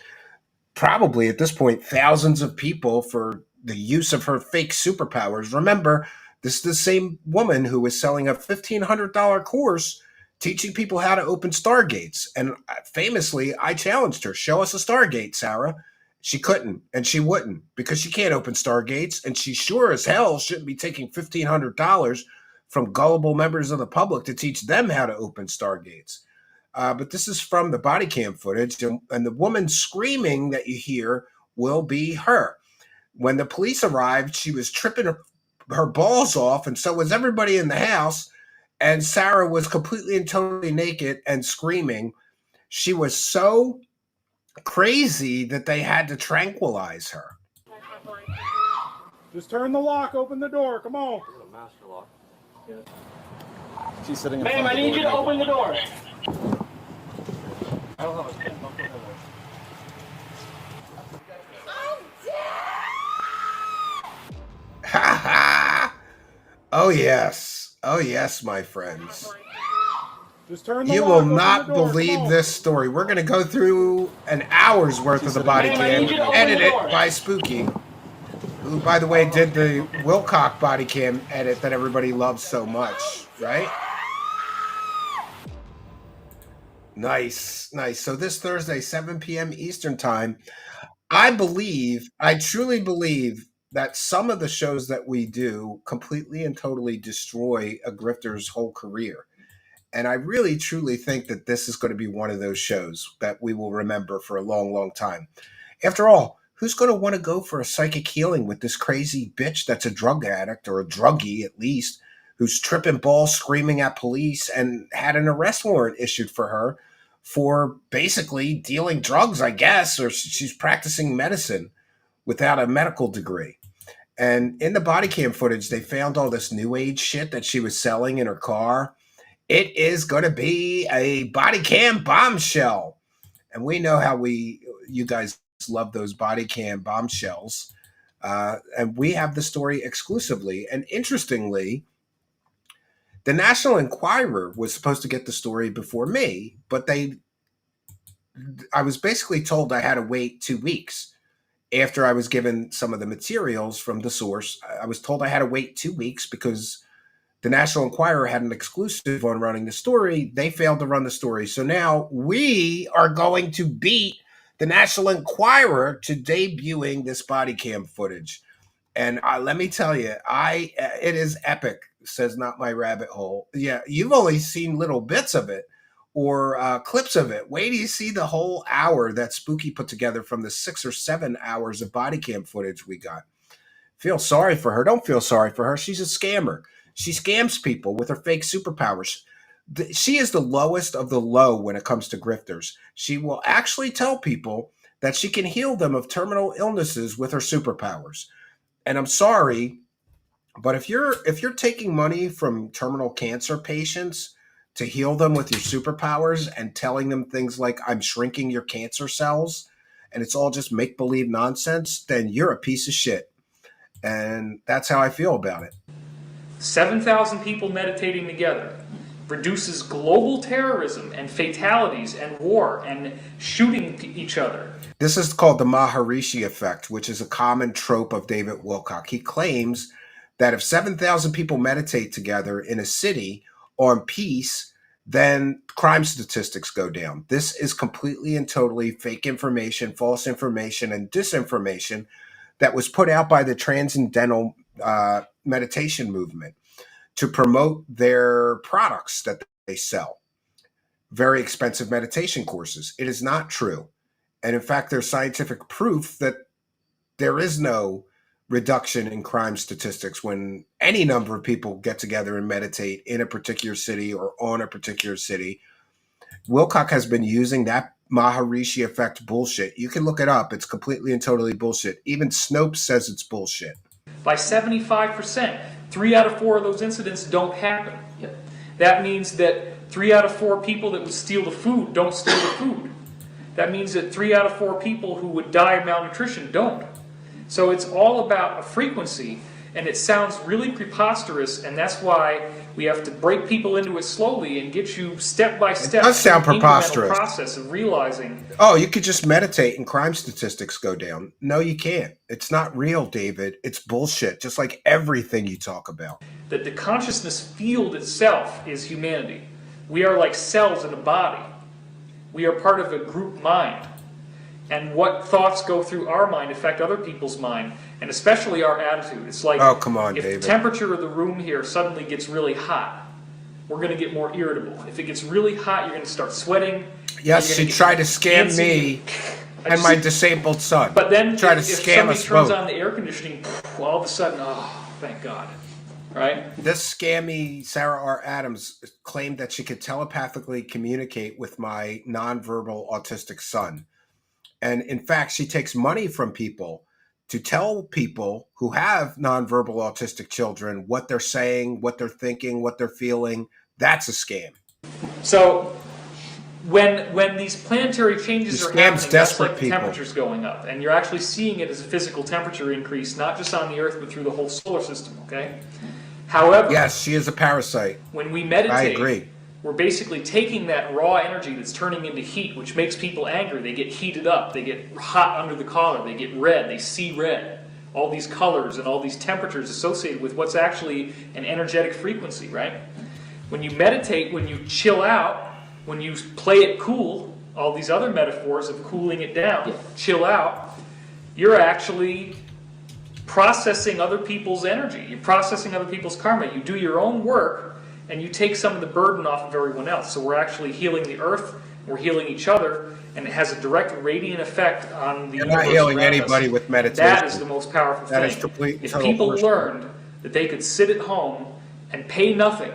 probably at this point thousands of people for the use of her fake superpowers. Remember, this is the same woman who was selling a $1,500 course teaching people how to open stargates. And famously, I challenged her, show us a stargate, Sarah. She couldn't, and she wouldn't, because she can't open stargates, and she sure as hell shouldn't be taking $1,500 from gullible members of the public to teach them how to open stargates. But this is from the body cam footage, and the woman screaming that you hear will be her. When the police arrived, she was tripping her balls off, and so was everybody in the house. And Sarah was completely and totally naked and screaming. She was so crazy that they had to tranquilize her. Just turn the lock, open the door, come on. This is a master lock. Yeah. She's sitting in Ma'am, front I of the need you door to open the door. I don't have a pin. Don't put it in there. Oh, yes. Oh, yes, my friends. Just turn the You lock, will open the not door, come believe on. this story. We're going to go through an hour's worth of the body "Ma'am, I cam, need you to open the edited door." by Spooky, who, by the way, did the Wilcock body cam edit that everybody loves so much, right? Nice, nice. So this Thursday, 7 p.m. Eastern Time, I truly believe that some of the shows that we do completely and totally destroy a grifter's whole career. And I really, truly think that this is going to be one of those shows that we will remember for a long, long time. After all, who's going to want to go for a psychic healing with this crazy bitch that's a drug addict, or a druggie at least, who's tripping balls, screaming at police, and had an arrest warrant issued for her for basically dealing drugs, I guess, or she's practicing medicine without a medical degree. And in the body cam footage, they found all this new age shit that she was selling in her car. It is going to be a body cam bombshell. And we know how you guys love those body cam bombshells. And we have the story exclusively. And interestingly, the National Enquirer was supposed to get the story before me, but I was basically told I had to wait 2 weeks. After I was given some of the materials from the source, I was told I had to wait 2 weeks because the National Enquirer had an exclusive on running the story. They failed to run the story. So now we are going to beat the National Enquirer to debuting this body cam footage. And let me tell you, it is epic, says Not My Rabbit Hole. Yeah, you've only seen little bits of it or clips of it. Wait till you see the whole hour that Spooky put together from the 6 or 7 hours of body cam footage we got. Feel sorry for her. Don't feel sorry for her. She's a scammer. She scams people with her fake superpowers. She is the lowest of the low when it comes to grifters. She will actually tell people that she can heal them of terminal illnesses with her superpowers. And I'm sorry, but if you're taking money from terminal cancer patients to heal them with your superpowers and telling them things like I'm shrinking your cancer cells and it's all just make-believe nonsense, then you're a piece of shit. And that's how I feel about it. 7,000 people meditating together reduces global terrorism and fatalities and war and shooting each other. This is called the Maharishi effect, which is a common trope of David Wilcock. He claims that if 7,000 people meditate together in a city on peace, then crime statistics go down. This is completely and totally fake information, false information, and disinformation that was put out by the Transcendental Meditation Movement to promote their products that they sell. Very expensive meditation courses. It is not true. And in fact, there's scientific proof that there is no reduction in crime statistics when any number of people get together and meditate in a particular city or on a particular city. Wilcock has been using that Maharishi effect bullshit. You can look it up. It's completely and totally bullshit. Even Snopes says it's bullshit. By 75%, 3 out of 4 of those incidents don't happen. Yep. That means that 3 out of 4 people that would steal the food don't steal the food. That means that 3 out of 4 people who would die of malnutrition don't. So it's all about a frequency, and it sounds really preposterous, and that's why we have to break people into it slowly and get you step by step. It does sound preposterous. Process of realizing. Oh, you could just meditate and crime statistics go down. No, you can't. It's not real, David. It's bullshit, just like everything you talk about. That the consciousness field itself is humanity. We are like cells in a body. We are part of a group mind. And what thoughts go through our mind affect other people's mind, and especially our attitude. It's like, oh, come on, if David. The temperature of the room here suddenly gets really hot, we're going to get more irritable. If it gets really hot, you're going to start sweating. Yes, she tried to scam me and my disabled son. But then try to if scam us somebody turns both. on the air conditioning, all of a sudden, oh, thank God. Right? This scammy Sarah R. Adams claimed that she could telepathically communicate with my nonverbal autistic son. And in fact, she takes money from people to tell people who have nonverbal autistic children what they're saying, what they're thinking, what they're feeling. That's a scam. So when these planetary changes are happening, that's like the people. temperature's going up. And you're actually seeing it as a physical temperature increase, not just on the Earth, but through the whole solar system, okay? However, Yes, she is a parasite. when we meditate, I agree. we're basically taking that raw energy that's turning into heat, which makes people angry. They get heated up, they get hot under the collar, they get red, they see red. All these colors and all these temperatures associated with what's actually an energetic frequency, right? When you meditate, when you chill out, when you play it cool, all these other metaphors of cooling it down, chill out, you're actually processing other people's energy. You're processing other people's karma. You do your own work, and you take some of the burden off of everyone else. So we're actually healing the earth, we're healing each other, and it has a direct radiant effect on the You're universe not healing around anybody us. with meditation. That is the most powerful That thing. is complete If total people bullshit. learned that they could sit at home and pay nothing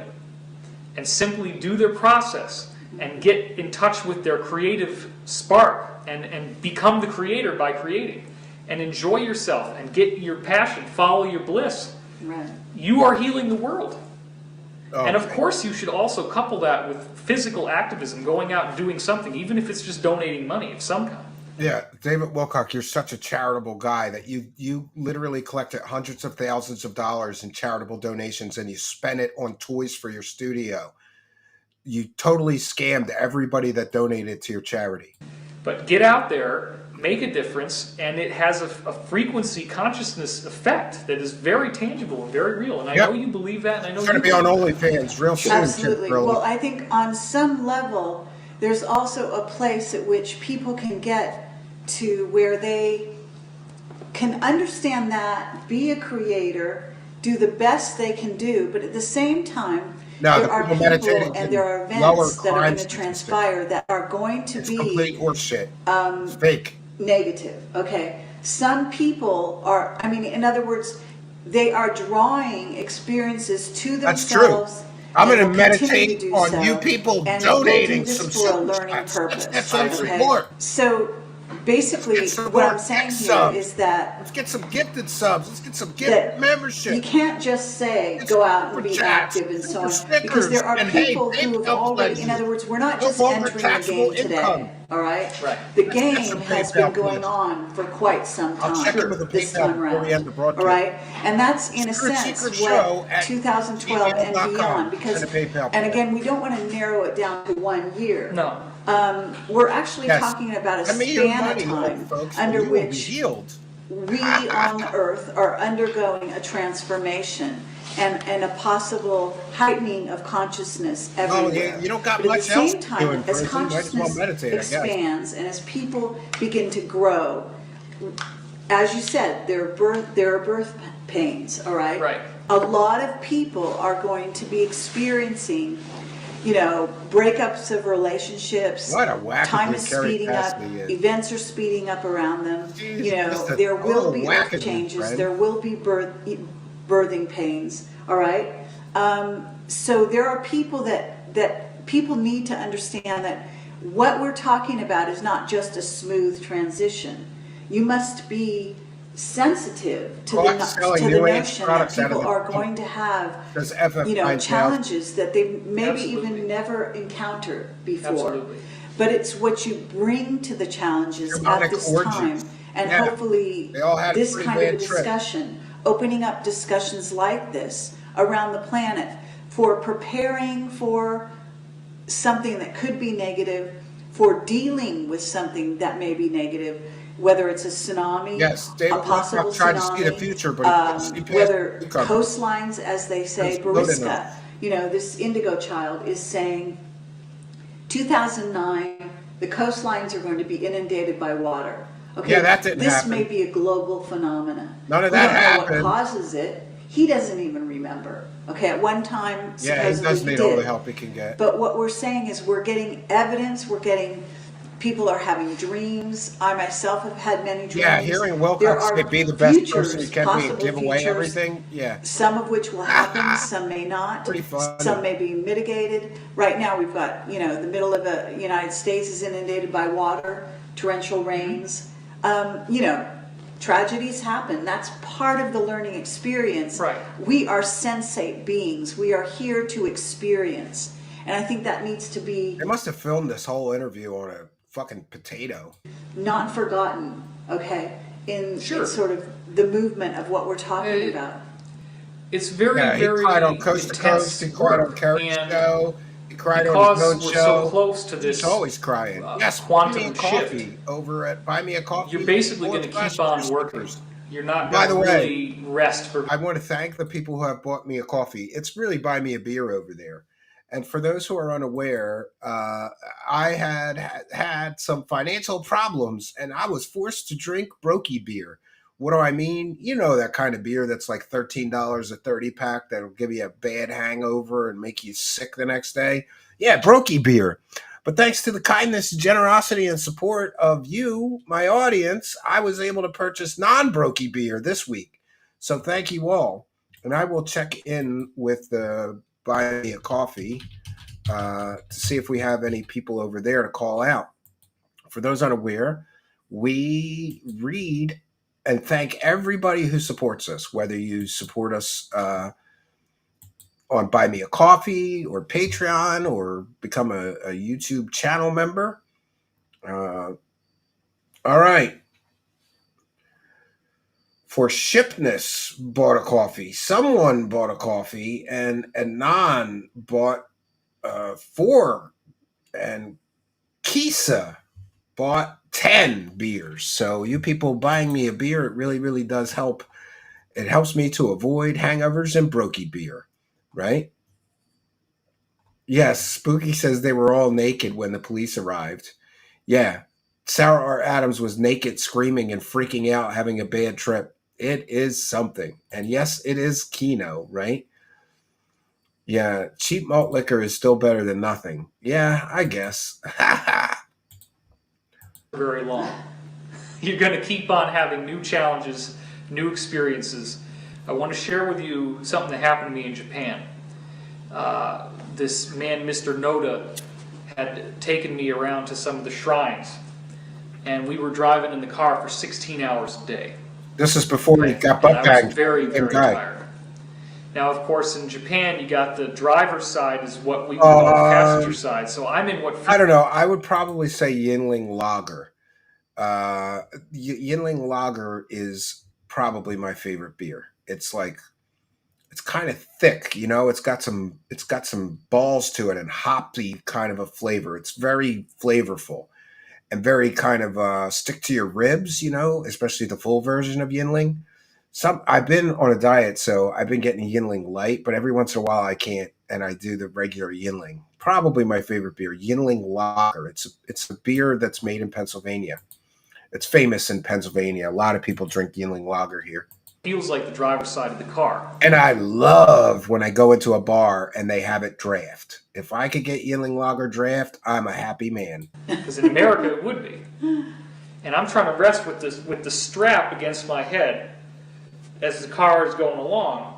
and simply do their process and get in touch with their creative spark and become the creator by creating and enjoy yourself and get your passion, follow your bliss, Right. you are healing the world. Oh, And of course you should also couple that with physical activism, going out and doing something, even if it's just donating money of some kind. yeah, David Wilcock, you're such a charitable guy that you literally collected hundreds of thousands of dollars in charitable donations and you spent it on toys for your studio. You totally scammed everybody that donated to your charity. But get out there, make a difference, and it has a frequency consciousness effect that is very tangible and very real. And I know you believe that, and I know It's going to be on OnlyFans real soon. Absolutely. Kimberly. Well, I think on some level, there's also a place at which people can get to where they can understand that, be a creator, do the best they can do, but at the same time, No, there the are people people meditating and there are can lower events that are crime going to transpire that are going to It's be complete horseshit. It's fake. negative. Okay. Some people are, I mean, in other words, they are drawing experiences to That's true. themselves. I'm and going to will continue meditate to do on so, you people and donating they'll do some this for a super learning chats. purpose. That's on Okay? support. So basically, Let's get some what more I'm saying gift here subs. is that Let's get some gifted subs. Let's get some gift that membership. you can't just say It's go out and super be chats, active and so on, super because there are stickers, and hey, people who have PayPal already, in pledges. other words, we're not No just longer entering the taxable game income. today, all right? Right. The Let's get game some has PayPal been going pledges. on for quite some I'll time. check in with the this PayPal time before we end the around, broadcast. all right? And that's in a Secret sense show what at 2012 and gmail.com. beyond, because, And a PayPal and pledge. again, we don't want to narrow it down to 1 year. No. We're actually Yes. talking about a Send me your span money, of time folks, under and you will be which healed. we on the earth are undergoing a transformation and a possible heightening of consciousness everywhere. you don't got but much at the else same to time, do in as prison. Might as well consciousness meditate, I guess. expands and as people begin to grow, as you said, there are birth pains, all right? Right. A lot of people are going to be experiencing, you know, breakups of relationships. What a wackadoo Time is Carrie speeding up. Cassidy is. Events are speeding up around them. Jeez, You know, just a there will total be wackadoo, earth changes. friend. There will be birthing pains. All right. So there are people that people need to understand that what we're talking about is not just a smooth transition. You must be sensitive to Well, I'm the selling to the new age notion that products out of people the- are going to have, Does FF you know, find out? challenges that they maybe Absolutely. even never encountered before. Absolutely. But it's what you bring to the challenges Demonic at this orgies. time, and Yeah. hopefully They all had a this pretty kind of a bad trip. discussion, opening up discussions like this around the planet for preparing for something that could be negative, for dealing with something that may be negative, whether it's a tsunami, Yes, David a possible Wilcock tried to tsunami, see the future, but he couldn't see past whether the cover. coastlines, as they say, It's good Bariska, enough. you know, this indigo child is saying 2009, the coastlines are going to be inundated by water. Okay, Yeah, that didn't this happen. may be a global phenomenon. None of We that don't know happened. what causes it. He doesn't even remember. Okay, at one time, Yeah, he supposedly does he need did. all the help he can get. But what we're saying is we're getting evidence, we're getting, people are having dreams. I myself have had many dreams. Yeah, hearing There Wilcox are say be the best futures, person you can be and possible give away futures, everything. Yeah. some of which will happen, some may not. Pretty funny. Some may be mitigated. Right now, we've got, you know, the middle of the United States is inundated by water, torrential rains. You know, tragedies happen. That's part of the learning experience. Right. We are sensate beings. We are here to experience. And I think that needs to be They must have filmed this whole interview on a fucking potato. not forgotten, okay, in Sure. sort of the movement of what we're talking Uh, about. it's very, Yeah, he very cried on Coast to Coast. intense He cried on work. Kerry's And show. He cried on because his own we're show. so close to this He's always crying. Yes, buy me a quantum shift, coffee over at Buy Me a Coffee. you're basically going to keep on working. You're not By going the to way, really rest for. I want to thank the people who have bought me a coffee. It's really Buy Me a Beer over there. And for those who are unaware, I had some financial problems, and I was forced to drink Brokey beer. What do I mean? You know, that kind of beer that's like $13 a 30 pack that'll give you a bad hangover and make you sick the next day. Yeah, Brokey beer. But thanks to the kindness, generosity, and support of you, my audience, I was able to purchase non-Brokey beer this week. So thank you all. And I will check in with the Buy Me a Coffee to see if we have any people over there to call out. For those unaware, we read and thank everybody who supports us, whether you support us on Buy Me a Coffee or Patreon or become a YouTube channel member. All right. For Shipness bought a coffee. Someone bought a coffee, and Anon bought 4, and Kisa bought 10 beers. So you people buying me a beer, it really, really does help. It helps me to avoid hangovers and Brokey beer, right? Yes, Spooky says they were all naked when the police arrived. Yeah, Sarah R. Adams was naked, screaming and freaking out, having a bad trip. It is something. And yes, it is Keno, right? Yeah, cheap malt liquor is still better than nothing. Yeah, I guess. Very long. You're going to keep on having new challenges, new experiences. I want to share with you something that happened to me in Japan. This man, Mr. Noda, had taken me around to some of the shrines, and we were driving in the car for 16 hours a day. This is before he got butt I banged. was very, very tired. Now, of course, in Japan, you got the driver's side is what we call the passenger side. So I'm in what... I don't know. I would probably say Yinling Lager. Yinling Lager is probably my favorite beer. It's like, it's kind of thick, you know. It's got some balls to it and hoppy kind of a flavor. It's very flavorful and very kind of stick to your ribs, you know, especially the full version of Yinling. I've been on a diet, so I've been getting Yinling Light, but every once in a while I can't, and I do the regular Yinling. Probably my favorite beer, Yinling Lager. It's a beer that's made in Pennsylvania. It's famous in Pennsylvania. A lot of people drink Yinling Lager here. Feels like the driver's side of the car. And I love when I go into a bar and they have it draft. If I could get Yinling Lager draft, I'm a happy man. Because in America it would be. And I'm trying to rest with the strap against my head as the car is going along.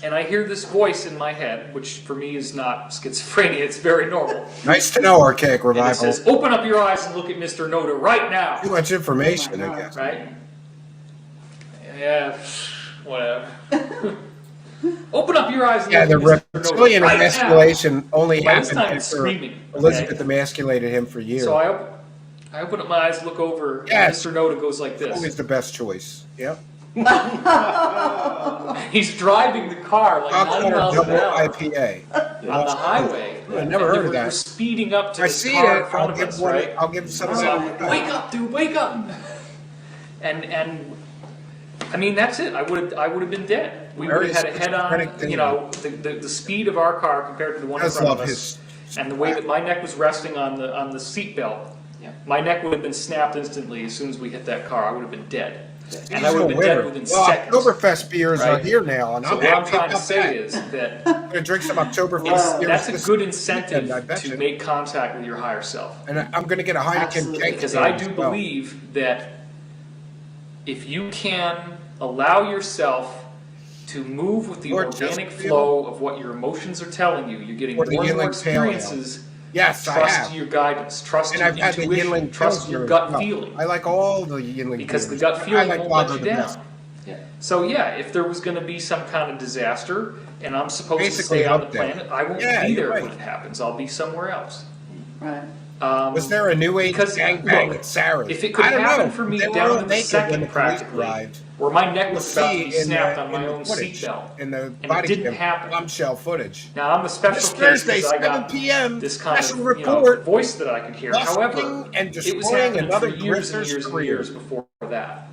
And I hear this voice in my head, which for me is not schizophrenia, it's very normal. Nice to know, Archaic Revival. And it says, open up your eyes and look at Mr. Noda right now. Too much information, I guess. Right? Yeah, whatever. Open up your eyes and Yeah, the look at Mr. Noda reptilian right emasculation now. only By this happened time it's after screaming. Elizabeth emasculated him for years. So I open up my eyes, look over, Yes. and Mr. Noda goes like this. Always the best choice. Yep. He's driving the car like 90 miles an hour IPA. on the highway. I never heard of We're that. speeding up to I this see car it. in front I'll of give us, one. right? I'll give some. It's like, wake up, dude, wake up! And I mean that's it. I would have been dead. We would have had a head-on. You know, the speed of our car compared to the one in front of us, and the way that my neck was resting on the seat belt. My neck would have been snapped instantly as soon as we hit that car. I would have been dead. And I would have been dead within seconds. Oktoberfest beers are here now, and so what I'm trying to say is that I'm gonna drink some Oktoberfest beers. that's a good incentive to make contact with your higher self. And I'm going to get a Heineken keg because I do believe that if you can allow yourself to move with the organic flow of what your emotions are telling you, you're getting more and more experiences. Yes, trust your guidance, trust your intuition, trust your gut feeling. I like all the Yinling because the beers. gut feeling like won't let you down. So yeah, if there was going to be some kind of disaster and I'm supposed to stay on the planet, I won't be there when it happens. I'll be somewhere else. Right. Was there a new age gangbang at Sarah's? If it could happen for me down to the second practically, where my neck was about to be in snapped the- on my in the own footage, seatbelt. in the And it body didn't cam happen. bombshell footage. Now, I'm a special This case Thursday, because I 7 got p.m. this kind of, special you know, report. voice that I could hear. However, Busting and it was destroying happening for another years and grifter's years and career. years before that.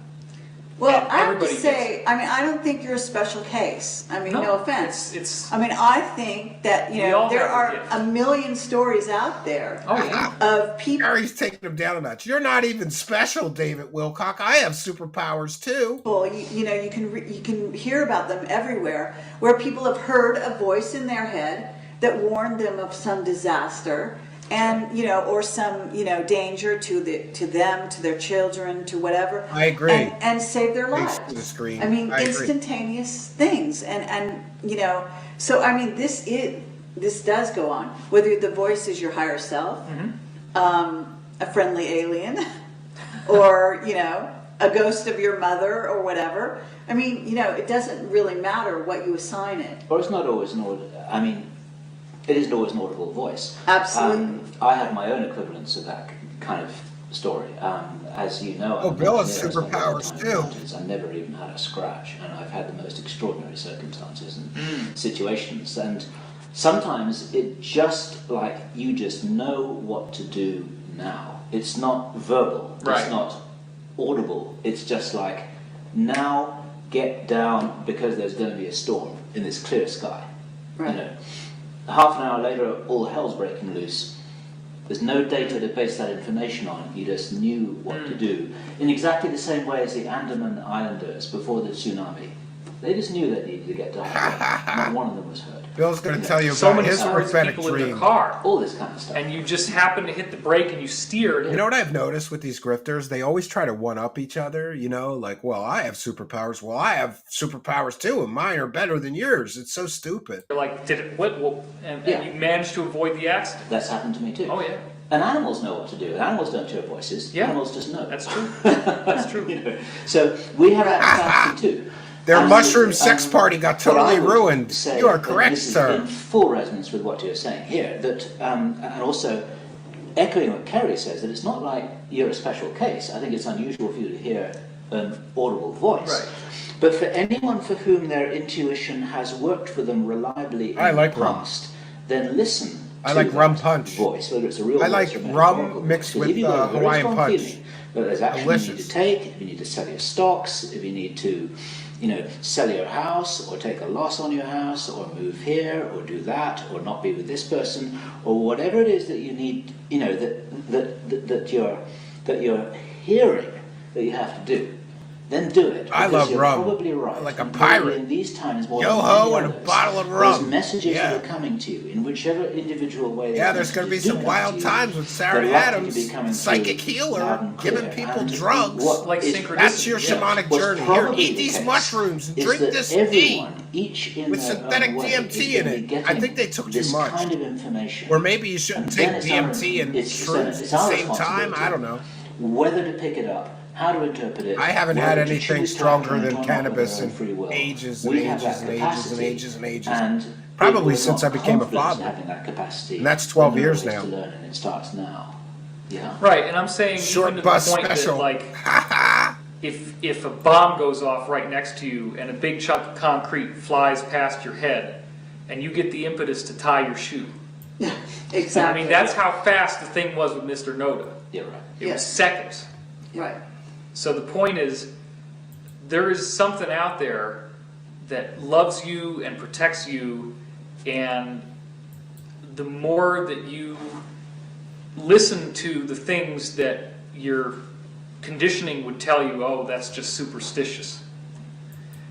Well, And I have to everybody say, I mean, I don't think you're a special case. I mean, no offense. It's I mean, I think that, you We know, all there have a are gift. a million stories out there oh yeah. of people Gary's taking him down a notch. You're not even special, David Wilcock. I have superpowers too. you know, you can hear about them everywhere, where people have heard a voice in their head that warned them of some disaster, and you know, or some, you know, danger to them, to their children, to whatever. I agree. And save their Thanks lives. to the screen. I mean, I agree. instantaneous things, and you know, so I mean, this does go on. Whether the voice is your higher self, a friendly alien, or you know, a ghost of your mother, or whatever. I mean, you know, it doesn't really matter what you assign it. Or it's not always I mean, it isn't always an audible voice. Absolutely. I have my own equivalents of that kind of story. As you know, Oh, I'm Bill an has engineer. I spent a lot of superpowers, time in too. mountains. I never even had a scratch, and I've had the most extraordinary circumstances and situations. And sometimes it just like you just know what to do now. It's not verbal. Right. It's not audible. It's just like now get down because there's going to be a storm in this clear sky. Right. You know, half an hour later, all hell's breaking loose. There's no data to base that information on. You just knew what to do. In exactly the same way as the Andaman Islanders before the tsunami. They just knew they needed to get to Hawaii. Not one of them was hurt. Bill's going to tell you So about many his stories of prophetic people in dream. their car, All this kind of stuff. and you just happen to hit the brake and you steered. You know what I've noticed with these grifters? They always try to one-up each other, you know, like, well, I have superpowers. Well, I have superpowers too, and mine are better than yours. It's so stupid. You're like, did it? What? And you managed to avoid the accident. That's happened to me too. Oh yeah. And animals know what to do. Animals don't hear voices. Yeah. Animals just know. That's true. That's true. You know, so we have that capacity too. Their And mushroom sex party got what I totally would ruined. say, You are and correct, this is sir. in full resonance with what you're saying here, that and also echoing what Kerry says, that it's not like you're a special case. I think it's unusual for you to hear an audible voice. Right. But for anyone for whom their intuition has worked for them reliably in I like the rum. past, then listen. I to like rum that punch. voice, whether it's a real I voice like or a rum metaphorical mixed voice. 'Cause with, if you've got a very Hawaiian strong punch. feeling that there's action you need Delicious. to take, if you need to sell your stocks, if you need to, you know, sell your house or take a loss on your house or move here or do that or not be with this person or whatever it is that you need, you know, that you're hearing that you have to do. Then do it. I because love you're rum. Probably right. Like a And probably pirate. in these times more Yo-ho than and a any others, bottle of those rum. messages Yeah. that are coming to you in whichever individual way. Yeah, those there's going to be messages do some come wild to you, times with Sarah they're likely to Adams, be coming psychic through healer, loud and clear. giving people And drugs. what Like is- synchronicity. That's your Yeah. shamanic what's journey. Here, probably eat the these case mushrooms and is drink that this tea everyone, each in with their synthetic own way, DMT is in gonna be it. getting I think they took too this much. kind of information. Or maybe you shouldn't And take then it's DMT our- and it's shrooms at it's the our same time. responsibility I don't know. whether to pick it up, how to interpret it. I haven't had whether to anything choose to stronger act on it than or not cannabis of in their own free will. ages and We have ages that and ages and capacity, ages and ages. and Probably if we're since not I became a confident father. having that capacity, And that's 12 then there are years ways now. to learn, and it starts now. Yeah. Right, and I'm saying Short even to the bus point special. that like if a bomb goes off right next to you and a big chunk of concrete flies past your head and you get the impetus to tie your shoe. Exactly. I mean, that's how fast the thing was with Mr. Noda. Yeah, right. It was Yes. seconds. Right. So the point is, there is something out there that loves you and protects you, and the more that you listen to the things that your conditioning would tell you, oh, that's just superstitious.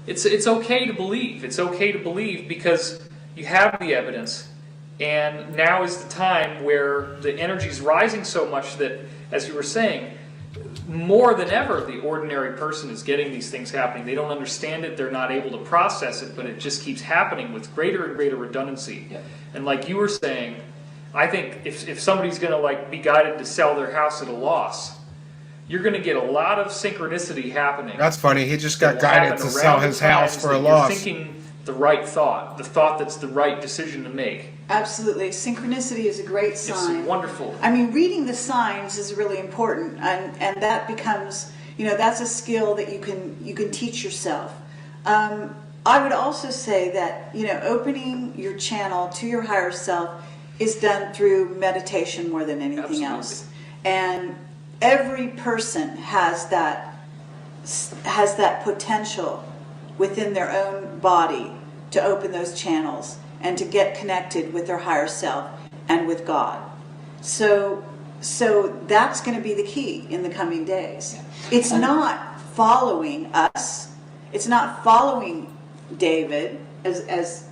It's okay to believe. It's okay to believe because you have the evidence, and now is the time where the energy is rising so much that, as you were saying, more than ever, the ordinary person is getting these things happening. They don't understand it, they're not able to process it, but it just keeps happening with greater and greater redundancy. Yeah. And like you were saying, I think if somebody's going to like be guided to sell their house at a loss, you're going to get a lot of synchronicity happening. That's funny. He just got that will guided happen to sell around his the house times for a that you're loss. thinking the right thought, the thought that's the right decision to make. Absolutely. Synchronicity is a great sign. It's wonderful. I mean, reading the signs is really important, and that becomes, that's a skill that you can teach yourself. I would also say that, opening your channel to your higher self is done through meditation more than anything else. And every person has that potential within their own body to open those channels and to get connected with their higher self and with God. So that's going to be the key in the coming days. It's not following us. It's not following David as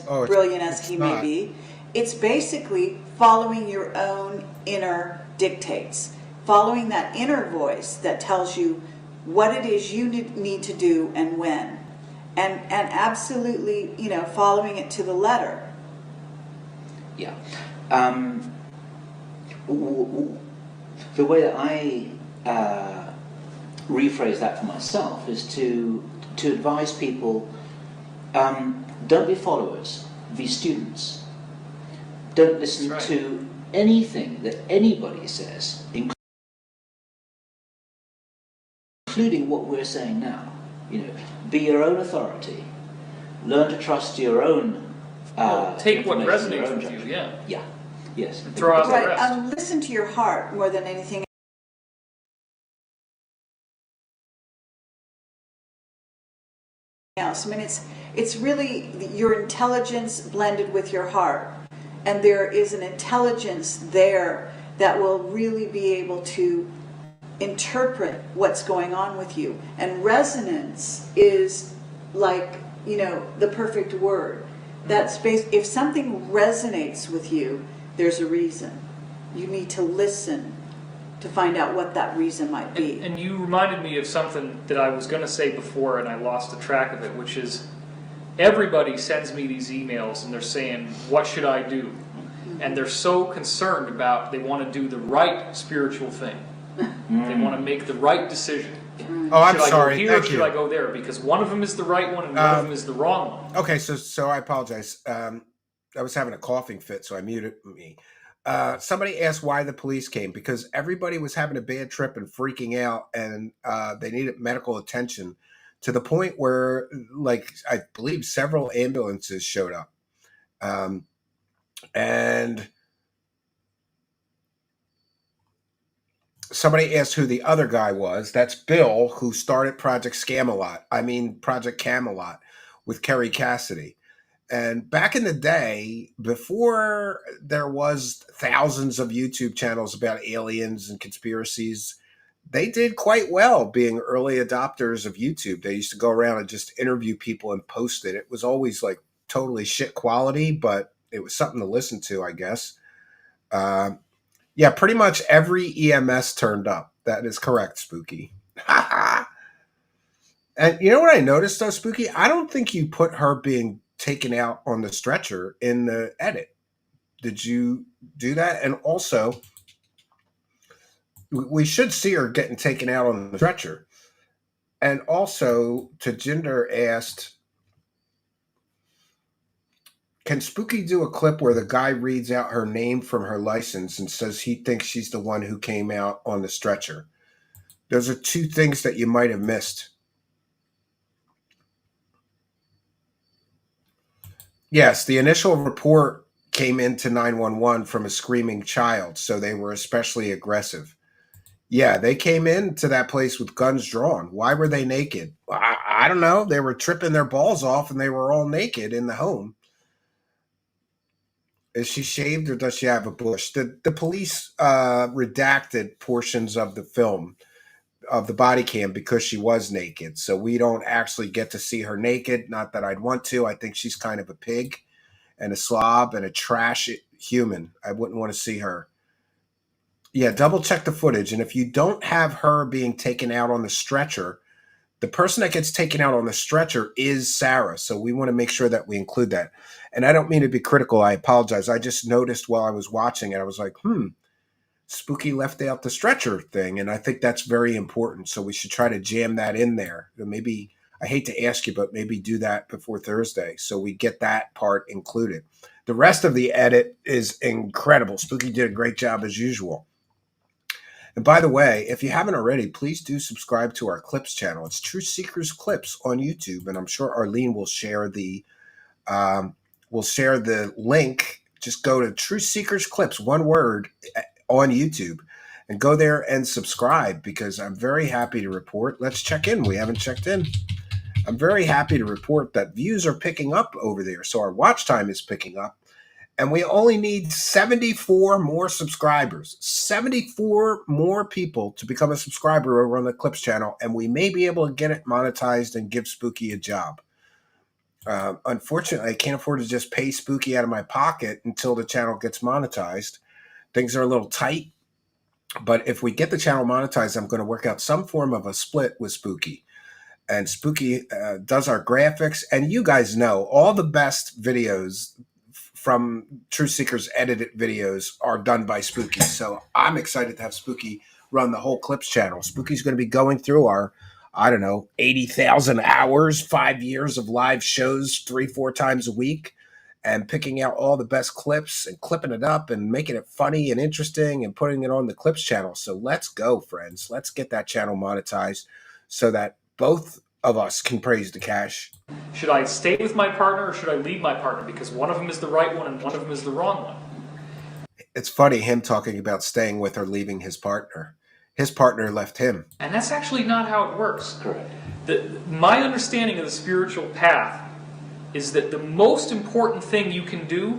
brilliant as he may be. It's basically following your own inner dictates, following that inner voice that tells you what it is you need to do and when, and absolutely, following it to the letter. Yeah. The way that I rephrase that for myself is to advise people, don't be followers, be students. Don't listen to anything that anybody says, including what we're saying now. Be your own authority. Learn to trust your own. Take what resonates with you. Yeah. Yeah. Yes. And throw out the rest. Listen to your heart more than anything else. I mean, it's really your intelligence blended with your heart, and there is an intelligence there that will really be able to interpret what's going on with you. And resonance is like, the perfect word. That's if something resonates with you, there's a reason. You need to listen to find out what that reason might be. And you reminded me of something that I was going to say before and I lost the track of it, which is everybody sends me these emails and they're saying, what should I do? And they're so concerned about, they want to do the right spiritual thing. They want to make the right decision. Oh, I'm should sorry. I go here Thank or should you. I go there? Because one of them is the right one and one of them is the wrong one. Okay, so I apologize. I was having a coughing fit, so I muted me. Somebody asked why the police came, because everybody was having a bad trip and freaking out, and they needed medical attention to the point where, I believe several ambulances showed up. And somebody asked who the other guy was. That's Bill, who started Project Camelot with Kerry Cassidy. And back in the day, before there was thousands of YouTube channels about aliens and conspiracies, they did quite well being early adopters of YouTube. They used to go around and just interview people and post it. It was always like totally shit quality, but it was something to listen to, I guess. Yeah, pretty much every EMS turned up. That is correct, Spooky. And you know what I noticed, though, Spooky? I don't think you put her being taken out on the stretcher in the edit. Did you do that? And also, we should see her getting taken out on the stretcher. And also, Tajinder asked, can Spooky do a clip where the guy reads out her name from her license and says he thinks she's the one who came out on the stretcher? Those are two things that you might have missed. Yes, the initial report came into 911 from a screaming child, so they were especially aggressive. Yeah, they came into that place with guns drawn. Why were they naked? I don't know. They were tripping their balls off and they were all naked in the home. Is she shaved or does she have a bush? The police redacted portions of the film, of the body cam, because she was naked. So we don't actually get to see her naked. Not that I'd want to. I think she's kind of a pig and a slob and a trash human. I wouldn't want to see her. Yeah, double check the footage. And if you don't have her being taken out on the stretcher, the person that gets taken out on the stretcher is Sarah. So we want to make sure that we include that. And I don't mean to be critical. I apologize. I just noticed while I was watching and I was like, Spooky left out the stretcher thing. And I think that's very important. So we should try to jam that in there. Maybe, I hate to ask you, but maybe do that before Thursday so we get that part included. The rest of the edit is incredible. Spooky did a great job as usual. And by the way, if you haven't already, please do subscribe to our Clips channel. It's Truth Seekers Clips on YouTube, and I'm sure Arlene will share the link. Just go to Truth Seekers Clips, one word, on YouTube, and go there and subscribe, because I'm very happy to report. Let's check in. We haven't checked in. I'm very happy to report that views are picking up over there. So our watch time is picking up. And we only need 74 more subscribers, 74 more people to become a subscriber over on the Clips channel, and we may be able to get it monetized and give Spooky a job. Unfortunately, I can't afford to just pay Spooky out of my pocket until the channel gets monetized. Things are a little tight, but if we get the channel monetized, I'm going to work out some form of a split with Spooky. And Spooky does our graphics, and you guys know all the best videos from Truth Seekers edited videos are done by Spooky. So I'm excited to have Spooky run the whole Clips channel. Spooky's going to be going through our, I don't know, 80,000 hours, 5 years of live shows 3-4 times a week, and picking out all the best clips and clipping it up and making it funny and interesting and putting it on the Clips channel. So let's go, friends. Let's get that channel monetized so that both of us can praise the cash. Should I stay with my partner or should I leave my partner? Because one of them is the right one and one of them is the wrong one. It's funny, him talking about staying with or leaving his partner. His partner left him. And that's actually not how it works. Correct. My understanding of the spiritual path is that the most important thing you can do.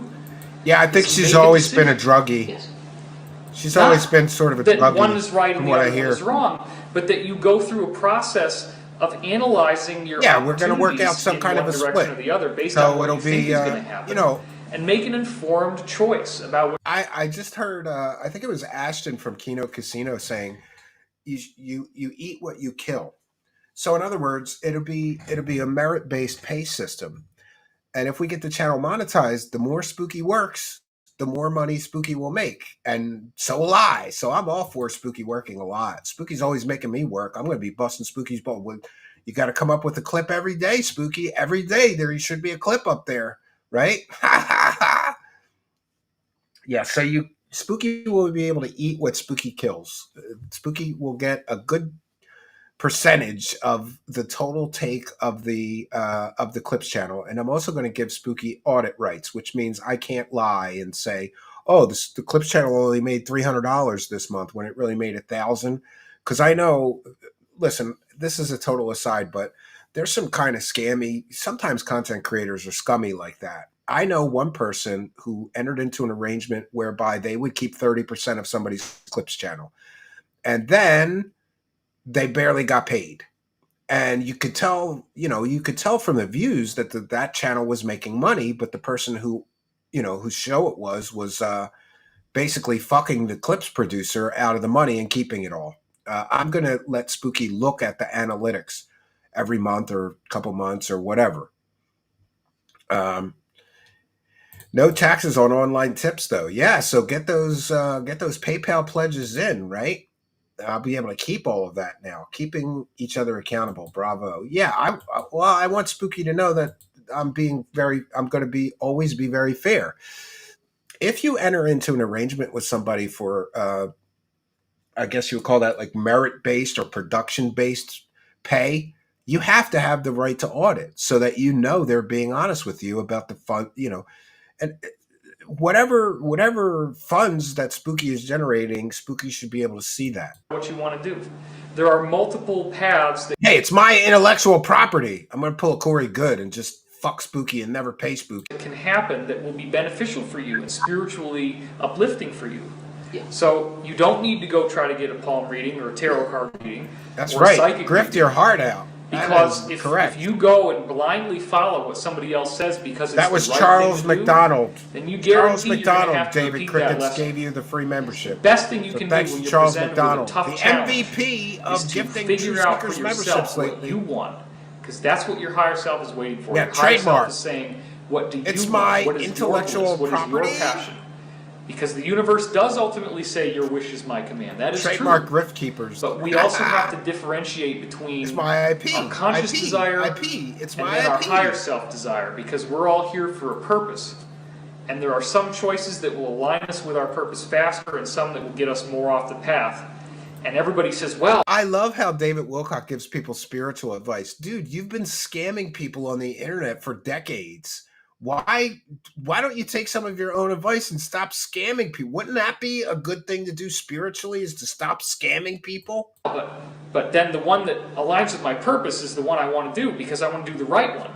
Yeah, I think she's always been a druggie. Yes. She's always been sort of a druggie. That one is right and the other one hear. is wrong, but that you go through a process of analyzing your we're going to work out some kind of a split. Or the other based so on what it'll you think be, is going to happen, you know, and make an informed choice about what. I just heard. I think it was Ashton from Keno Casino saying, "You eat what you kill." So in other words, it'll be a merit-based pay system, and if we get the channel monetized, the more Spooky works, the more money Spooky will make, and so will I. So I'm all for Spooky working a lot. Spooky's always making me work. I'm going to be busting Spooky's butt. You got to come up with a clip every day, Spooky. Every day there should be a clip up there, right? Yeah. So Spooky will be able to eat what Spooky kills. Spooky will get a good percentage of the total take of the Clips channel, and I'm also going to give Spooky audit rights, which means I can't lie and say, "Oh, the Clips channel only made $300 this month," when it really made $1,000. Because I know, listen, this is a total aside, but there's some kind of scammy. Sometimes content creators are scummy like that. I know one person who entered into an arrangement whereby they would keep 30% of somebody's Clips channel, and then they barely got paid. And you could tell from the views that that channel was making money, but the person whose show it was basically fucking the Clips producer out of the money and keeping it all. I'm going to let Spooky look at the analytics every month or couple months or whatever. No taxes on online tips though. Yeah. So get those PayPal pledges in, right? I'll be able to keep all of that now, keeping each other accountable. Bravo. Yeah. I want Spooky to know that I'm going to always be very fair. If you enter into an arrangement with somebody for, I guess you would call that like merit-based or production-based pay, you have to have the right to audit so that they're being honest with you about the fund, and whatever funds that Spooky is generating, Spooky should be able to see that. What you want to do. There are multiple paths. Hey, it's my intellectual property. I'm going to pull a Corey Good and just fuck Spooky and never pay Spooky. That can happen that will be beneficial for you and spiritually uplifting for you. Yeah. So you don't need to go try to get a palm reading or a tarot card reading. That's or a right. psychic Grift reading. your heart out. Because if you go and blindly follow what somebody else says because it's that was the right Charles thing to McDonald. Do, then you Charles guarantee you're going to McDonald, have to David repeat that Crickets lesson. gave you the free membership. Best thing you can do thanks when to you're Charles presented McDonald, with a tough the challenge MVP of is to gifting figure Truth out for Seekers yourself memberships what lately. you want, because that's what your higher self is waiting for. Yeah, your higher trademark. self is saying, what do you It's want? my What is intellectual your bliss? What property. is your passion? Because the universe does ultimately say your wish is my command. That is Trademark true. Grift Keepers. But we also have to differentiate between It's my IP. our conscious IP. desire It's and my then our IP. higher self desire, because we're all here for a purpose. And there are some choices that will align us with our purpose faster and some that will get us more off the path. And everybody says, well, I love how David Wilcock gives people spiritual advice. Dude, you've been scamming people on the internet for decades. Why don't you take some of your own advice and stop scamming people? Wouldn't that be a good thing to do spiritually, is to stop scamming people? but then the one that aligns with my purpose is the one I want to do because I want to do the right one.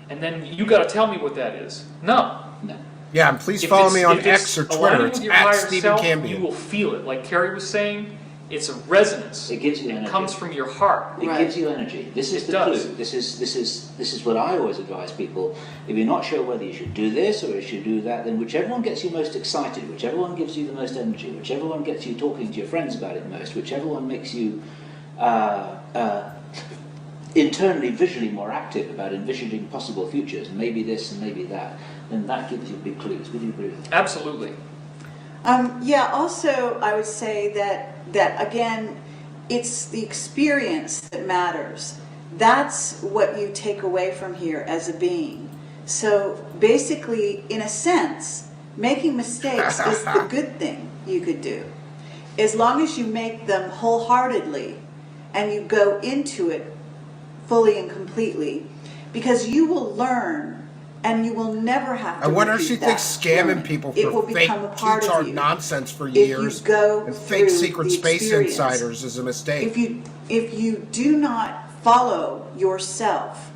And then you got to tell me what that is. No. Yeah, and please follow me on X or Twitter. It's at Stephen self, Cambion. you will feel it. Like Carrie was saying, it's a resonance. It gives you energy. It comes from your heart. It gives you energy. This is the clue. This is what I always advise people. If you're not sure whether you should do this or you should do that, then whichever one gets you most excited, whichever one gives you the most energy, whichever one gets you talking to your friends about it most, whichever one makes you internally, visually more active about envisioning possible futures, maybe this and maybe that, then that gives you big clues. Would you agree with that? Absolutely. Yeah, also I would say that again, it's the experience that matters. That's what you take away from here as a being. So basically, in a sense, making mistakes is the good thing you could do. As long as you make them wholeheartedly and you go into it fully and completely, because you will learn and you will never have to. I wonder if repeat she that thinks scamming learning. people It for will fake become a part of Q-tard you. nonsense for If you years go and fake through secret the space experience. insiders is a mistake. If you do not follow yourself,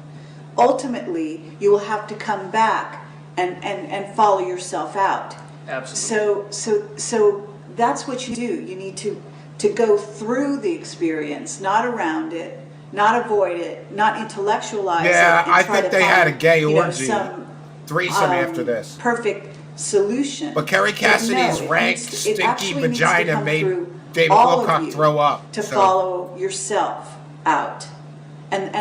ultimately you will have to come back and follow yourself out. Absolutely. So that's what you do. You need to go through the experience, not around it, not avoid it, not intellectualize it. Yeah, and I try think to they had a find, gay you know, orgy. some, Threesome after this. perfect solution. But Kerry Cassidy's No, rank, it actually stinky needs to vagina come made through David all of Wilcock you throw up. to so. follow yourself out, and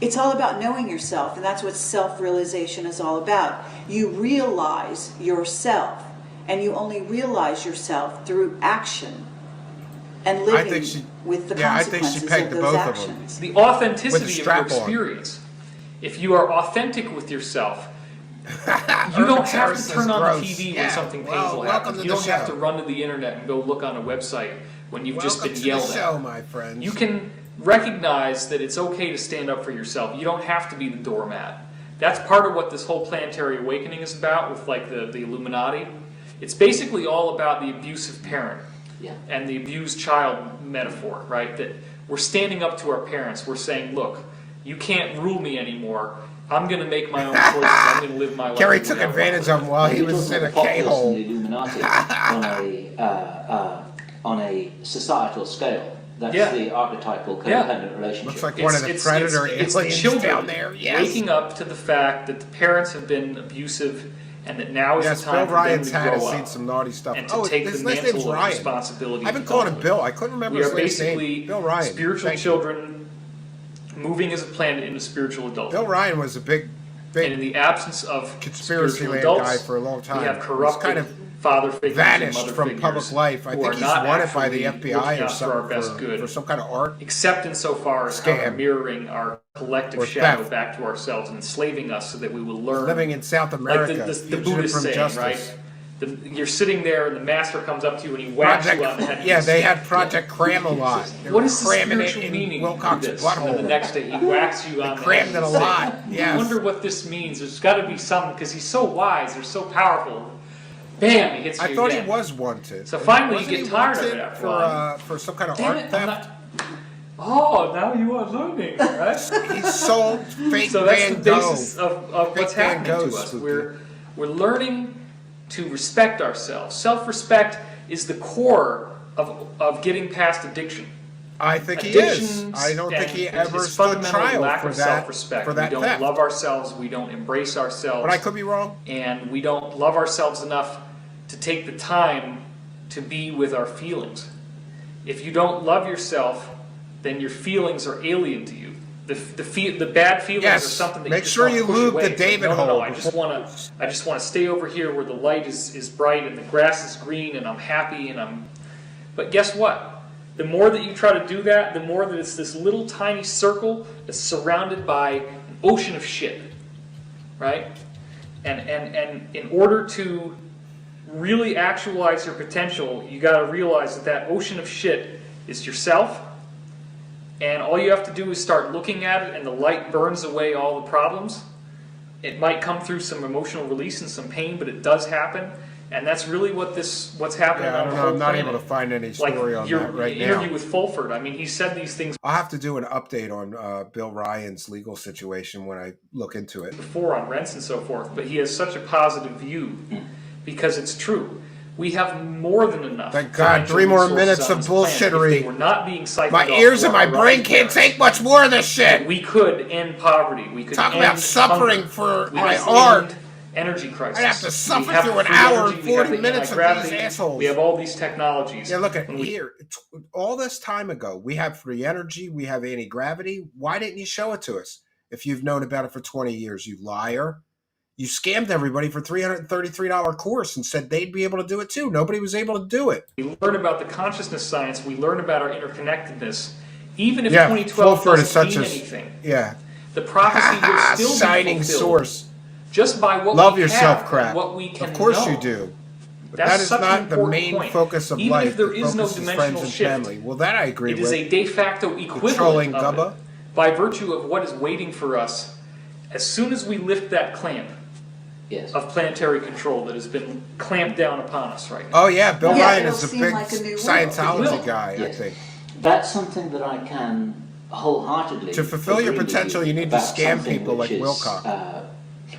it's all about knowing yourself, and that's what self-realization is all about. You realize yourself, and you only realize yourself through action and living with the consequences of those actions. It's the authenticity of your strap on. experience. If you are authentic with yourself, you don't have to turn on the TV when something painful happens. You don't have to run to the internet and go look on a website when you've just been yelled at. My friends. You can recognize that it's okay to stand up for yourself. You don't have to be the doormat. That's part of what this whole planetary awakening is about with like the Illuminati. It's basically all about the abusive parent and the abused child metaphor, right? That we're standing up to our parents. We're saying, look, you can't rule me anymore. I'm going to make my own choices. I'm going to live my life. Kerry took advantage of him while he was in a K-hole. The Illuminati on a societal scale. That's the archetypal codependent relationship. Looks like one of the predator it's the aliens children down there. Yes. waking up to the fact that the parents have been abusive and that now is the time Bill for them Ryan's to had grow seen up some naughty stuff. and to take the his last name's mantle of Ryan. responsibility. I've been calling him Bill. I couldn't remember We his are last name. basically Bill Ryan. spiritual Thank you. children moving as a planet into spiritual adulthood. Bill Ryan was a big and in the absence of conspiracy spiritual land adults, guy for a long time. we have He's corrupted kind of father figures vanished and mother from figures public life. I who think are he's not wanted by the actually FBI looking or out for our best something good, for some kind of art. except insofar as how they're Scam. mirroring our collective Or shadow theft. back to ourselves and enslaving us so that we will learn. Living in South America, like the fugitive Buddhist from saying, justice. right? You're sitting there and the master comes up to you and he whacks you on the head. Yeah, they had Project Cram a lot. They What were is the cramming it spiritual in meaning of Wilcock's this? And then the butthole. next day he whacks you on the crammed head it a and say, lot, yes. I wonder what this means. There's got to be something because he's so wise, they're so powerful. Bam, he hits you I thought again. he was wanted. So finally Wasn't you get he tired of wanted it after a while. for some kind of Damn art it, I'm theft. Oh, now you are learning, right? He sold fake So that's Van the Gogh. basis of what's Van happening to Goghs, us. spooky. We're learning to respect ourselves. Self-respect is the core of getting past addiction. I think he is. Addictions I don't think he and ever his stood fundamental trial lack for of that. self-respect. For that we don't theft. love ourselves. We don't embrace ourselves. But I could be wrong. And we don't love ourselves enough to take the time to be with our feelings. If you don't love yourself, then your feelings are alien to you. The bad feelings Yes. are something that Make you just sure want to you push lube away. the It's like, David no, hole I just want to stay over here where the light is bright and the grass is green and I'm happy and I'm. But guess what? The more that you try to do that, the more that it's this little tiny circle that's surrounded by an ocean of shit, right? And in order to really actualize your potential, you got to realize that that ocean of shit is yourself. And all you have to do is start looking at it, and the light burns away all the problems. It might come through some emotional release and some pain, but it does happen. And that's really what's happening on the whole I'm not planet. able to find any story on that right now. Interview with Fulford. I mean, he said these things I'll have to do an update on Bill Ryan's legal situation when I look into it. before on rents and so forth, but he has such a positive view because it's true. We have more than enough. Thank God, financial 3 more resources minutes on of this planet. bullshittery. If they were not being siphoned My off ears to and my our brain right can't parents, take much more of this shit. we could end poverty. We could Talk end about suffering hunger. for We my could art. end energy crisis. I'd have to We suffer have through an free hour energy, and we have 40 the minutes of anti-gravity, these assholes. We have all these technologies. Yeah, look at When we- here. All this time ago, we have free energy, we have anti-gravity. Why didn't you show it to us? If you've known about it for 20 years, you liar. You scammed everybody for $333 course and said they'd be able to do it too. Nobody was able to do it. We learn about the consciousness science. We learn about our interconnectedness. Even if Yeah, 2012 Fulford is doesn't such mean a anything, yeah the prophecy will still be shining fulfilled source. just by what Love we yourself, have crap. and what we can Of course know. you do. But That's that is such an not the important main point. focus of Even life. if there The is no focus dimensional friends and shift, family. Well, that I agree it with. is a de facto equivalent trolling of Gubba. it by virtue of what is waiting for us as soon as we lift that clamp of planetary control that has been clamped down upon us right now. Oh yeah, Bill Yeah, Ryan it'll is a seem big like a new world. Scientology guy, I Yes. think. That's something that I can wholeheartedly To fulfill your agree with potential, you need to about scam something people like which is, Wilcock.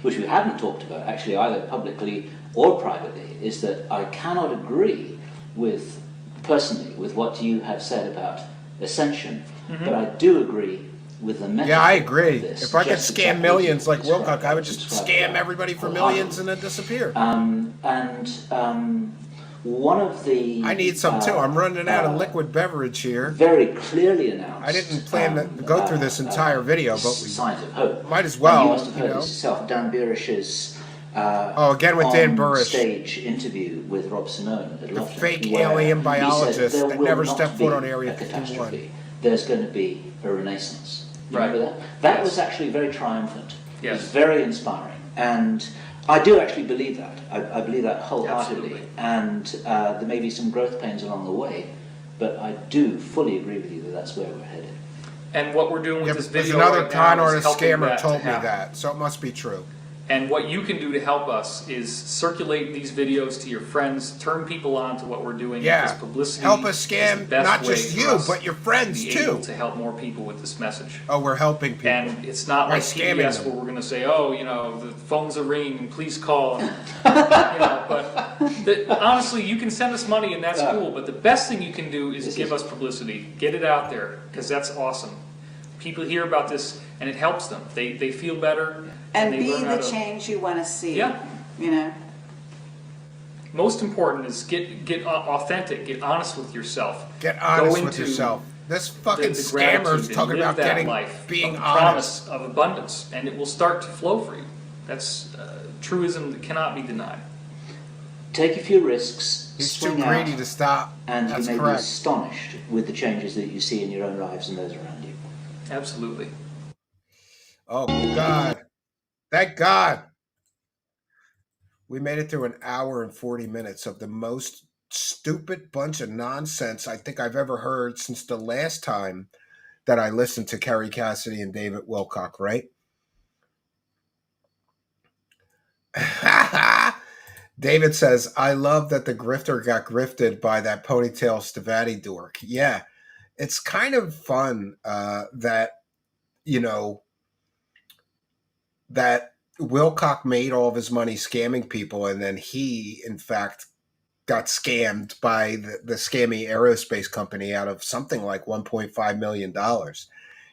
which we haven't talked about, actually, either publicly or privately, is that I cannot agree with, personally, with what you have said about ascension, but I do agree with the method. Yeah, I agree. of this, If I could just scam exactly millions as you like Wilcock, described I would it, just described scam it everybody for wholeheartedly. millions and then disappear. One of the I need some too. I'm running out of liquid beverage here. very clearly announced. I didn't plan to go through this entire video, but we signs of hope. might as And well, you must have you heard know. this yourself, Dan Burish's Again with Dan Burrish. stage interview with Rob Simone at Lovejoy, fake where alien he biologist said there that will never not stepped be foot on Area a 51. catastrophe. There's going to be a renaissance. You Right. remember that? That was actually very triumphant. It was Yes. very inspiring. And I do actually believe that. I believe that wholeheartedly. Absolutely. And there may be some growth pains along the way, but I do fully agree with you that that's where we're headed. And what we're doing with Yeah, this because video another right con now is artist helping scammer that to told me happen. that, so it must be true. And what you can do to help us is circulate these videos to your friends, turn people on to what we're doing. Yeah. Because publicity Help us is the scam best not way just for you, us but your friends to be able too. to help more people with this message. Oh, we're helping people. And it's not By like scamming PBS them. where we're going to say, oh, you know, the phones are ringing and please call. You know, but honestly, you can send us money and that's cool. But the best thing you can do is give us publicity. Get it out there because that's awesome. People hear about this and it helps them. They feel better. And they be learn how the to- change you want to see. Yeah. You know. Most important is get authentic, get honest with yourself. Get honest Go with into yourself. This fucking the scammer's gratitude talking and about live that getting life being of the honest. promise of abundance, and it will start to flow for you. That's truism that cannot be denied. Take a few risks, He's swing too greedy out, to stop. and That's you may be correct. astonished with the changes that you see in your own lives and those around you. Absolutely. Oh God! Thank God! We made it through an hour and 40 minutes of the most stupid bunch of nonsense I think I've ever heard since the last time that I listened to Kerry Cassidy and David Wilcock, right? David says, I love that the grifter got grifted by that ponytail Stavati dork. Yeah, it's kind of fun that, you know, that Wilcock made all of his money scamming people, and then he, in fact, got scammed by the scammy aerospace company out of something like $1.5 million.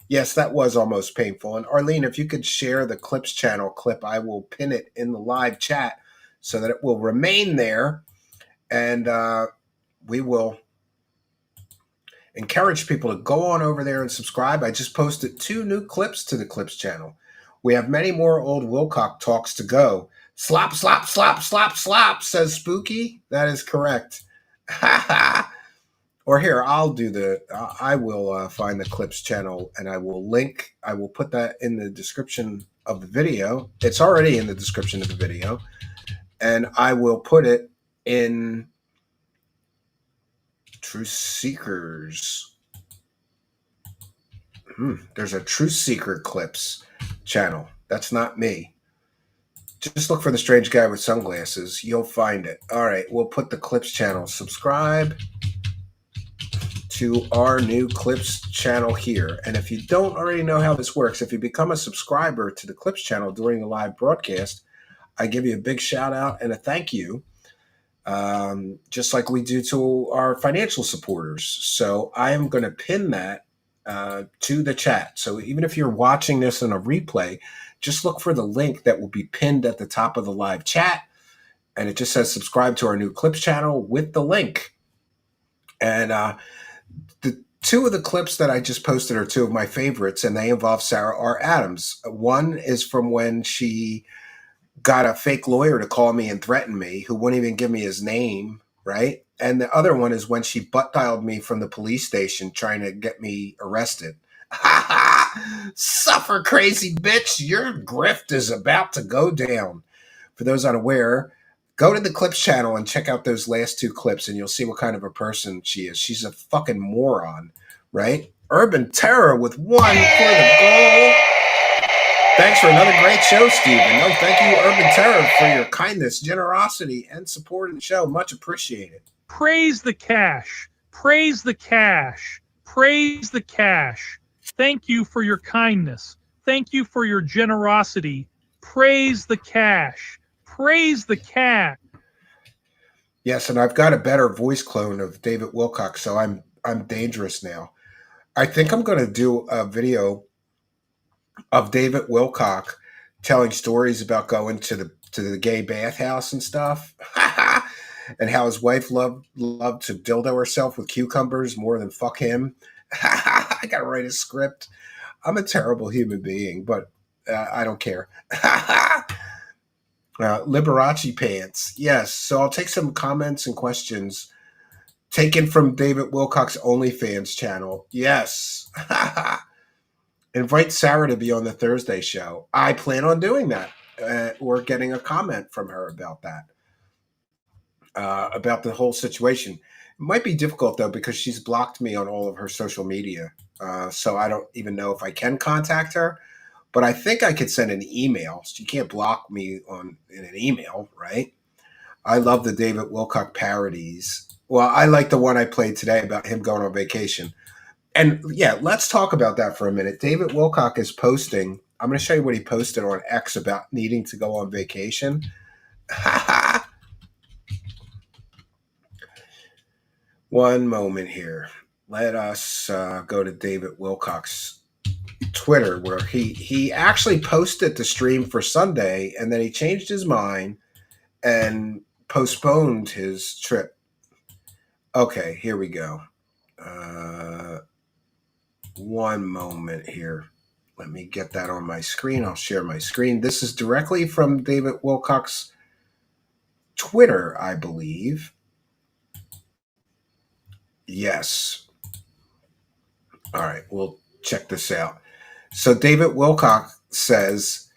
Yes, that was almost painful. And Arlene, if you could share the Clips channel clip, I will pin it in the live chat so that it will remain there. And we will encourage people to go on over there and subscribe. I just posted 2 new clips to the Clips channel. We have many more old Wilcock talks to go. Slop, slop, slop, slop, slop, says Spooky. That is correct. Or here, I will find the Clips channel and I will put that in the description of the video. It's already in the description of the video. And I will put it in Truth Seekers. There's a Truth Seeker Clips channel. That's not me. Just look for the strange guy with sunglasses. You'll find it. All right, we'll put the Clips channel. Subscribe to our new Clips channel here. And if you don't already know how this works, if you become a subscriber to the Clips channel during the live broadcast, I give you a big shout out and a thank you, just like we do to our financial supporters. So I am going to pin that to the chat. So even if you're watching this in a replay, just look for the link that will be pinned at the top of the live chat. And it just says subscribe to our new Clips channel with the link. And the two of the clips that I just posted are two of my favorites, and they involve Sarah R. Adams. One is from when she got a fake lawyer to call me and threaten me, who wouldn't even give me his name, right? And the other one is when she butt dialed me from the police station trying to get me arrested. Ha ha! Suffer, crazy bitch. Your grift is about to go down. For those unaware, go to the Clips channel and check out those last two clips, and you'll see what kind of a person she is. She's a fucking moron, right? Urban Terror with one for the goal. Thanks for another great show, Steven. No, thank you, Urban Terror, for your kindness, generosity, and support of the show. Much appreciated. Praise the cash. Praise the cash. Praise the cash. Thank you for your kindness. Thank you for your generosity. Praise the cash. Praise the cash. Yes, and I've got a better voice clone of David Wilcock, so I'm dangerous now. I think I'm going to do a video of David Wilcock telling stories about going to the gay bathhouse and stuff, and how his wife loved to dildo herself with cucumbers more than fuck him. I got to write a script. I'm a terrible human being, but I don't care. Liberace pants. Yes. So I'll take some comments and questions taken from David Wilcock's OnlyFans channel. Yes. Invite Sarah to be on the Thursday show. I plan on doing that, or getting a comment from her about that, about the whole situation. It might be difficult, though, because she's blocked me on all of her social media. So I don't even know if I can contact her. But I think I could send an email. She can't block me in an email, right? I love the David Wilcock parodies. Well, I like the one I played today about him going on vacation. And yeah, let's talk about that for a minute. David Wilcock is posting. I'm going to show you what he posted on X about needing to go on vacation. One moment here. Let us go to David Wilcock's Twitter, where he actually posted the stream for Sunday, and then he changed his mind and postponed his trip. Okay, here we go. One moment here. Let me get that on my screen. I'll share my screen. This is directly from David Wilcock's Twitter, I believe. Yes. All right, we'll check this out. So David Wilcock says,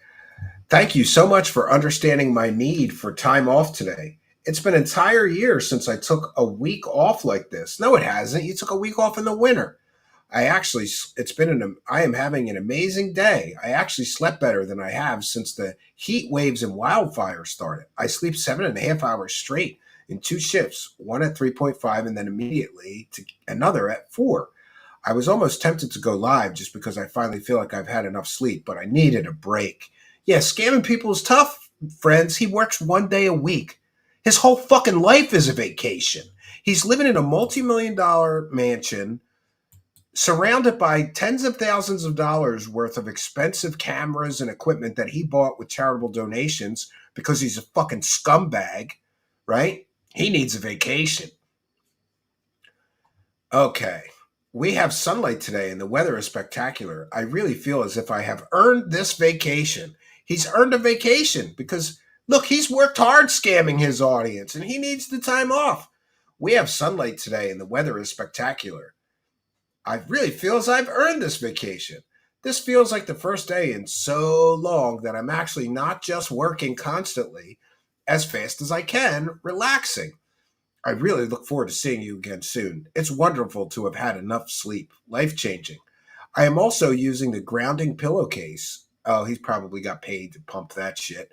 "Thank you so much for understanding my need for time off today. It's been an entire year since I took a week off like this." No, it hasn't. You took a week off in the winter. I am having an amazing day. I actually slept better than I have since the heat waves and wildfires started. I sleep 7.5 hours straight in 2 shifts, one at 3.5 and then immediately to another at 4. I was almost tempted to go live just because I finally feel like I've had enough sleep, but I needed a break. Yeah, scamming people is tough, friends. He works 1 day a week. His whole fucking life is a vacation. He's living in a multi-million-dollar mansion surrounded by tens of thousands of dollars worth of expensive cameras and equipment that he bought with charitable donations because he's a fucking scumbag, right? He needs a vacation. Okay. We have sunlight today and the weather is spectacular. I really feel as if I have earned this vacation. He's earned a vacation because, look, he's worked hard scamming his audience and he needs the time off. We have sunlight today and the weather is spectacular. I really feel as I've earned this vacation. This feels like the first day in so long that I'm actually not just working constantly as fast as I can, relaxing. I really look forward to seeing you again soon. It's wonderful to have had enough sleep. Life changing. I am also using the grounding pillowcase. Oh, he's probably got paid to pump that shit.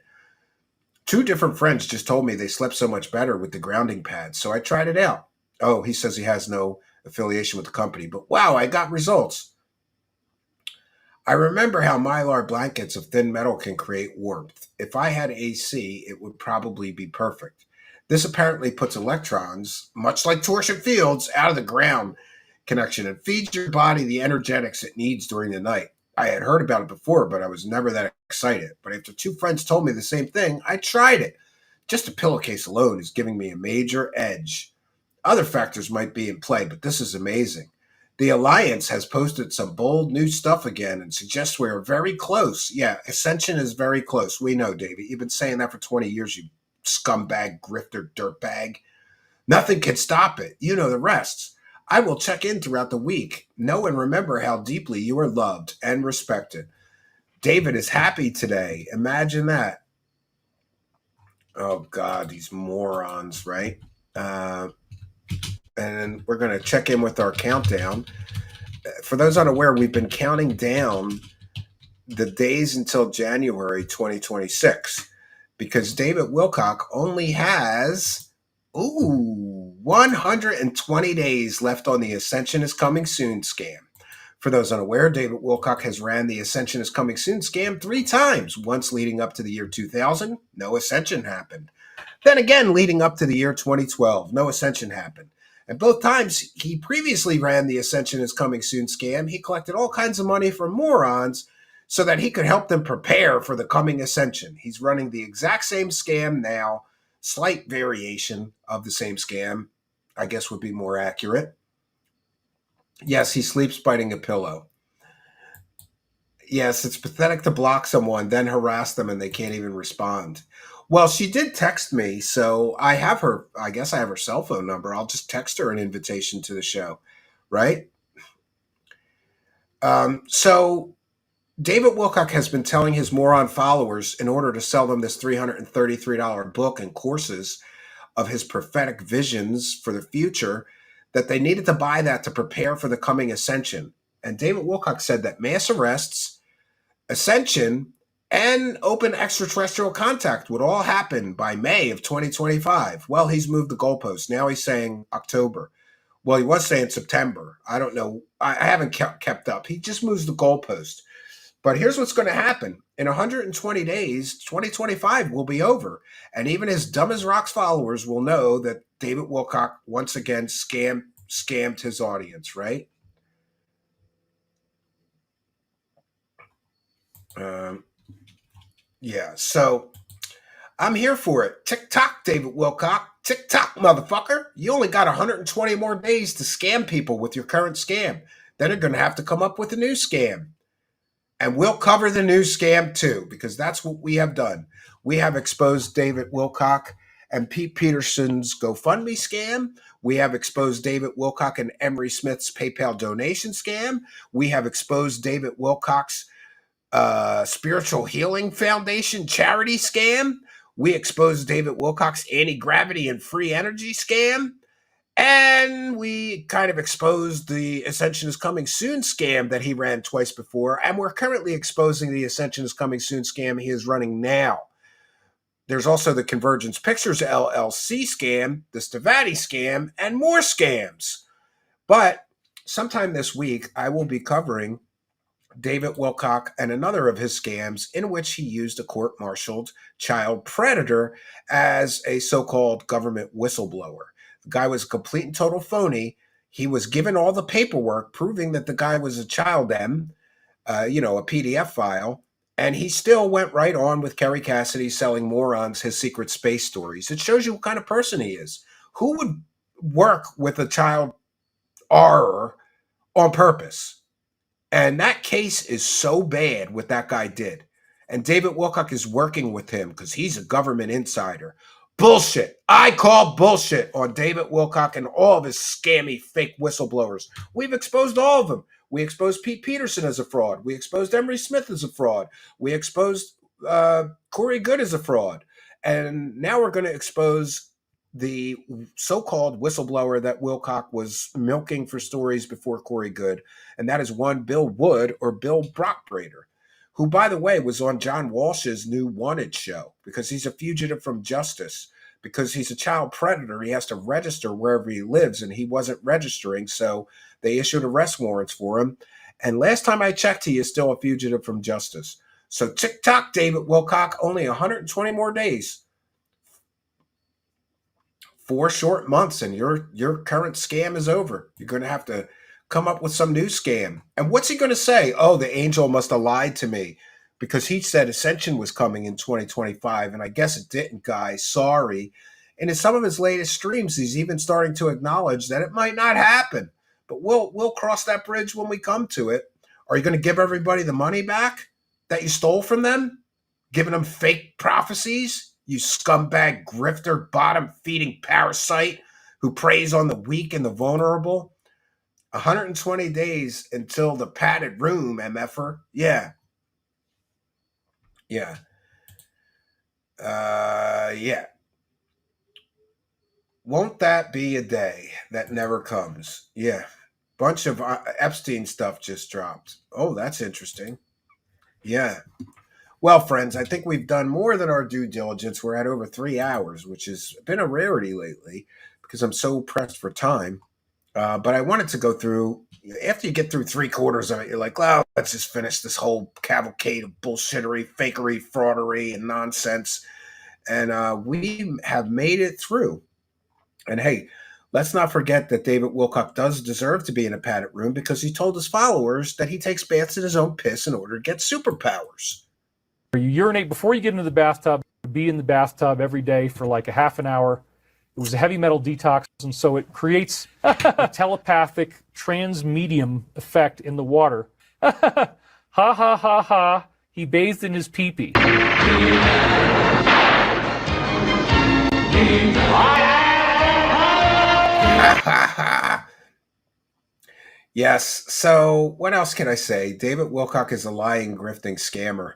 Two different friends just told me they slept so much better with the grounding pads, so I tried it out. Oh, he says he has no affiliation with the company, but wow, I got results. I remember how mylar blankets of thin metal can create warmth. If I had AC, it would probably be perfect. This apparently puts electrons, much like torsion fields, out of the ground connection and feeds your body the energetics it needs during the night. I had heard about it before, but I was never that excited. But after two friends told me the same thing, I tried it. Just a pillowcase alone is giving me a major edge. Other factors might be in play, but this is amazing. The Alliance has posted some bold new stuff again and suggests we are very close. Yeah, Ascension is very close. We know, David. You've been saying that for 20 years, you scumbag, grifter, dirtbag. Nothing can stop it. You know the rest. I will check in throughout the week. Know and remember how deeply you are loved and respected. David is happy today. Imagine that. Oh, God, these morons, right? And we're going to check in with our countdown. For those unaware, we've been counting down the days until January 2026 because David Wilcock only has 120 days left on the Ascension is Coming Soon scam. For those unaware, David Wilcock has ran the Ascension is Coming Soon scam 3 times, once leading up to the year 2000, no Ascension happened. Then again, leading up to the year 2012, no Ascension happened. And both times he previously ran the Ascension is Coming Soon scam, he collected all kinds of money from morons so that he could help them prepare for the coming Ascension. He's running the exact same scam now, slight variation of the same scam, I guess would be more accurate. Yes, he sleeps biting a pillow. Yes, it's pathetic to block someone, then harass them, and they can't even respond. Well, she did text me, so I have her, I guess I have her cell phone number. I'll just text her an invitation to the show, right? So David Wilcock has been telling his moron followers, in order to sell them this $333 book and courses of his prophetic visions for the future, that they needed to buy that to prepare for the coming Ascension. And David Wilcock said that mass arrests, Ascension, and open extraterrestrial contact would all happen by May of 2025. Well, he's moved the goalpost. Now he's saying October. Well, he was saying September. I don't know. I haven't kept up. He just moves the goalpost. But here's what's going to happen. In 120 days, 2025 will be over. And even his dumb as rocks followers will know that David Wilcock once again scammed his audience, right? Yeah, so I'm here for it. Tick-tock, David Wilcock. Tick-tock, motherfucker. You only got 120 more days to scam people with your current scam. Then you're going to have to come up with a new scam. And we'll cover the new scam too, because that's what we have done. We have exposed David Wilcock and Pete Peterson's GoFundMe scam. We have exposed David Wilcock and Emery Smith's PayPal donation scam. We have exposed David Wilcock's Spiritual Healing Foundation charity scam. We exposed David Wilcock's anti-gravity and free energy scam. And we kind of exposed the Ascension is Coming Soon scam that he ran twice before. And we're currently exposing the Ascension is Coming Soon scam he is running now. There's also the Convergence Pictures LLC scam, the Stavati scam, and more scams. But sometime this week, I will be covering David Wilcock and another of his scams in which he used a court-martialed child predator as a so-called government whistleblower. The guy was a complete and total phony. He was given all the paperwork proving that the guy was a child M, a PDF file, and he still went right on with Kerry Cassidy selling morons his secret space stories. It shows you what kind of person he is. Who would work with a child R on purpose? And that case is so bad what that guy did. And David Wilcock is working with him because he's a government insider. Bullshit. I call bullshit on David Wilcock and all of his scammy fake whistleblowers. We've exposed all of them. We exposed Pete Peterson as a fraud. We exposed Emery Smith as a fraud. We exposed Corey Good as a fraud. And now we're going to expose the so-called whistleblower that Wilcock was milking for stories before Corey Good, and that is one Bill Wood, or Bill Brockbrader, who, by the way, was on John Walsh's new Wanted show because he's a fugitive from justice. Because he's a child predator, he has to register wherever he lives, and he wasn't registering, so they issued arrest warrants for him. And last time I checked, he is still a fugitive from justice. So tick-tock, David Wilcock, only 120 more days. 4 short months, and your current scam is over. You're going to have to come up with some new scam. And what's he going to say? Oh, the angel must have lied to me, because he said Ascension was coming in 2025, and I guess it didn't, guys. Sorry. And in some of his latest streams, he's even starting to acknowledge that it might not happen. But we'll cross that bridge when we come to it. Are you going to give everybody the money back that you stole from them? Giving them fake prophecies? You scumbag, grifter, bottom-feeding parasite who preys on the weak and the vulnerable? 120 days until the padded room, MFer. Yeah. Yeah. Yeah. Won't that be a day that never comes? Yeah. Bunch of Epstein stuff just dropped. Oh, that's interesting. Yeah. Well, friends, I think we've done more than our due diligence. We're at over 3 hours, which has been a rarity lately because I'm so pressed for time. But I wanted to go through, after you get through 3/4 of it, you're like, well, let's just finish this whole cavalcade of bullshittery, fakery, fraudery, and nonsense. And we have made it through. And hey, let's not forget that David Wilcock does deserve to be in a padded room because he told his followers that he takes baths in his own piss in order to get superpowers. You urinate before you get into the bathtub, be in the bathtub every day for like a half an hour. It was a heavy metal detox, and so it creates a telepathic transmedium effect in the water. Ha ha ha ha. He bathed in his pee-pee. Yes. So what else can I say? David Wilcock is a lying, grifting scammer.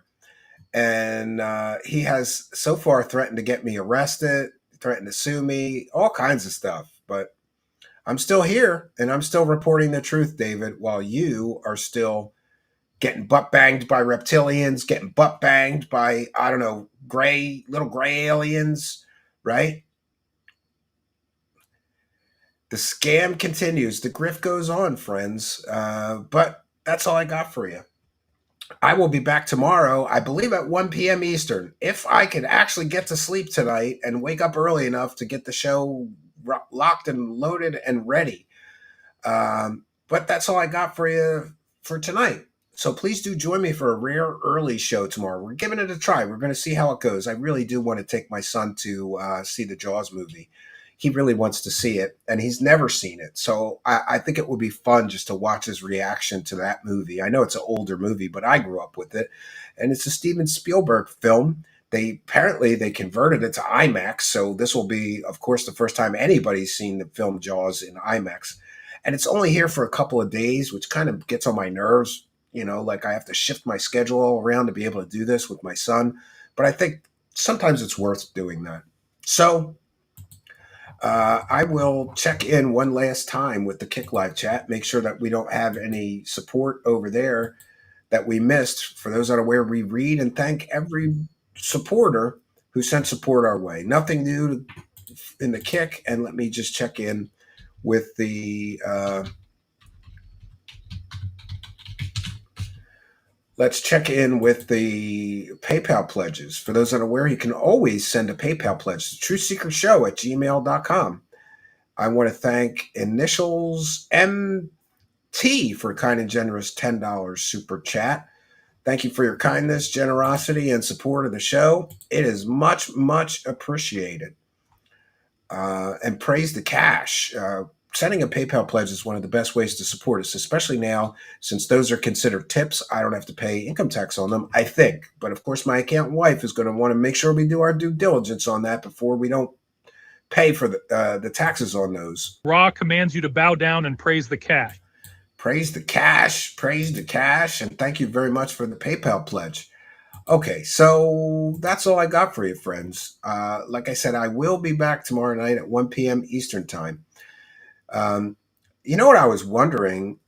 And he has so far threatened to get me arrested, threatened to sue me, all kinds of stuff. But I'm still here, and I'm still reporting the truth, David, while you are still getting butt banged by reptilians, getting butt banged by, I don't know, little gray aliens, right? The scam continues. The grift goes on, friends. But that's all I got for you. I will be back tomorrow, I believe at 1 p.m. Eastern. If I can actually get to sleep tonight and wake up early enough to get the show locked and loaded and ready. But that's all I got for you for tonight. So please do join me for a rare early show tomorrow. We're giving it a try. We're going to see how it goes. I really do want to take my son to see the Jaws movie. He really wants to see it, and he's never seen it. So I think it would be fun just to watch his reaction to that movie. I know it's an older movie, but I grew up with it, and it's a Steven Spielberg film. They converted it to IMAX, so this will be, of course, the first time anybody's seen the film Jaws in IMAX. And it's only here for a couple of days, which kind of gets on my nerves. You know, like I have to shift my schedule all around to be able to do this with my son. But I think sometimes it's worth doing that. So I will check in one last time with the Kick Live chat, make sure that we don't have any support over there that we missed. For those unaware, we read and thank every supporter who sent support our way. Nothing new in the Kick, and let me just check in with the let's check in with the PayPal pledges. For those unaware, you can always send a PayPal pledge to truthseekershow@gmail.com. I want to thank Initials MT for a kind and generous $10 super chat. Thank you for your kindness, generosity, and support of the show. It is much, much appreciated. And praise the cash. Sending a PayPal pledge is one of the best ways to support us, especially now since those are considered tips. I don't have to pay income tax on them, I think. But of course, my accountant wife is going to want to make sure we do our due diligence on that before we don't pay for the taxes on those. Ra commands you to bow down and praise the cash. Praise the cash. Praise the cash. And thank you very much for the PayPal pledge. Okay, so that's all I got for you, friends. Like I said, I will be back tomorrow night at 1 p.m. Eastern Time. Um, you know what I was wondering?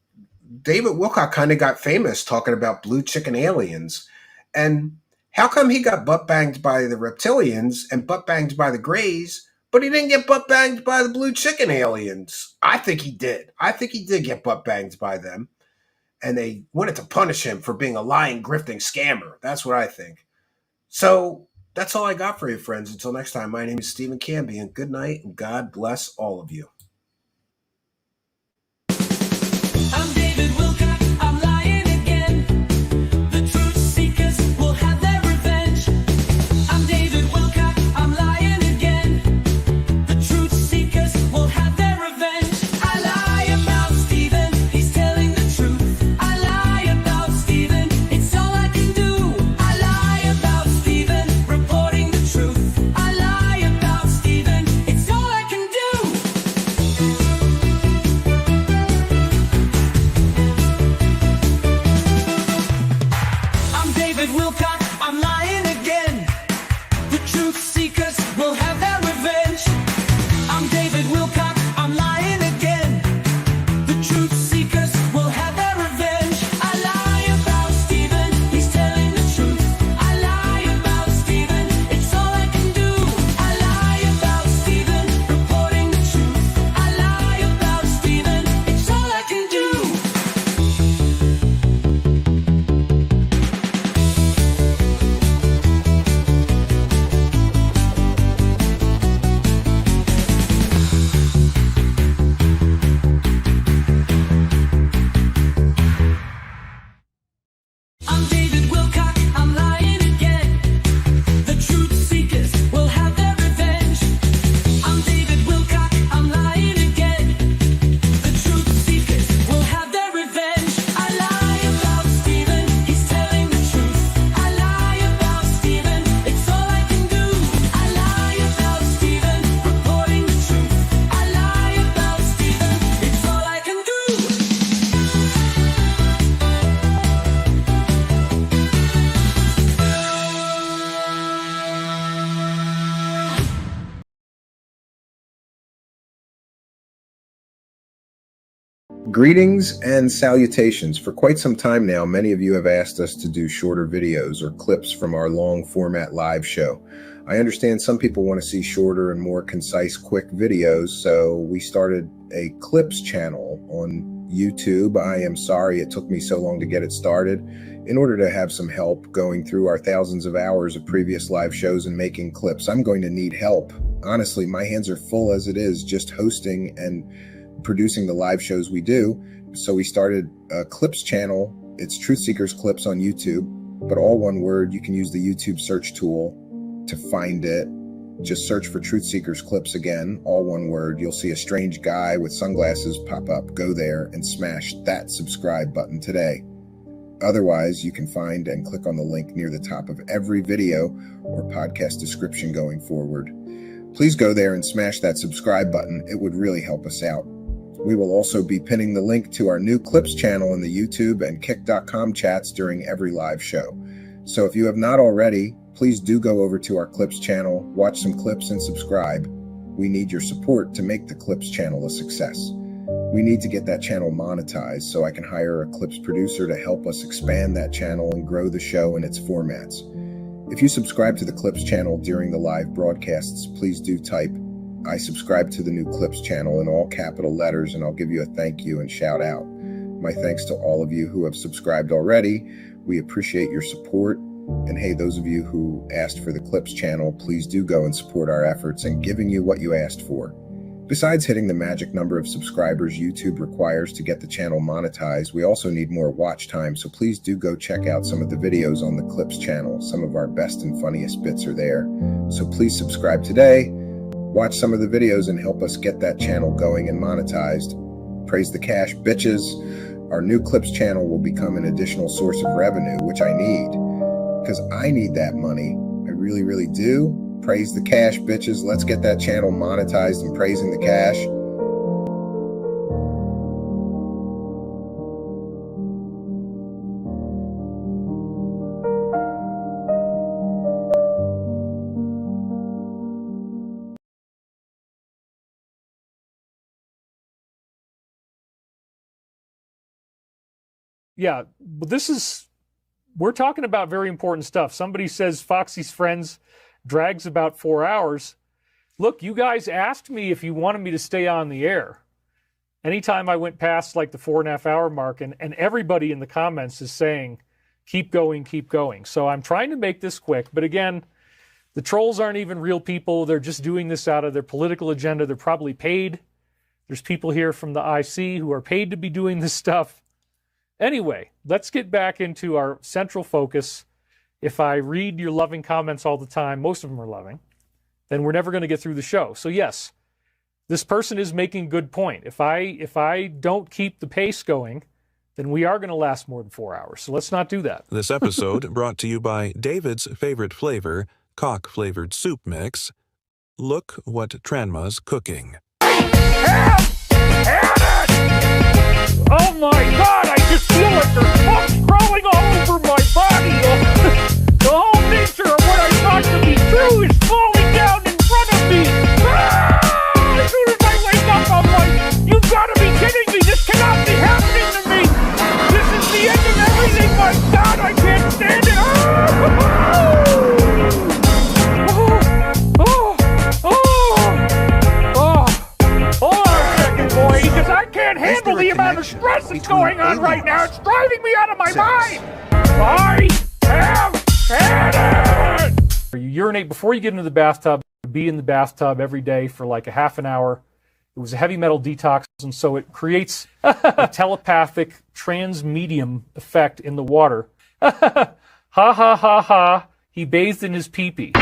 David Wilcock kind of got famous talking about blue chicken aliens. And how come he got butt banged by the reptilians and butt banged by the Greys, but he didn't get butt banged by the blue chicken aliens? I think he did. I think he did get butt banged by them. And they wanted to punish him for being a lying, grifting scammer. That's what I think. So that's all I got for you, friends. Until next time, my name is Stephen Cambion. Good night, and God bless all of you. I'm David Wilcock, I'm lying again. The truth seekers will have their revenge. I'm David Wilcock, I'm lying again. The truth seekers will have their revenge. I lie about Stephen, he's telling the truth. I lie about Stephen, it's all I can do. I lie about Stephen, reporting the truth. I lie about Stephen, it's all I can do. I'm David Wilcock, I'm lying again. The truth seekers will have their revenge. I'm David Wilcock, I'm lying again. The truth seekers will have their revenge. I lie about Stephen, he's telling the truth. I lie about Stephen, it's all I can do. I lie about Stephen, reporting the truth. I lie about Stephen, it's all I can do. I'm David Wilcock, I'm lying again. The truth seekers will have their revenge. I'm David Wilcock, I'm lying again. The truth seekers will have their revenge. I lie about Stephen, he's telling the truth. I lie about Stephen, it's all I can do. I lie about Stephen, reporting the truth. I lie about Stephen, it's all I can do. Greetings and salutations. For quite some time now, many of you have asked us to do shorter videos or clips from our long format live show. I understand some people want to see shorter and more concise, quick videos, so we started a clips channel on YouTube. I am sorry it took me so long to get it started. In order to have some help going through our thousands of hours of previous live shows and making clips, I'm going to need help. Honestly, my hands are full as it is, just hosting and producing the live shows we do. So we started a clips channel. It's Truth Seekers Clips on YouTube, but all one word. You can use the YouTube search tool to find it. Just search for Truth Seekers Clips again, all one word. You'll see a strange guy with sunglasses pop up. Go there and smash that subscribe button today. Otherwise, you can find and click on the link near the top of every video or podcast description going forward. Please go there and smash that subscribe button. It would really help us out. We will also be pinning the link to our new clips channel in the YouTube and kick.com chats during every live show. So if you have not already, please do go over to our clips channel, watch some clips and subscribe. We need your support to make the clips channel a success. We need to get that channel monetized so I can hire a clips producer to help us expand that channel and grow the show and its formats. If you subscribe to the clips channel during the live broadcasts, please do type "I subscribe to the new clips channel" in all capital letters, and I'll give you a thank you and shout out. My thanks to all of you who have subscribed already. We appreciate your support. And hey, those of you who asked for the clips channel, please do go and support our efforts in giving you what you asked for. Besides hitting the magic number of subscribers YouTube requires to get the channel monetized, we also need more watch time, so please do go check out some of the videos on the clips channel. Some of our best and funniest bits are there. So please subscribe today. Watch some of the videos and help us get that channel going and monetized. Praise the cash, bitches. Our new clips channel will become an additional source of revenue, which I need, because I need that money. I really, really do. Praise the cash, bitches. Let's get that channel monetized and praising the cash. yeah, but we're talking about very important stuff. Somebody says Foxy's Friends drags about 4 hours. Look, you guys asked me if you wanted me to stay on the air. Anytime I went past like the 4.5 hour mark, and everybody in the comments is saying, keep going, keep going. So I'm trying to make this quick. But again, the trolls aren't even real people. They're just doing this out of their political agenda. They're probably paid. There's people here from the IC who are paid to be doing this stuff. Anyway, let's get back into our central focus. If I read your loving comments all the time, most of them are loving, then we're never going to get through the show. So yes, this person is making a good point. If I don't keep the pace going, then we are going to last more than 4 hours. So let's not do that. This episode brought to you by David's favorite flavor, cock-flavored soup mix. Look what Tranma's cooking. Oh my God, I just feel like there's bugs crawling all over my body. The whole nature of what I thought to be true is falling down in front of me. As soon as I wake up, I'm like, you've got to be kidding me. This cannot be happening to me. This is the end of everything. My God, I can't stand it. Hold on a second, boy, because I can't handle the amount of stress that's going on right now. It's driving me out of my mind. I have had it. You urinate before you get into the bathtub. Be in the bathtub every day for like a half an hour. It was a heavy metal detox, and so it creates a telepathic transmedium effect in the water. Ha ha ha ha. He bathed in his pee-pee.